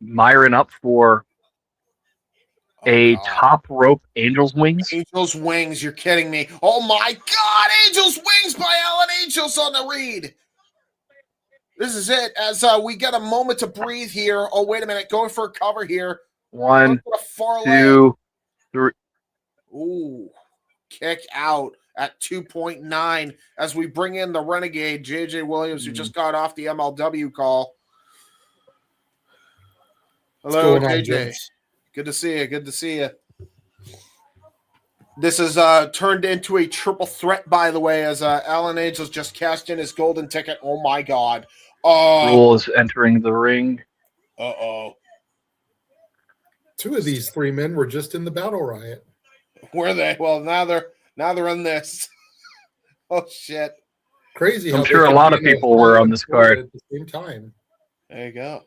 Myron up for a top rope Angels Wings. Angels Wings, you're kidding me. Oh my God, Angels Wings by Alan Angels on the Reed. This is it as we get a moment to breathe here. Oh, wait a minute. Going for a cover here. 1, 2, 3. Ooh, kick out at 2.9 as we bring in the Renegade, JJ Williams, who just got off the MLW call. Hello, JJ. Good to see you. This is turned into a triple threat, by the way, as Alan Angels just cashed in his golden ticket. Oh, my God. Cruel is entering the ring. Uh-oh. 2 of these 3 men were just in the Battle Riot. Were they? Well, now they're on this. Oh, shit. Crazy. I'm sure a lot of people were on this card. At the same time. There you go.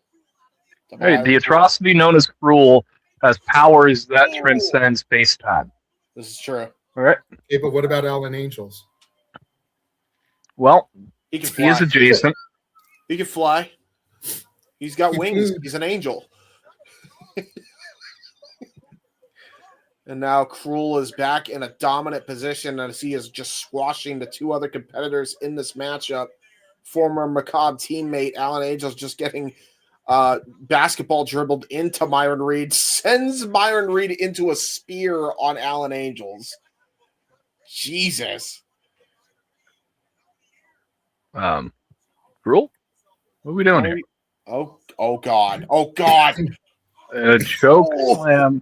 Hey, the atrocity known as Cruel has powers that transcend space-time. This is true. All right. Okay, but what about Alan Angels? Well, he is adjacent. He can fly. He's got wings. He's an angel. And now Cruel is back in a dominant position as he is just squashing the 2 other competitors in this matchup. Former Macabre teammate Alan Angels just getting Basketball dribbled into Myron Reed, sends Myron Reed into a spear on Alan Angels. Jesus. Cruel? What are we doing here? Oh God. Oh God. Choke slam.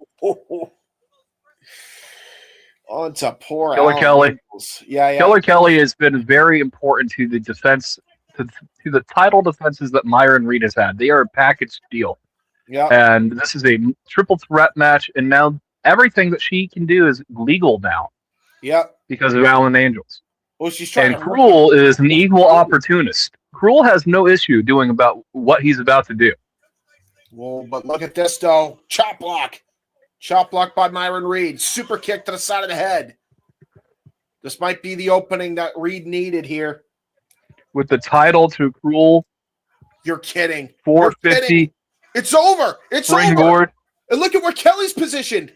On to poor Killer Alan Kelly. Angels. Yeah. Killer Kelly has been very important to the defense, to the title defenses that Myron Reed has had. They are a package deal. Yeah. And this is a triple threat match, and now everything that she can do is legal now. Yep. Because of Alan Angels. Well, she's trying And Cruel is an equal opportunist. Cruel has no issue doing about what he's about to do. Well, but look at this, though. Chop block. Chop block by Myron Reed. Super kick to the side of the head. This might be the opening that Reed needed here. With the title to Cruel. You're kidding. 450. You're kidding. It's over. It's springboard. over. And look at where Kelly's positioned.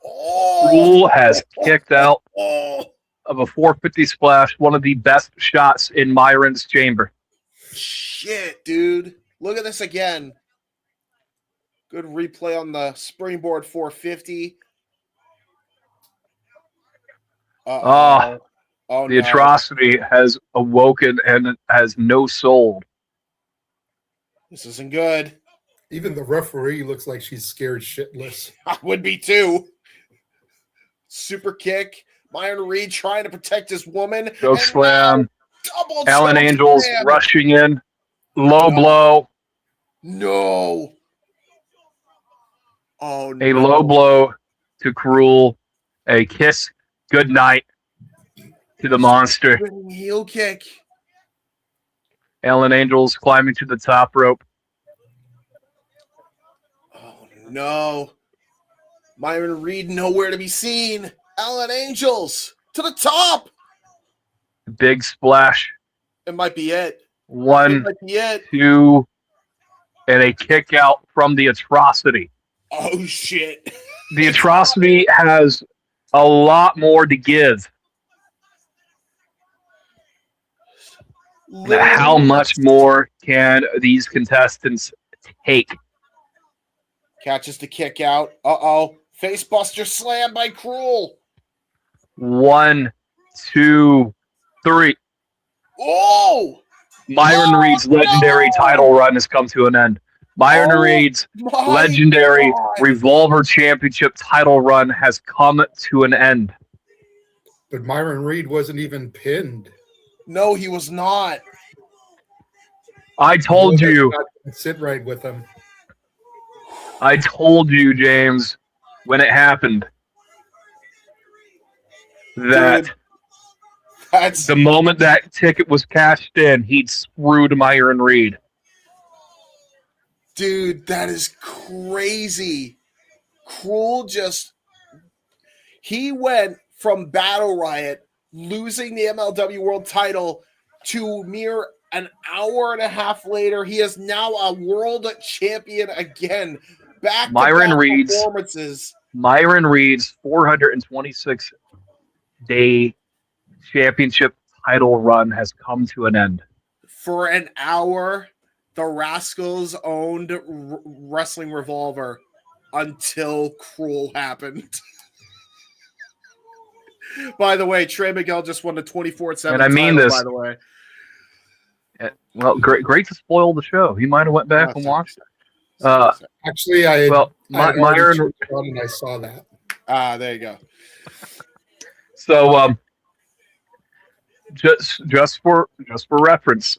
Oh. Cruel has kicked out of a 450 splash, one of the best shots in Myron's chamber. Shit, dude. Look at this again. Good replay on the springboard 450. The no. atrocity has awoken and has no soul. This isn't good. Even the referee looks like she's scared shitless. I would be too. Super kick. Myron Reed trying to protect his woman. Choke slam. Alan choke Angels slam. rushing in. Low blow. No. Oh, no. A low blow to Cruel. A kiss. Good night to the monster. Heel kick. Alan Angels climbing to the top rope. Oh, no. Myron Reed nowhere to be seen. Alan Angels to the top. Big splash. It might be it. One, It might be it. two, and a kick out from the atrocity. Oh, shit. The atrocity has a lot more to give. How much more can these contestants take? Catches the kick out. Uh-oh. Facebuster slam by Cruel. 1, 2, 3. Oh! Myron Reed's legendary title run has come to an end. Myron Reed's legendary Revolver Championship title run has come to an end. But Myron Reed wasn't even pinned. No, he was not. I told you. Sit right with him. I told you, James, when it happened, that That's the moment that ticket was cashed in, he'd screwed Myron Reed. Dude, that is crazy. Cruel he went from Battle Riot losing the MLW World title to mere an hour and a half later. He is now a world champion again. Back to Myron Reed's performances. Myron Reed's 426-day championship title run has come to an end. For an hour, the Rascals owned Wrestling Revolver until Cruel happened. By the way, Trey Miguel just won the 24/7 And I mean title, this. by the way. Well, great to spoil the show. He might have went back and watched it. Actually, Myron, and I saw that. There you go. So, just for reference,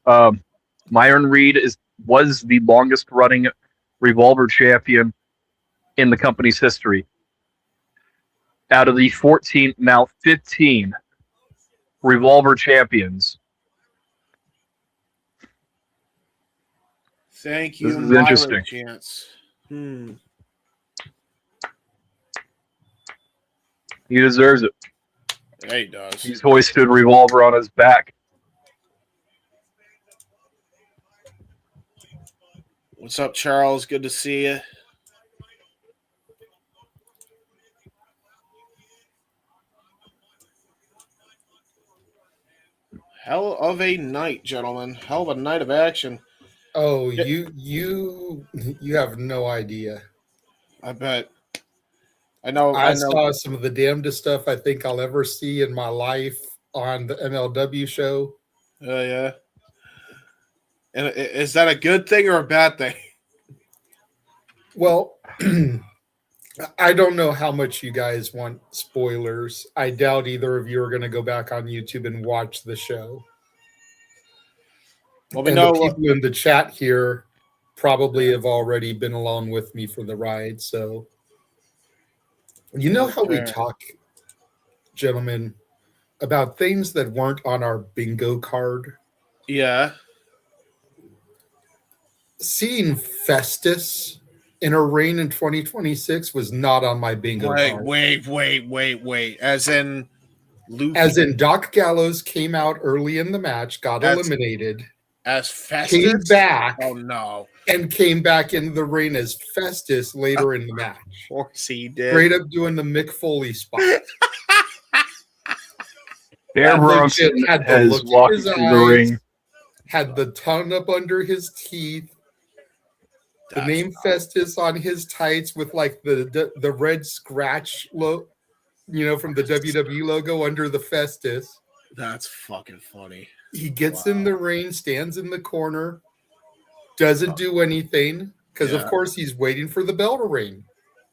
Myron Reed was the longest running Revolver champion in the company's history. Out of the 15 Revolver champions. Thank you. This is interesting. Chance. He deserves it. Yeah, he does. He's hoisted Revolver on his back. What's up, Charles? Good to see you. Hell of a night, gentlemen. Hell of a night of action. Oh, you have no idea. I bet. I know. I saw some of the damnedest stuff I think I'll ever see in my life on the MLW show. Oh yeah. And is that a good thing or a bad thing? Well, I don't know how much you guys want spoilers. I doubt either of you are going to go back on YouTube and watch the show. Well, we And know the people in the chat here probably have already been along with me for the ride. So, you know how we talk, gentlemen, about things that weren't on our bingo card? Yeah. Seeing Festus in a reign in 2026 was not on my bingo card. Wait. As in Luffy? As in Doc Gallows came out early in the match, got eliminated. As Festus? Came back. Oh, no. And came back into the ring as Festus later in the match. Of course he did. Straight up doing the Mick Foley spot. Bear Bronson has walked through the ring. Had the tongue up under his teeth. The name Festus on his tights with like the red scratch logo, from the WWE logo under the Festus. That's fucking funny. He gets in the ring, stands in the corner, doesn't do anything because, of course, he's waiting for the bell to ring.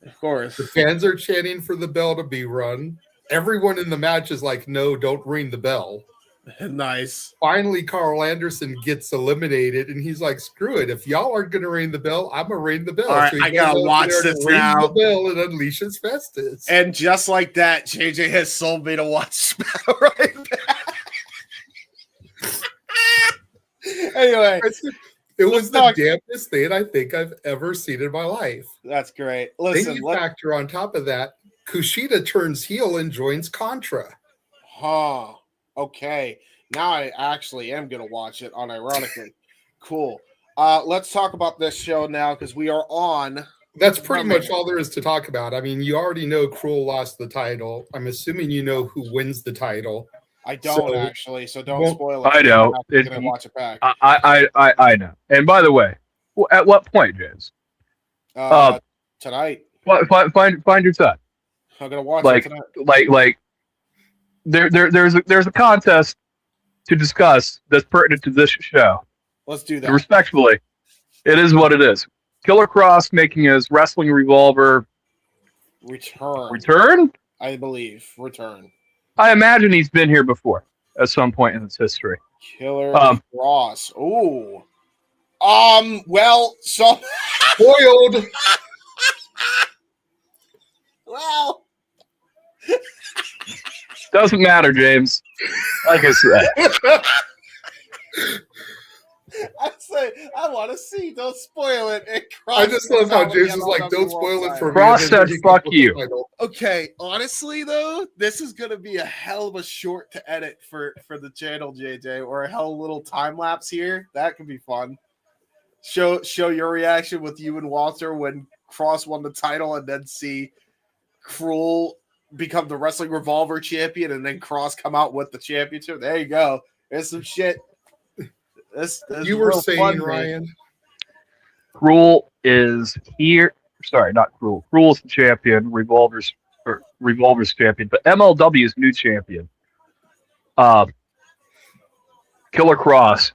Of course. The fans are chanting for the bell to be run. Everyone in the match is like, no, don't ring the bell. Nice. Finally, Carl Anderson gets eliminated, and he's like, screw it. If y'all aren't going to ring the bell, I'm going to ring the bell. All right, so I got to watch this now. The bell and unleashes Festus. And just like that, JJ has sold me to watch Battle right now. Anyway. It was the damnedest thing I think I've ever seen in my life. That's great. Listen, then you factor on top of that, Kushida turns heel and joins Contra. Huh. Okay. Now I actually am going to watch it unironically. Cool. Let's talk about this show now because we are on. That's pretty much all there is to talk about. I mean, you already know Cruel lost the title. I'm assuming you know who wins the title. I don't actually, so don't spoil it. I know. I'm going to watch it back. I know. And by the way, at what point, James? Tonight. Find your time. I'm going to watch it tonight. Like, there's a contest to discuss that's pertinent to this show. Let's do that. And respectfully, it is what it is. Killer Kross making his Wrestling Revolver return? I believe. Return. I imagine he's been here before at some point in its history. Killer Kross. Ooh. Well, so spoiled. Well. Doesn't matter, James. Like I said. I want to see. Don't spoil it. I just love how James is like, don't spoil it for me. Kross said, fuck you. Okay, honestly, though, this is going to be a hell of a short to edit for the channel, JJ, or a hell of a little time lapse here. That could be fun. Show your reaction with you and Walter when Kross won the title and then see Cruel become the Wrestling Revolver champion and then Kross come out with the championship. There you go. There's some shit. This you were saying, Ryan. Cruel is here. Sorry, not Cruel. Cruel's the champion. Revolver's champion, but MLW's new champion. Killer Kross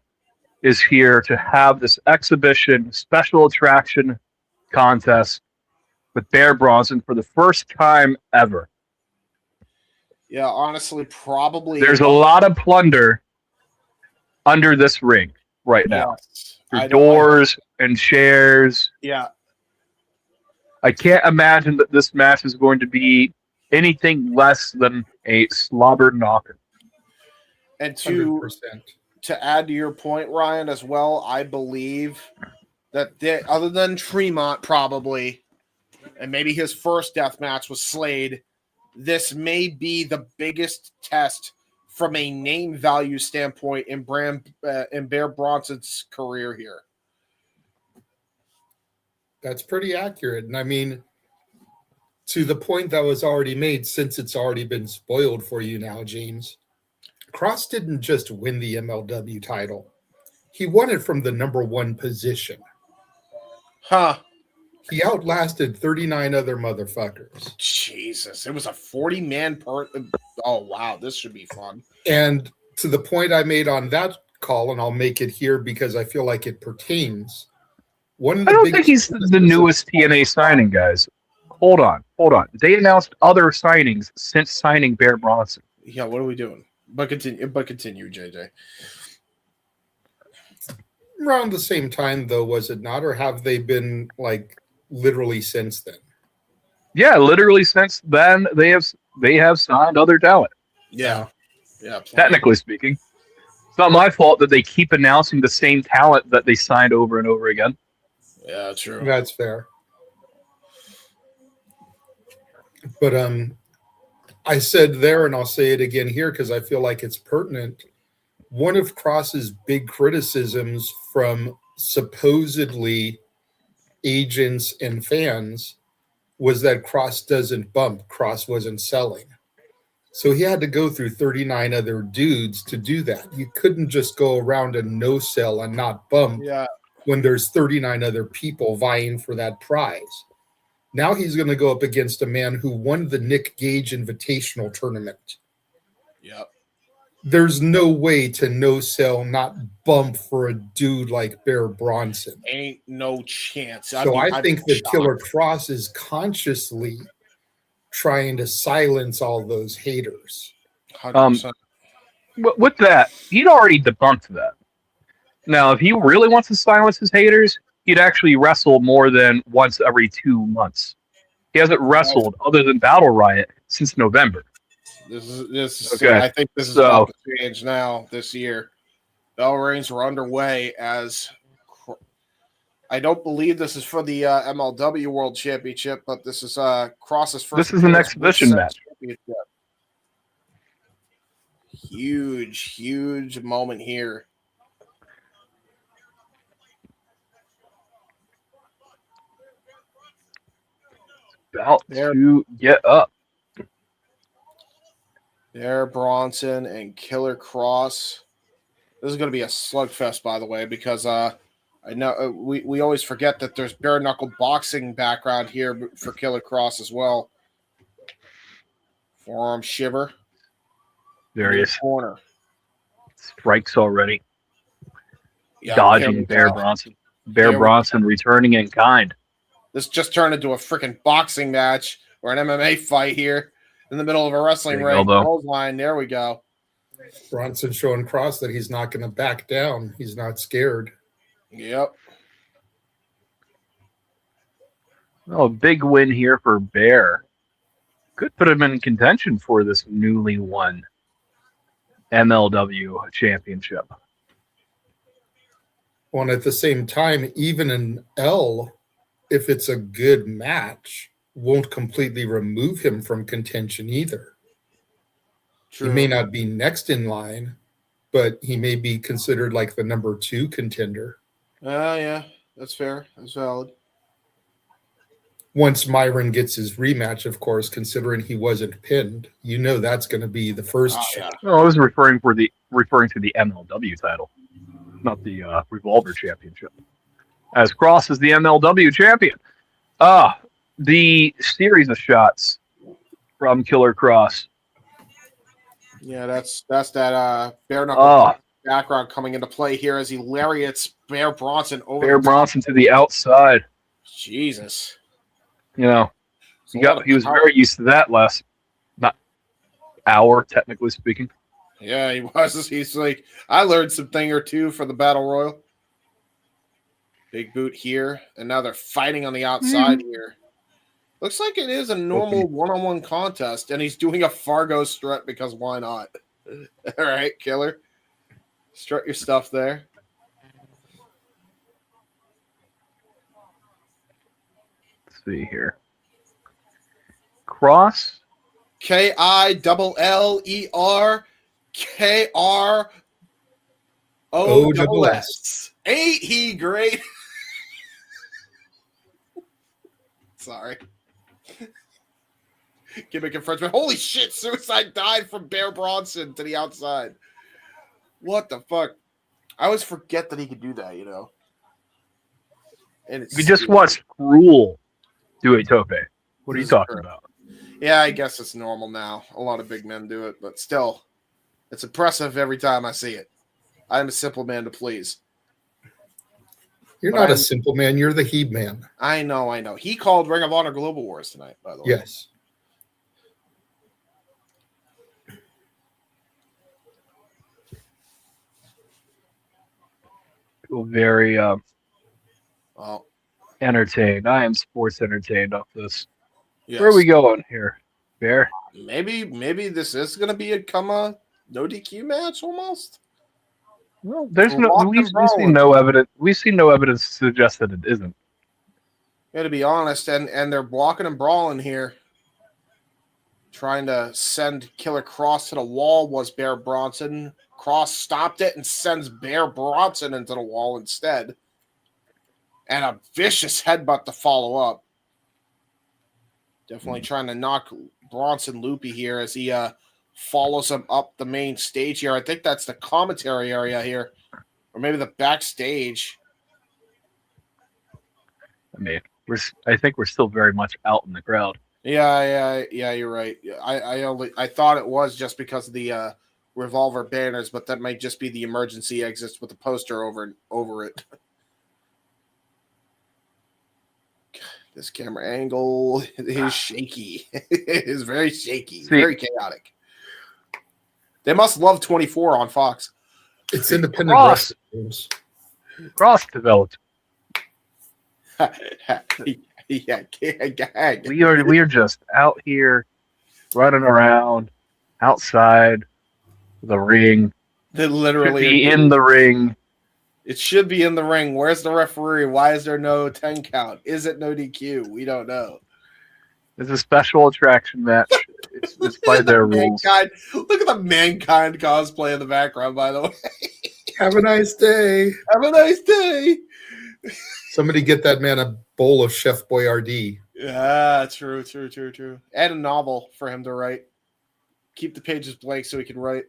is here to have this exhibition special attraction contest with Bear Bronson for the first time ever. Yeah, honestly, probably. There's a lot of plunder under this ring right now. Yes. There's doors and chairs. Yeah. I can't imagine that this match is going to be anything less than a slobber knocker. And to add to your point, Ryan, as well, I believe that other than Tremont probably, and maybe his first death match was Slade, this may be the biggest test from a name value standpoint in Bear Bronson's career here. That's pretty accurate. And I mean, to the point that was already made, since it's already been spoiled for you now, James, Kross didn't just win the MLW title. he won it from the number 1 position. Huh. He outlasted 39 other motherfuckers. Jesus. It was a 40-man per. Oh, wow. This should be fun. And to the point I made on that call, and I'll make it here because I feel like it pertains. One of the I don't think he's the newest TNA signing, guys. Hold on. They announced other signings since signing Bear Bronson. Yeah, what are we doing? But continue, JJ. Around the same time, though, was it not? Or have they been, like, literally since then? Yeah, literally since then, they have signed other talent. Yeah. Technically speaking. It's not my fault that they keep announcing the same talent that they signed over and over again. Yeah, true. That's fair. But I said there, and I'll say it again here because I feel like it's pertinent. One of Kross's big criticisms from supposedly agents and fans was that Kross doesn't bump. Kross wasn't selling. So he had to go through 39 other dudes to do that. You couldn't just go around and no sell and not bump when there's 39 other people vying for that prize. Now he's going to go up against a man who won the Nick Gage Invitational Tournament. Yep. There's no way to no sell, not bump for a dude like Bear Bronson. Ain't no chance. So I think that Killer Kross is consciously trying to silence all those haters. 100%. With that, he'd already debunked that. Now, if he really wants to silence his haters, he'd actually wrestle more than once every 2 months. He hasn't wrestled other than Battle Riot since November. This is Okay. I think this is about to change now this year. Bell reigns are underway as I don't believe this is for the MLW World Championship, but this is Kross's first. This is an exhibition match. Huge moment here. About to get up. There, Bronson and Killer Kross. This is going to be a slugfest, by the way, because I know we always forget that there's bare knuckle boxing background here for Killer Kross as well. Forearm shiver. There he is. Corner. Strikes already. Yeah, dodging Bear Bronson. Bear Bronson returning in kind. This just turned into a freaking boxing match or an MMA fight here in the middle of a wrestling ring. Line. There we go. Bronson showing Kross that he's not going to back down. He's not scared. Yep. Oh, big win here for Bear. Could put him in contention for this newly won MLW championship. Well, and at the same time, even an L, if it's a good match, won't completely remove him from contention either. True. He may not be next in line, but he may be considered like the number 2 contender. Yeah, that's fair. That's valid. Once Myron gets his rematch, of course, considering he wasn't pinned, you know that's going to be the first shot. No, I was referring to the MLW title, not the Revolver Championship. As Kross is the MLW champion. The series of shots from Killer Kross. Yeah, that's that bare knuckle background coming into play here as he lariats Bear Bronson over. Bear Bronson to the outside. Jesus. You know, he was very used to that last hour, technically speaking. Yeah, he was. He's like, I learned something or two for the Battle Royal. Big boot here, and now they're fighting on the outside here. Looks like it is a normal one-on-one contest, and he's doing a Fargo strut because why not? All right, Killer. Strut your stuff there. Let's see here. Kross. KILLERKROSS. Ain't he great? Sorry. Gimmick infringement. Holy shit, suicide dive from Bear Bronson to the outside. What the fuck? I always forget that he could do that, you know. And it's We just watched Rule do a tope. What are you talking about? Yeah, I guess it's normal now. A lot of big men do it, but still, it's impressive every time I see it. I'm a simple man to please. You're not a simple man. You're the Heb Man. I know. He called Ring of Honor Global Wars tonight, by the way. Yes. Feel very Well, entertained. I am sports entertained off this. yes. Where are we going here, Bear? Maybe this is going to become a no DQ match almost. Well, we've seen no evidence. We've seen no evidence to suggest that it isn't. Yeah, to be honest, and they're blocking and brawling here. Trying to send Killer Kross to the wall was Bear Bronson. Kross stopped it and sends Bear Bronson into the wall instead. And a vicious headbutt to follow up. Definitely trying to knock Bronson loopy here as he follows him up the main stage here. I think that's the commentary area here. Or maybe the backstage. I mean, I think we're still very much out in the crowd. Yeah, you're right. I thought it was just because of the Revolver banners, but that might just be the emergency exits with the poster over it. This camera angle is shaky. It is very shaky, very chaotic. They must love 24 on Fox. It's independent wrestling. Kross developed. Yeah, we are just out here running around outside the ring. They literally should be in the ring. It should be in the ring. Where's the referee? Why is there no 10 count? Is it no DQ? We don't know. It's a special attraction match. It's by their rules. Look at the Mankind cosplay in the background, by the way. Have a nice day. Have a nice day. Somebody get that man a bowl of Chef Boyardee. Yeah, true. Add a novel for him to write. Keep the pages blank so he can write.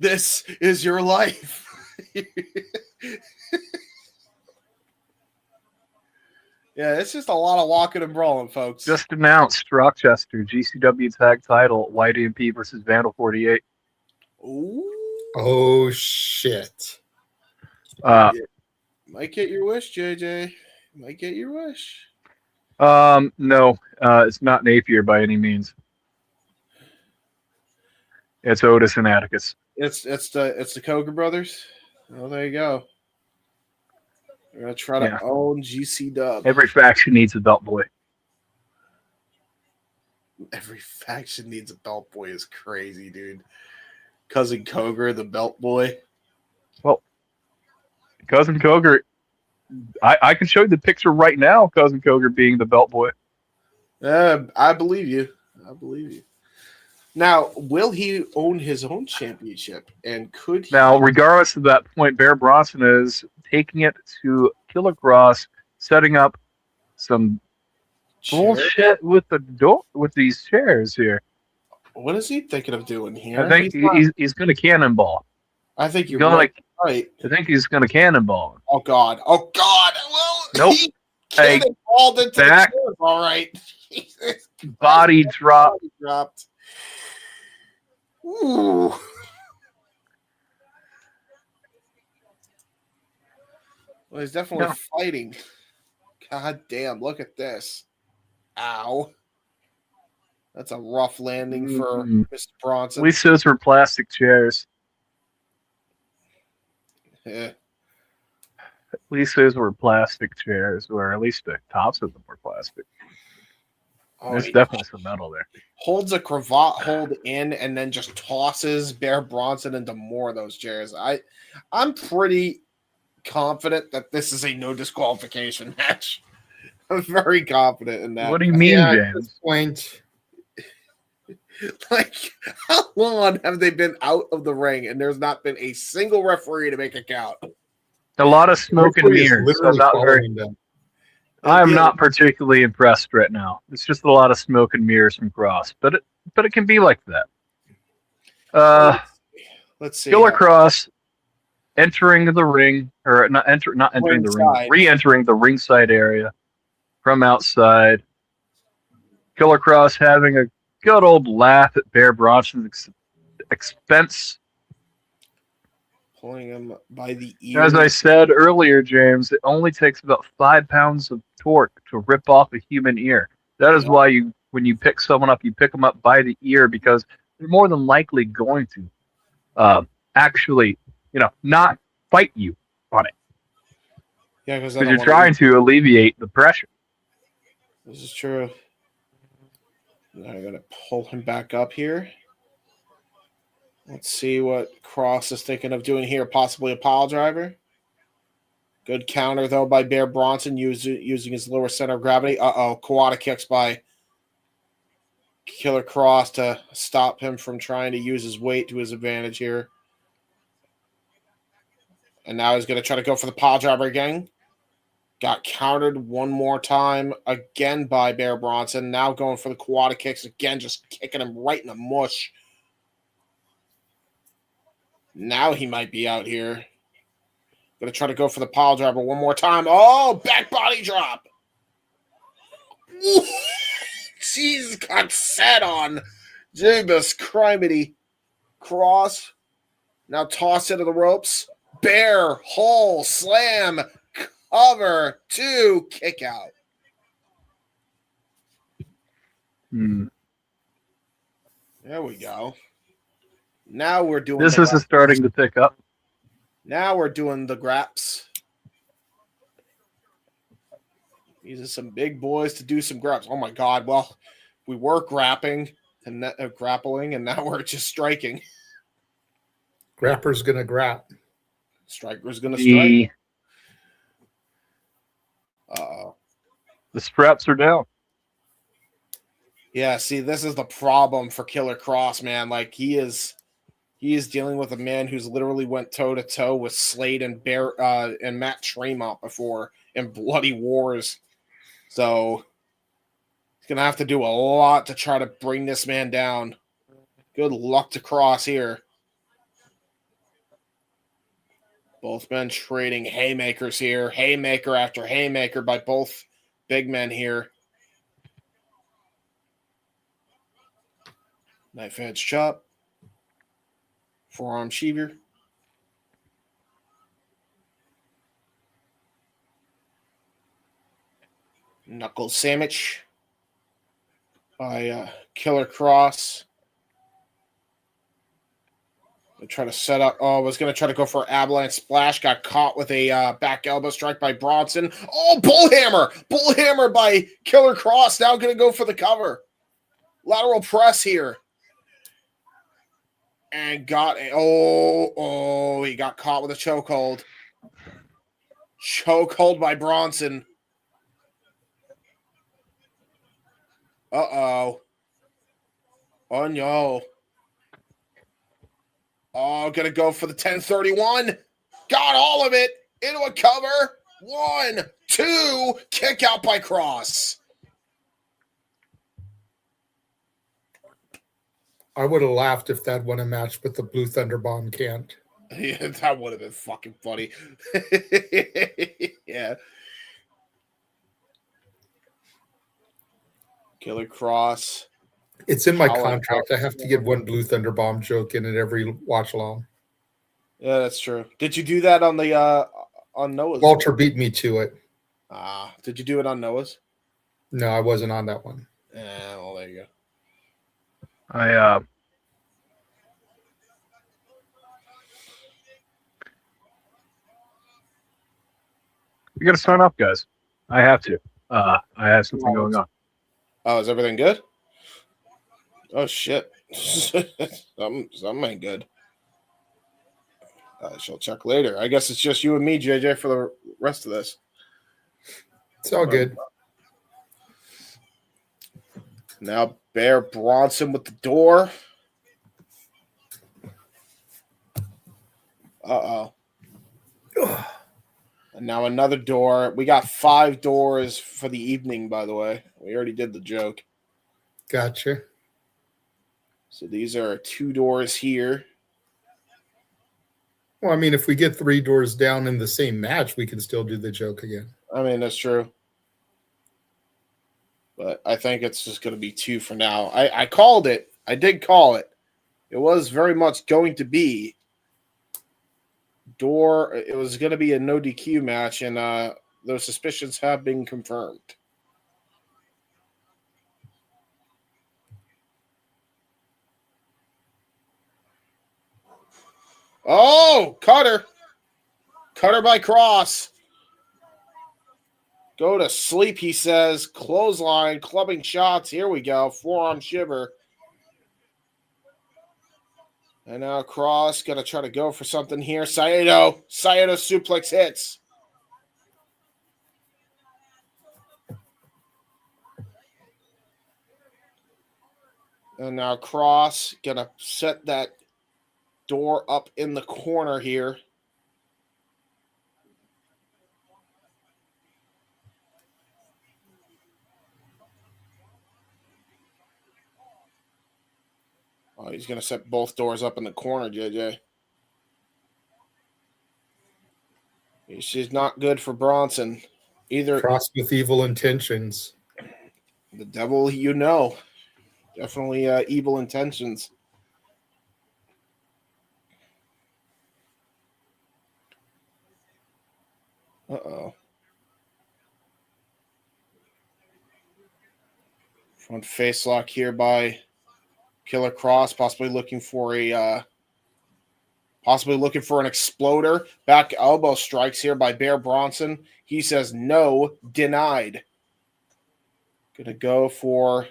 This is your life. Yeah, it's just a lot of walking and brawling, folks. Just announced Rochester GCW tag title White EMP versus Vandal 48. Ooh. Oh shit! Might get your wish, JJ. Might get your wish. No, it's not Napier by any means. It's Otis and Atticus. It's the Coker brothers. Oh, there you go. We're gonna try to own GC Dub. Every faction needs a belt boy. Every faction needs a belt boy is crazy, dude. Cousin Coger, the belt boy. Well, Cousin Coger, I can show you the picture right now. Cousin Coger being the belt boy. I believe you. Now, will he own his own championship? And could he? Now, regardless of that point, Bear Bronson is taking it to Killer Kross, setting up some bullshit with the door with these chairs here. What is he thinking of doing here? I think he's going to cannonball. I think you're right. I think he's going to cannonball. Oh God! Well, nope. He cannonballed into the chairs. All right. Body drop. Dropped. Ooh. Well, he's definitely fighting. God damn, look at this. Ow. That's a rough landing for Mr. Bronson. At least those were plastic chairs. Yeah. At least those were plastic chairs, or at least the tops of them were plastic. There's definitely some metal there. Holds a cravat hold in and then just tosses Bear Bronson into more of those chairs. I'm pretty confident that this is a no disqualification match. I'm very confident in that. What do you mean, James? At this point, like, how long have they been out of the ring and there's not been a single referee to make a count? A lot of smoke and mirrors. So I'm Yeah. not particularly impressed right now. It's just a lot of smoke and mirrors from Kross, but it can be like that. Let's see. Killer Kross entering the ring, or not entering the ring, Ringside. re-entering the ringside area from outside. Killer Kross having a good old laugh at Bear Bronson's expense. Pulling him by the ear. As I said earlier, James, it only takes about 5 pounds of torque to rip off a human ear. That is why when you pick someone up, you pick them up by the ear, because they're more than likely going to actually, not fight you on it. Yeah, because you're trying to alleviate the pressure. This is true. I'm going to pull him back up here. Let's see what Kross is thinking of doing here. Possibly a pile driver. Good counter, though, by Bear Bronson using his lower center of gravity. Kawada kicks by Killer Kross to stop him from trying to use his weight to his advantage here. And now he's going to try to go for the pile driver again. Got countered one more time again by Bear Bronson. Now going for the Kawada kicks again, just kicking him right in the mush. Now he might be out here. Going to try to go for the pile driver one more time. Oh, back body drop. Jesus, got set on. Jesus criminy. Kross. Now toss into the ropes. Bear, hole, slam, cover, 2, kick out. There we go. Now we're doing this is starting to pick up. Now we're doing the graps. These are some big boys to do some graps. Oh my God. Well, we were grappling, and now we're just striking. Grapper's going to grap. Striker's going to strike. Uh-oh. The straps are down. Yeah, see, this is the problem for Killer Kross, man. Like, he is dealing with a man who's literally went toe-to-toe with Slade and Matt Tremont before in Bloody Wars. So he's going to have to do a lot to try to bring this man down. Good luck to Kross here. Both men trading haymakers here. Haymaker after haymaker by both big men here. Knife edge chop. Forearm sheaver. Knuckle sandwich by Killer Kross. Try to set up. Oh, was going to try to go for avalanche splash. Got caught with a back elbow strike by Bronson. Oh, bullhammer by Killer Kross. Now going to go for the cover. Lateral press here. And got a, he got caught with a chokehold. Chokehold by Bronson. Uh-oh. Oh, no. Oh, gonna go for the 1031. Got all of it into a cover. 1, 2, kick out by Kross. I would have laughed if that won a match, but the Blue Thunder Bomb can't. Yeah, that would have been fucking funny. Yeah. Killer Kross. It's in my contract. I have to get one Blue Thunder Bomb joke in at every watch along. Yeah, that's true. Did you do that on the on Noah's? Walter beat me to it. Did you do it on Noah's? No, I wasn't on that one. Yeah, well, there you go. We gotta sign up, guys. I have to. I have something going on. Oh, is everything good? Oh shit. Something ain't good. I shall check later. I guess it's just you and me, JJ, for the rest of this. It's all good. Now Bear Bronson with the door. Uh-oh. And now another door. We got 5 doors for the evening, by the way. We already did the joke. Gotcha. So these are 2 doors here. Well, I mean, if we get 3 doors down in the same match, we can still do the joke again. I mean, that's true. But I think it's just going to be 2 for now. I called it. I did call it. It was very much going to be door. It was going to be a no DQ match, and those suspicions have been confirmed. Oh, cutter. Cutter by Kross. Go to sleep, he says. Clothesline, clubbing shots. Here we go. Forearm shiver. And now Kross going to try to go for something here. Saito suplex hits. And now Kross going to set that door up in the corner here. Oh, he's going to set both doors up in the corner, JJ. She's not good for Bronson. Either Kross with evil intentions. the devil, you know. Definitely evil intentions. Uh-oh. Front face lock here by Killer Kross, possibly looking for an exploder. Back elbow strikes here by Bear Bronson. He says no, denied. Gonna go for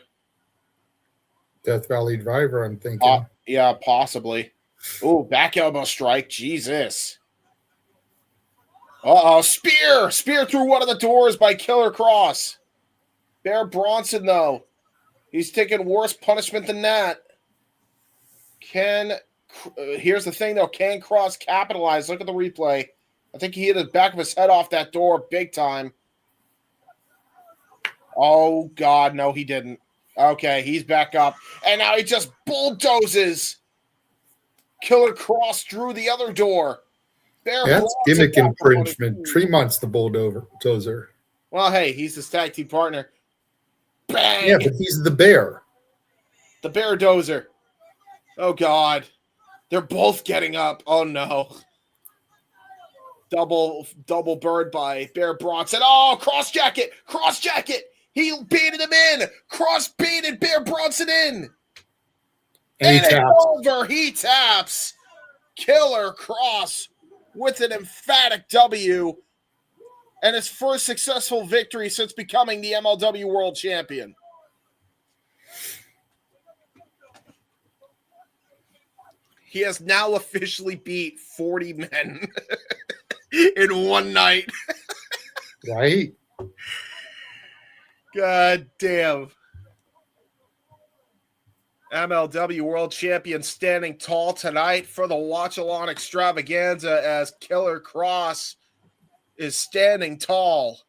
Death Valley Driver, I'm thinking. Yeah, possibly. Oh, back elbow strike. Jesus. Uh-oh, spear! Spear through one of the doors by Killer Kross. Bear Bronson, though. He's taking worse punishment than that. Here's the thing, though. Can Kross capitalize? Look at the replay. I think he hit the back of his head off that door big time. Oh, God, no, he didn't. Okay, he's back up. And now he just bulldozes. Killer Kross through the other door. That's gimmick infringement. Tremont's the bulldozer. Well, hey, he's his tag team partner. Bang! Yeah, but he's the bear. The bear dozer. Oh, God. They're both getting up. Oh, no. Double bird by Bear Bronson. Oh, cross jacket. Cross jacket. He baited him in. Kross baited Bear Bronson in. And it's over. He taps. Killer Kross with an emphatic W and his first successful victory since becoming the MLW World Champion. He has now officially beat 40 men in one night. Right? God damn. MLW World Champion standing tall tonight for the watch-along extravaganza as Killer Kross is standing tall.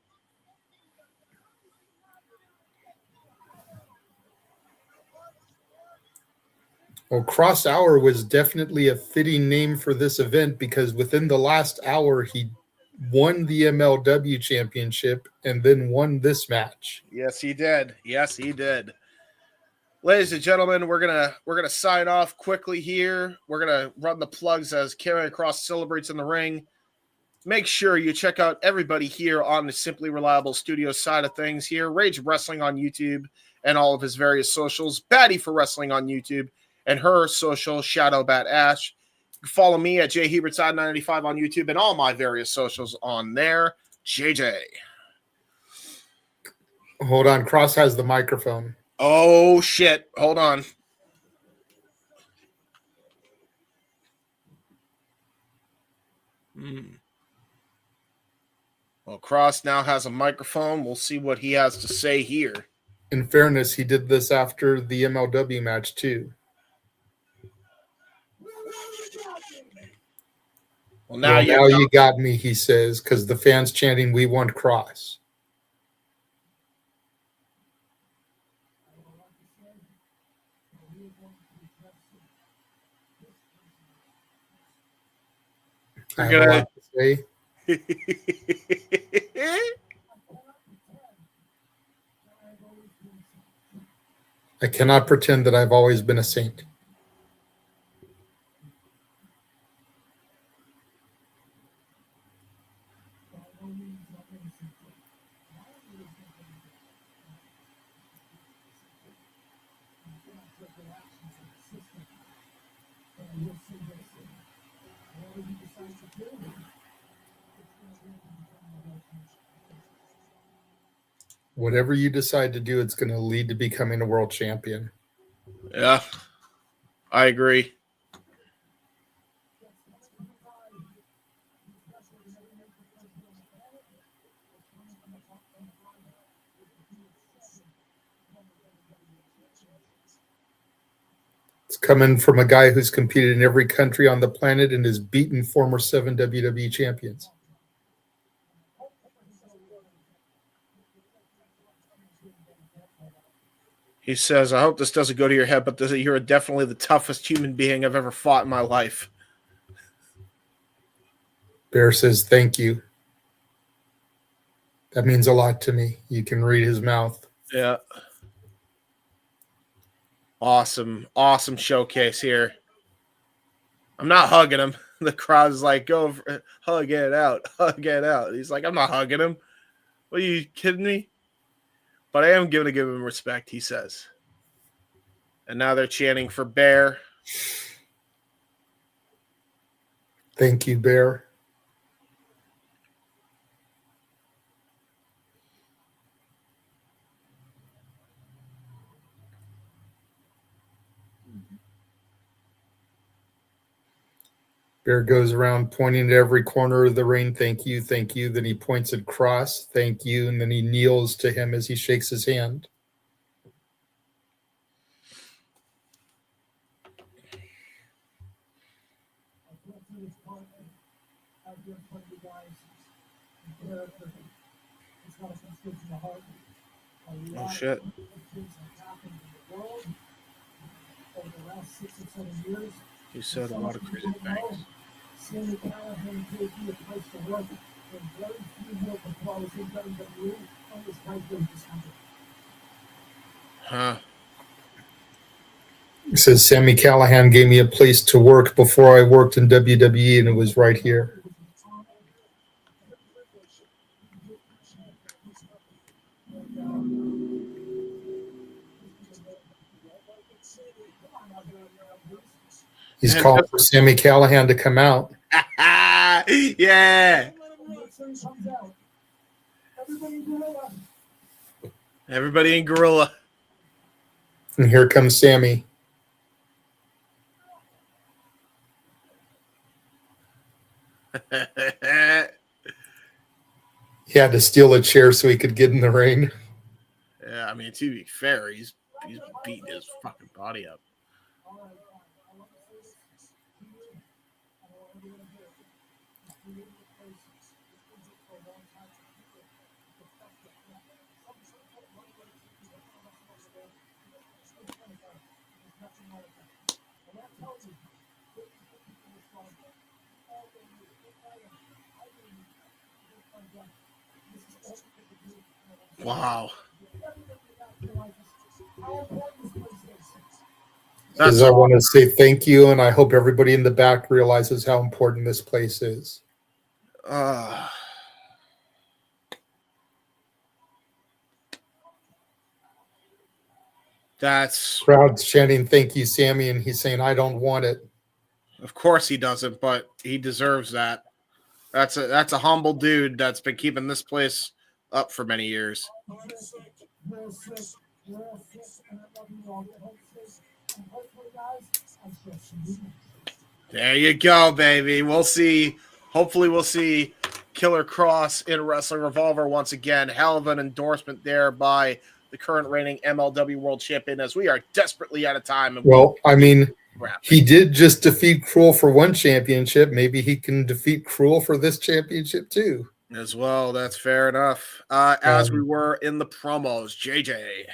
Well, Kross Hour was definitely a fitting name for this event because within the last hour, he won the MLW championship and then won this match. Yes, he did. Yes, he did. Ladies and gentlemen, we're gonna sign off quickly here. We're gonna run the plugs as Killer Kross celebrates in the ring. Make sure you check out everybody here on the Simply Reliable Studio side of things here. Rage Wrestling on YouTube and all of his various socials. Batty for Wrestling on YouTube and her social, Shadow Bat Ash. You can follow me at jhebertside995 on YouTube and all my various socials on there. JJ. Hold on, Kross has the microphone. Oh, shit. Hold on. Well, Kross now has a microphone. We'll see what he has to say here. In fairness, he did this after the MLW match, too. Well, now you got me, he says, because the fans chanting, "We want Kross." I have a lot to say. I cannot pretend that I've always been a saint. Whatever you decide to do, it's going to lead to becoming a world champion. Yeah, I agree. It's coming from a guy who's competed in every country on the planet and has beaten former 7 WWE champions. He says, I hope this doesn't go to your head, but you're definitely the toughest human being I've ever fought in my life. Bear says, thank you. That means a lot to me. You can read his mouth. Yeah. Awesome showcase here. I'm not hugging him. The crowd's like, go hug it out. He's like, I'm not hugging him. What, are you kidding me? But I am going to give him respect, he says. And now they're chanting for Bear. Thank you, Bear. Bear goes around pointing to every corner of the ring. Thank you, thank you. Then he points at Kross. Thank you. And then he kneels to him as he shakes his hand. Oh, shit. You said a lot of crazy things. Huh. He says, Sami Callihan gave me a place to work before I worked in WWE, and it was right here. He's called for Sami Callihan to come out. Yeah. Everybody in Gorilla. And here comes Sami. He had to steal a chair so he could get in the ring. Yeah, I mean, to be fair, he's beating his fucking body up. Wow. Because I want to say thank you, and I hope everybody in the back realizes how important this place is. That's crowd's chanting "Thank you, Sami," and he's saying, "I don't want it." Of course he doesn't, but he deserves that. That's a humble dude that's been keeping this place up for many years. There you go, baby. We'll see. Hopefully we'll see Killer Kross in Wrestling Revolver once again. Hell of an endorsement there by the current reigning MLW World Champion, as we are desperately out of time. Well, I mean, He did just defeat Cruel for one championship. Maybe he can defeat Cruel for this championship too. As well, that's fair enough. As we were in the promos, JJ.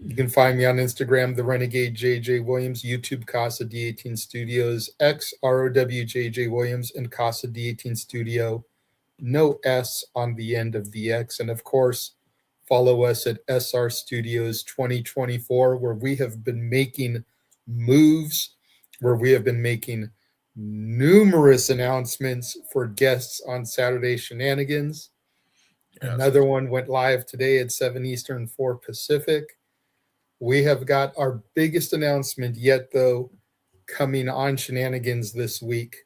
You can find me on Instagram, the Renegade JJ Williams, YouTube Casa D18 Studios, X ROWJJ Williams, and Casa D18 Studio. No S on the end of the X. And of course, follow us at SR Studios 2024, where we have been making moves, where we have been making numerous announcements for guests on Saturday Shenanigans. Yes. Another one went live today at 7 Eastern, 4 Pacific. We have got our biggest announcement yet, though, coming on Shenanigans this week.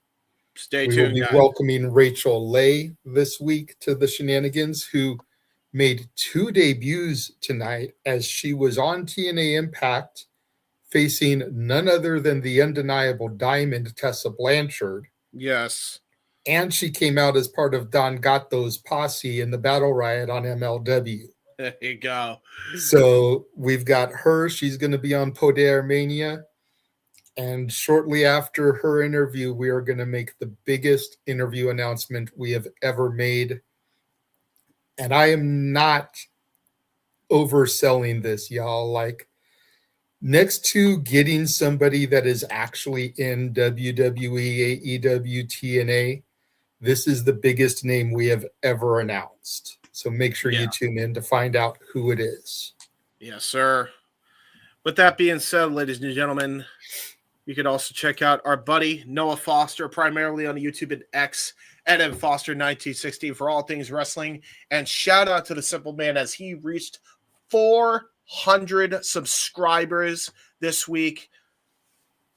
Stay tuned. We will be welcoming Rachel Lay this week to the Shenanigans, who made 2 debuts tonight as she was on TNA Impact facing none other than the undeniable Diamond Tessa Blanchard. Yes. And she came out as part of Don Gatto's posse in the Battle Riot on MLW. There you go. So we've got her. She's going to be on Poder Mania. And shortly after her interview, we are going to make the biggest interview announcement we have ever made. And I am not overselling this, y'all. Like, next to getting somebody that is actually in WWE, AEW, TNA, this is the biggest name we have ever announced. So make sure you tune in to find out who it is. Yes, sir. With that being said, ladies and gentlemen, you can also check out our buddy Noah Foster, primarily on YouTube and X, at mfoster1916 for all things wrestling. And shout out to the Simple Man as he reached 400 subscribers this week.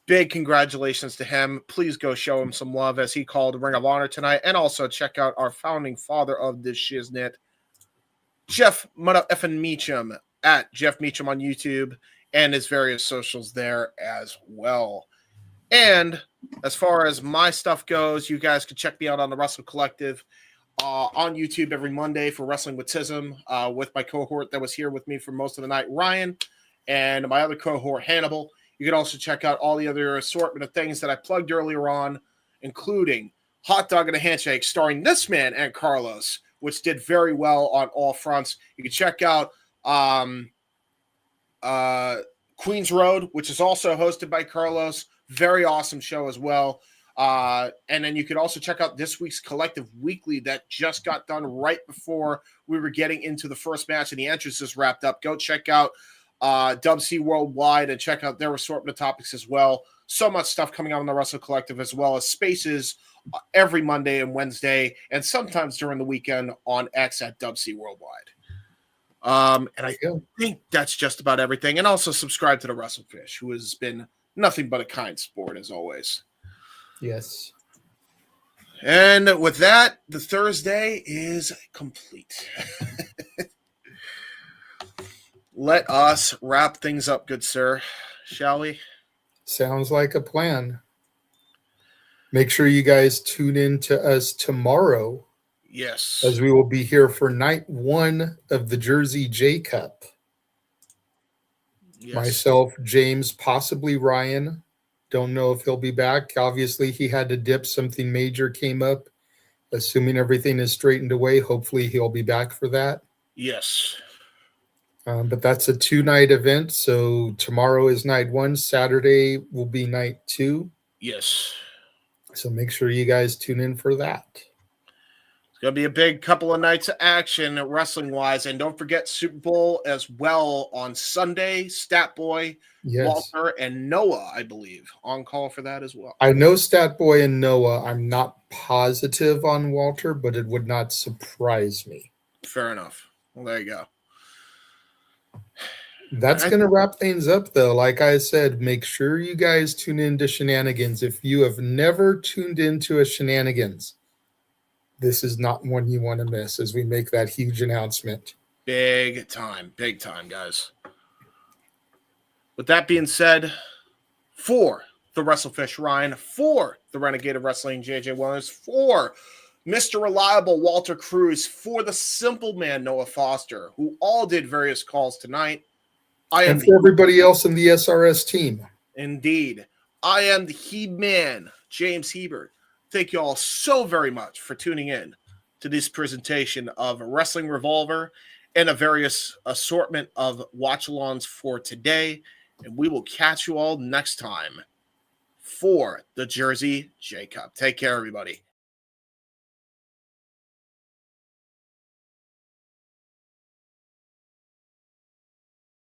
Big congratulations to him. Please go show him some love as he called Ring of Honor tonight. And also check out our founding father of this shiznit, Jeff Mother-effing Meacham, at Jeff Meacham on YouTube and his various socials there as well. And as far as my stuff goes, you guys can check me out on the Wrestle Collective on YouTube every Monday for Wrestling with Tism with my cohort that was here with me for most of the night, Ryan, and my other cohort, Hannibal. You can also check out all the other assortment of things that I plugged earlier on, including Hot Dog and a Handshake, starring this man and Carlos, which did very well on all fronts. You can check out Queens Road, which is also hosted by Carlos. Very awesome show as well. And then you can also check out this week's Collective Weekly that just got done right before we were getting into the first match and the entrances wrapped up. Go check out WC Worldwide and check out their assortment of topics as well. So much stuff coming out on the Wrestle Collective, as well as spaces every Monday and Wednesday, and sometimes during the weekend on X at WC Worldwide. And I think that's just about everything. And also subscribe to the Wrestlefish, who has been nothing but a kind sport as always. Yes. And with that, the Thursday is complete. Let us wrap things up, good sir. Shall we? Sounds like a plan. Make sure you guys tune in to us tomorrow. Yes. As we will be here for night 1 of the Jersey J Cup. Yes. Myself, James, possibly Ryan. Don't know if he'll be back. Obviously, he had to dip. Something major came up. Assuming everything is straightened away, hopefully he'll be back for that. Yes. But that's a 2-night event. So tomorrow is night 1. Saturday will be night 2. Yes. So make sure you guys tune in for that. It's going to be a big couple of nights of action wrestling-wise. And don't forget Super Bowl as well on Sunday. Stat Boy, yes. Walter, and Noah, I believe, on call for that as well. I know Stat Boy and Noah. I'm not positive on Walter, but it would not surprise me. Fair enough. Well, there you go. That's going to wrap things up, though. Like I said, make sure you guys tune in to Shenanigans. If you have never tuned into a Shenanigans, this is not one you want to miss as we make that huge announcement. Big time, guys. With that being said, for the Wrestlefish Ryan, for the Renegade of Wrestling JJ Williams, for Mr. Reliable Walter Cruz, for the Simple Man Noah Foster, who all did various calls tonight. And for everybody else in the SRS team. Indeed. I am the Heb Man, James Hebert. Thank you all so very much for tuning in to this presentation of Wrestling Revolver and a various assortment of watch-alongs for today. And we will catch you all next time for the Jersey J Cup. Take care, everybody.